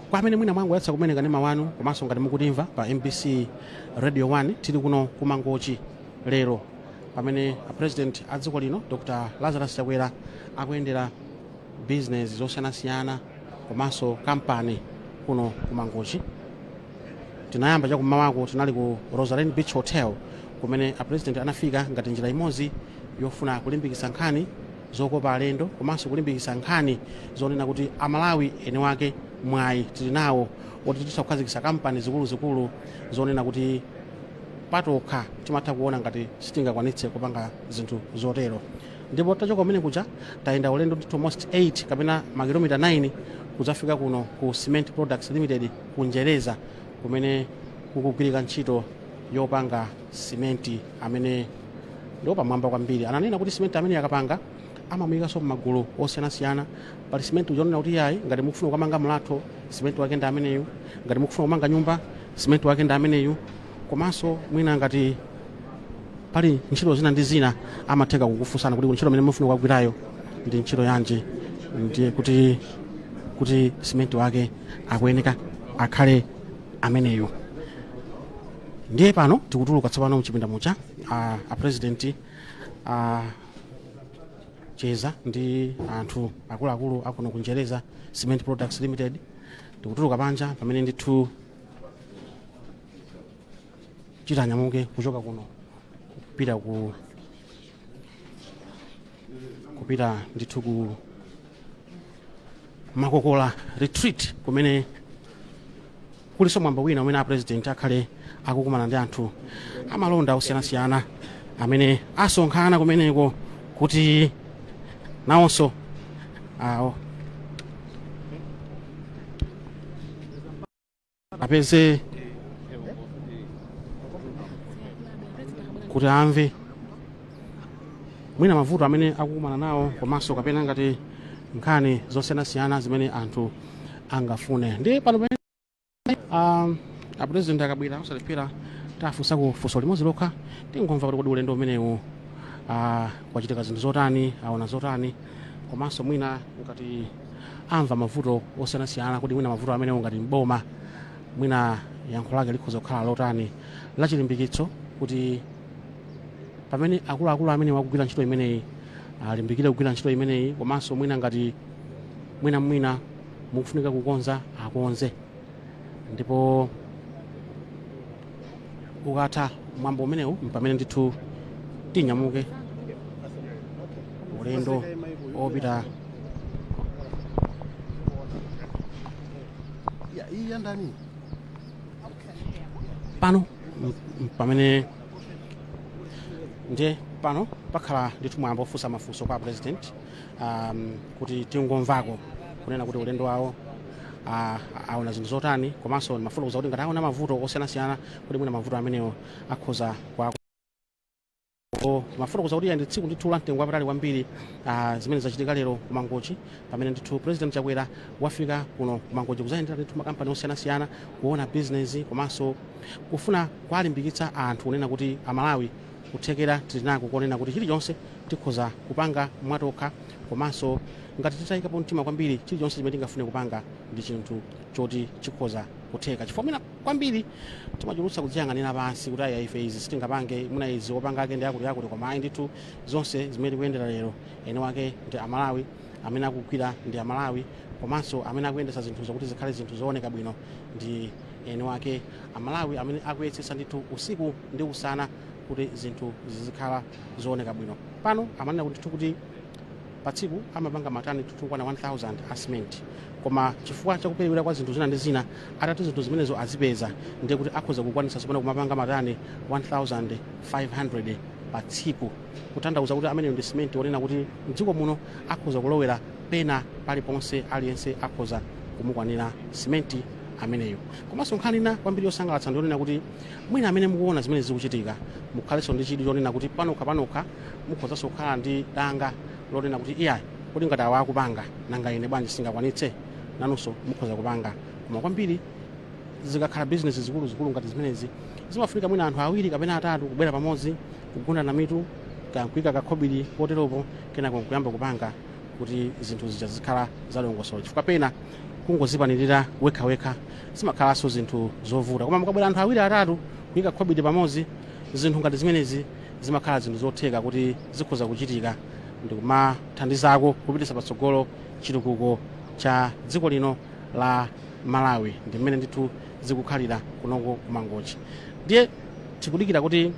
Kwa amene mwina mwangu yatsa kumeneka ndi mawanu komanso ngati mukutimva pa MBC Radio 1 tili kuno kumangochi lero pamene president a dziko lino Dr. Lazarus Chakwera akuyendera business zosiyanasiyana komanso kampani kuno kumangochi. Tinayamba chakumawako tinali ku Rosalind Beach Hotel kumene a president anafika ngati njira imodzi yofuna kulimbikitsa nkhani zokopa alendo komanso kulimbikitsa nkhani zonena kuti Amalawi eni wake mwayi tili nawo oti tisakukhazikitsa kampani zikuluzikulu zonena kuti patokha timatha kuona ngati sitingakwanitse kupanga zinthu zotero. Ndipo tachoka kumene kuja tayenda ulendo ndithu almost 8 kapena makilomita 9 kudzafika kuno ku Cement Products Limited kunjereza kumene kukugwirika ntchito yopanga simenti amene ndo pamwamba kwambiri. Ananena kuti simenti amene akapanga amamuyikaso m'magulu osiyanasiyana. Pali simenti ujonena kuti yayi ngati mukufuna kumanga mlatho simenti wake ndi ameneyu, ngati mukufuna kumanga nyumba simenti wake ndi ameneyu, komanso mwina ngati pali ntchito zina ndi zina amatheka kukufunsana kuti ntchito imene mufuna kugwirayo ndi ntchito yanji, ndiye kuti simenti wake akuyeneka akhale ameneyo. Ndiye pano tikutuluka tsopano mchipinda mucha a president cheza ndi anthu akuluakulu akuno kunjereza Cement Products Limited. Tikutuluka panja pamene ndithu chitanyamuke kuchoka kuno kupita ndithu ku Makokola retreat kumene kuliso mwambo wina umene a president akhale akukumana ndi anthu amalonda osiyanasiyana amene asonkhana kumeneko kuti nawonso apeze kuti amve mwina mavuto amene akukumana nawo komanso kapena ngati nkhani zosiyanasiyana zimene anthu angafune. Ndi pano a president akabwera osalipira tafunsa ku funso limodzi lokha tingomva kuti kodi ulendo umenewu kwachitika zinthu zotani, aona zotani, komanso mwina ngati amva mavuto osiyanasiyana kuti mwina mavuto amenewo ngati mboma mwina yankho lake likhoza kukhala lotani la chilimbikitso kuti pamene akuluakulu amene wakugwira ntchito imeneyi alimbikire kugwira ntchito imeneyi, komanso mwina ngati mwina mukufunika kukonza akonze. Ndipo ukatha mwambo umenewu pamene ndithu tinyamuke ulendo opita pano pamene ndiye pano pakhala ndithu mwambo ofunsa mafunso kwa president kuti tingomvako kunena kuti ulendo wawo aona zinthu zotani, komanso mafuloza kuti ngati aona mavuto osiyanasiyana kuti mwina mavuto amenewo akhoza kwako. Mafuloza kuti ndi tsiku ndithu la mtengo wapatali kwambiri zimene zachitika lero kumangochi pamene ndithu president Chakwera wafika kuno kumangochi kuzayendera ndithu makampani osiyanasiyana kuona business komanso kufuna kwalimbikitsa anthu kunena kuti Amalawi kuthekera tilinako konena kuti chilichonse tikhoza kupanga mwatokha, komanso ngati titayikapo mtima kwambiri chilichonse chimene tingafune kupanga ndi chinthu choti chikhoza kutheka. Chifukwa mwina kwambiri timachulutsa kudziyang'anira pansi kuti ayi ife izi sitingapange, mwina izi wopangake ndi akuluakulu, koma ayi ndithu zonse zimene tikuyendera lero eni wake ndi Amalawi, amene akugwira ndi Amalawi, komanso amene akuyendetsa zinthu zokuti zikhale zinthu zooneka bwino ndi eni wake Amalawi, amene akuyetsetsa ndithu usiku ndi usana kuti zinthu zizikhala zooneka bwino. Pano amanena kuti pa tsiku amapanga matani tukwana 1000 a cement, koma chifukwa chakuperewera kwa zinthu zina ndi zina atati zinthu zimenezo azipeza ndiye kuti akhoza kukwanitsa tsopano kumapanga matani 1500 pa tsiku, kutanthauza kuti amene ndi cement wonena kuti mdziko muno akhoza kulowera pena paliponse aliyense akhoza kumukwanira cement ameneyo. Komanso nkhani ina kwambiri yosangalatsa ndionena kuti mwina amene mukuona zimene zikuchitika mukhalenso ndi chidwi chonena kuti panokha mukhozaso kukhala ndi danga lonena kuti iyayi kuti ngati awa akupanga nanga ine bwanji singakwanitse nanunso mukhoza kupanga. Koma kwambiri zikakhala business zikulu ngati zimenezi zimafunika mwina anthu awiri kapena atatu kubwera pamodzi kugundana mitu kankuyika kakhobiri poteropo kenako nkuyamba kupanga kuti zinthu zija zikhala zalongosola. Chifukwa pena kungozipanirira wekha zimakhalanso zinthu zovuta. Koma mukabwera anthu awiri atatu kuyika khobiri pamodzi, zinthu ngati zimenezi zimakhala zinthu zotheka kuti zikhoza kuchitika ndikumathandizako kupititsa patsogolo chitukuko cha dziko lino la Malawi. Ndi mmene ndithu zikukhalira kunoko kumangochi. Ndiye tikudikira kuti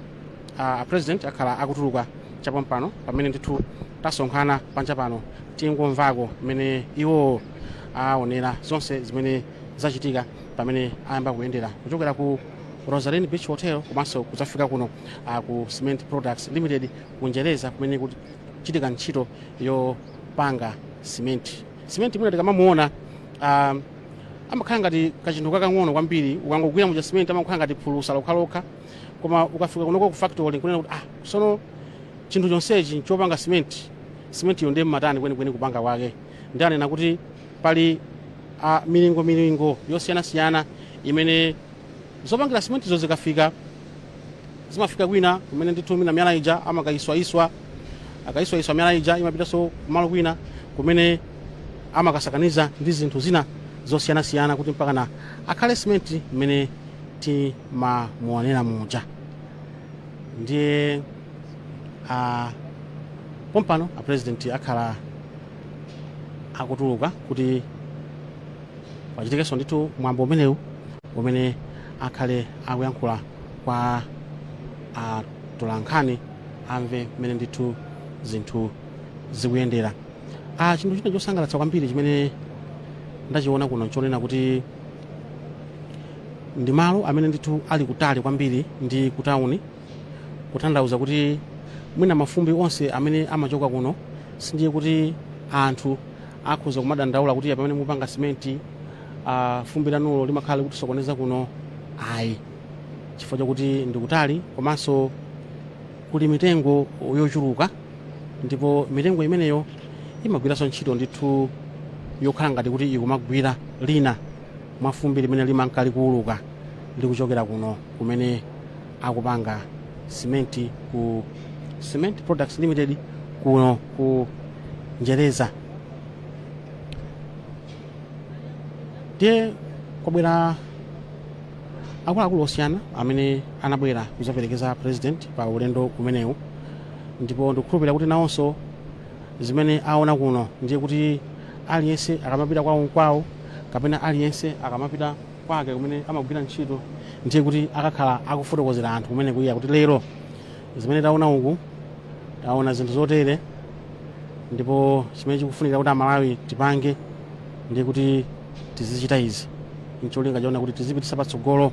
president akhala akutuluka chapompano pamene ndithu tasonkhana panja pano tingomvako mmene iwo aonera zonse zimene zachitika pamene ayamba kuyendera kuchokera ku Rosalind Beach Hotel komanso kudzafika kuno ku Cement Products Limited kunjereza kumene kuchitika ntchito yopanga cement. Cement imene tikamamuona amakhala ngati kachinthu kakang'ono kwambiri, ukangogwira muja cement amakhala ngati phulusa lokhalokha, koma ukafika kunoko ku factory kunena kuti sono chinthu chonsechi chopanga cement yo ndi mmatani kwenikweni kupanga kwake. Ndi anena kuti pali milingo yosiyanasiyana imene zopangira cement zo zikafika zimafika kwina kumene ndithu mina miyala ija amakayiswaiswa miyala ija imapitanso kumalo kwina kumene amakasakaniza ndi zinthu zina zosiyanasiyana kuti mpakana akhale cement imene timamuonera muja. Ndiye pompano president akhala akutuluka kuti pachitikenso ndithu mwambo umenewu umene akhale akuyankhula kwa atolankhani amve mmene ndithu zinthu zikuyendera. Chinthu china chosangalatsa kwambiri chimene ndachiona kuno chonena kuti ndi malo amene ndithu ali kutali kwambiri ndi kutawuni, kutanthauza kuti mwina mafumbi onse amene amachoka kuno sindiye kuti anthu akhoza kumadandaula kuti pamene mupanga simenti fumbi lanulo limakhala kuti sokoneza kuno ayi, chifukwa chakuti ndi kutali komanso kuli mitengo yochuluka, ndipo mitengo imeneyo imagwiranso ntchito ndithu yokhala ngati kuti ikumagwira lina mwa fumbi limene limankali kuuluka likuchokera kuno kumene akupanga simenti ku Cement Products Limited kuno ku Njereza. Ndiye kwabwera akuluakulu osiyana amene anabwera kuzaperekeza president pa ulendo umenewu, ndipo ndikukhulupirira kuti nawonso zimene aona kuno ndiye kuti aliyense akamapita kwawo kapena aliyense akamapita kwake kumene amagwira ntchito ndiye kuti akakhala akufotokozera anthu kumene kuiya kuti lero zimene taona uku taona zinthu zotere, ndipo chimene chikufunika kuti Amalawi tipange ndiye kuti tizichita izi, ncholinga chaona kuti tizipititsa patsogolo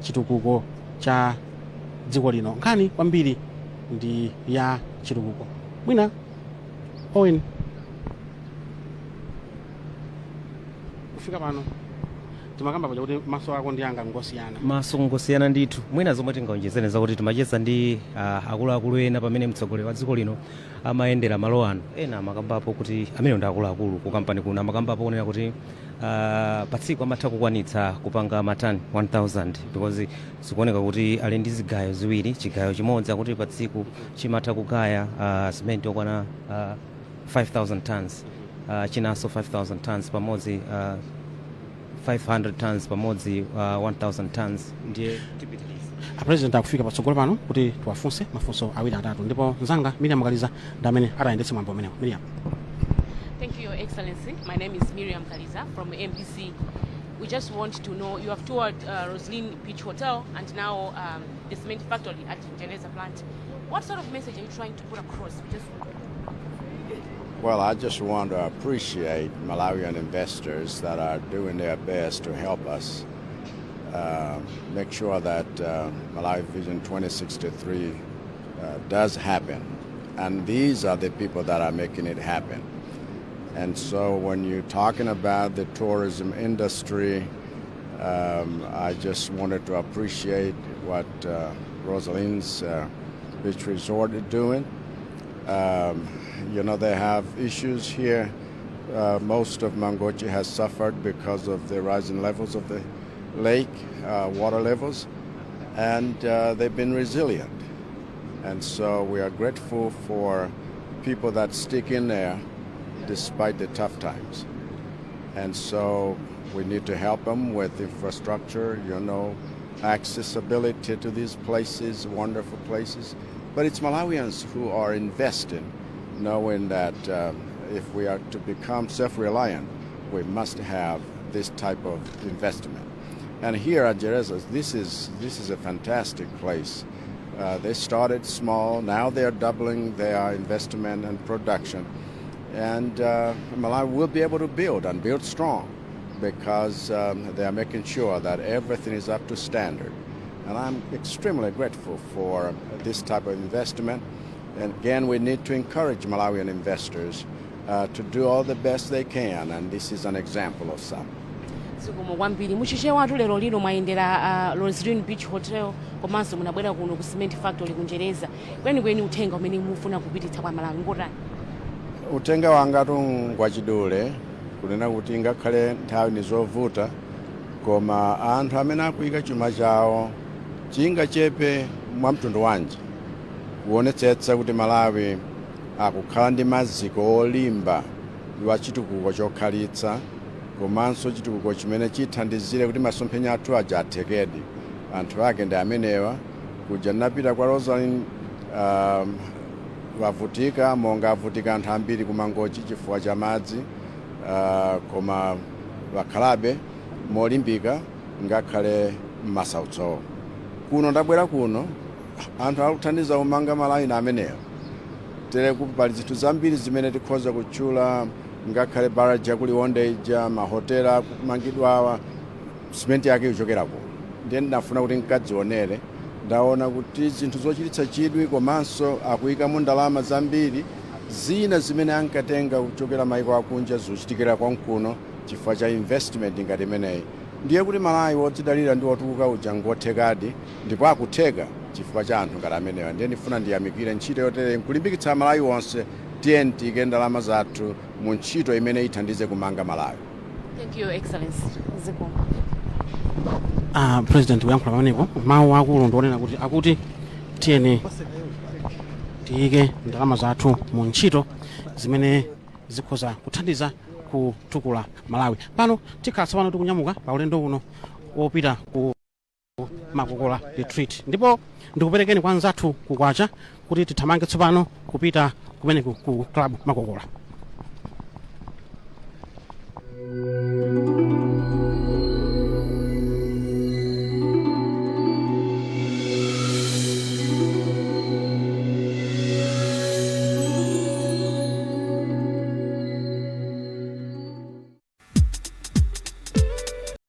chitukuko cha dziko lino. Nkhani kwambiri ndi ya chitukuko. Mwina Owen kufika pano timakamba paja kuti maso ako ndi anga ngosiyana. Maso ngosiyana ndithu. Mwina zomwe tingaonjezere zakuti timacheza ndi akuluakulu ena pamene mtsogoleri wa dziko lino amayendera malo ano. Ena amakambapo kuti amene ndi akuluakulu ku kampani kuno amakambapo kunena kuti pa tsiku amatha kukwanitsa kupanga matani 1000 because zikuoneka kuti ali ndi zigayo ziwiri, chigayo chimodzi akuti pa tsiku chimatha kugaya cement yokwana 5000 tons, chinanso 5000 tons pamodzi 500 tons pamodzi 1000 tons. Ndiye tipitiliza president akufika patsogolo pano kuti tiwafunse mafunso awiri atatu, ndipo nzanga Miriam Kaliza ndi amene atayendetse mwambo umenewu. Miriam. Thank you, Your Excellency. My name is Miriam Kaliza from MBC. We just want to know, you have toured Rosalind Beach Hotel and now the cement factory at Njereza plant. What sort of message are you trying to put across? Well, I just want to appreciate Malawian investors that are doing their best to help us make sure that Malawi Vision 2063 does happen. And these are the people that are making it happen. And so when you're talking about the tourism industry, I just wanted to appreciate what Rosalind's Beach Resort is doing. they have issues here. Most of Mangochi has suffered because of the rising levels of the lake, water levels, and they've been resilient. And so we are grateful for people that stick in there despite the tough times. And so we need to help them with infrastructure, accessibility to these places, wonderful places. But it's Malawians who are investing, knowing that if we are to become self-reliant, we must have this type of investment. And here at Jerezas, this is a fantastic place. They started small, now they are doubling their investment and production. And Malawi will be able to build and build strong because they are making sure that everything is up to standard. And I'm extremely grateful for this type of investment. And again, we need to encourage Malawian investors to do all the best they can, and this is an example of some. Zikomo kwambiri muchiche watu lero lino mwayendera Roslyn Beach Hotel komanso munabwera kuno ku cement factory kunjereza kweni uthenga umene mufuna kupititsa kwa Malawi ngotani? Uthenga wanga ngwachidule kunena kuti ngakhale nthawi nizovuta koma anthu amene akuyika chuma chawo chingachepe mwamtundu wanji kuonetsetsa kuti Malawi akukhala ndi maziko olimba wa chitukuko chokhalitsa komanso chitukuko chimene chithandizire kuti masomphenya athu aja athekedi. Anthu ake ndi amenewa kuja napita kwa Roslyn wavutika monga avutika anthu ambiri ku Mangochi chifukwa cha madzi koma wakhalabe molimbika ngakhale m'masautso. Kuno ndabwera kuno anthu akuthandiza umanga Malawi na amenewa. Tere kupali zinthu zambiri zimene tikhoza kutchula ngakhale baraja kuliwonde ija mahotela kumangidwawa simenti yake ichokera kuno. Ndiye ndinafuna kuti nkadzionere ndaona kuti zinthu zochititsa chidwi komanso akuyikamo ndalama zambiri zina zimene ankatenga kuchokera maiko akunja zochitikira konkuno chifukwa cha investment ngati imeneyi. Ndiye kuti Malawi wodzidalira ndi wotukuka uja ngothekadi ndipo akutheka chifukwa cha anthu ngati amenewa. Ndiye ndifuna ndiyamikire ntchito yotere nkulimbikitsa Malawi wonse tiyeni tiyike ndalama zathu mu ntchito imene ithandize kumanga Malawi. Thank you, Excellency. Zikomo. President uyankhula pamenepo mawu akulu ndionena kuti akuti tiyeni tiyike ndalama zathu mu ntchito zimene zikhoza kuthandiza kutukula Malawi. Pano tikhala tsopano tikunyamuka pa ulendo uno wopita ku Makokola retreat ndipo ndikuperekeni kwa anzathu kukwacha kuti tithamange tsopano kupita kumeneko ku club Makokola.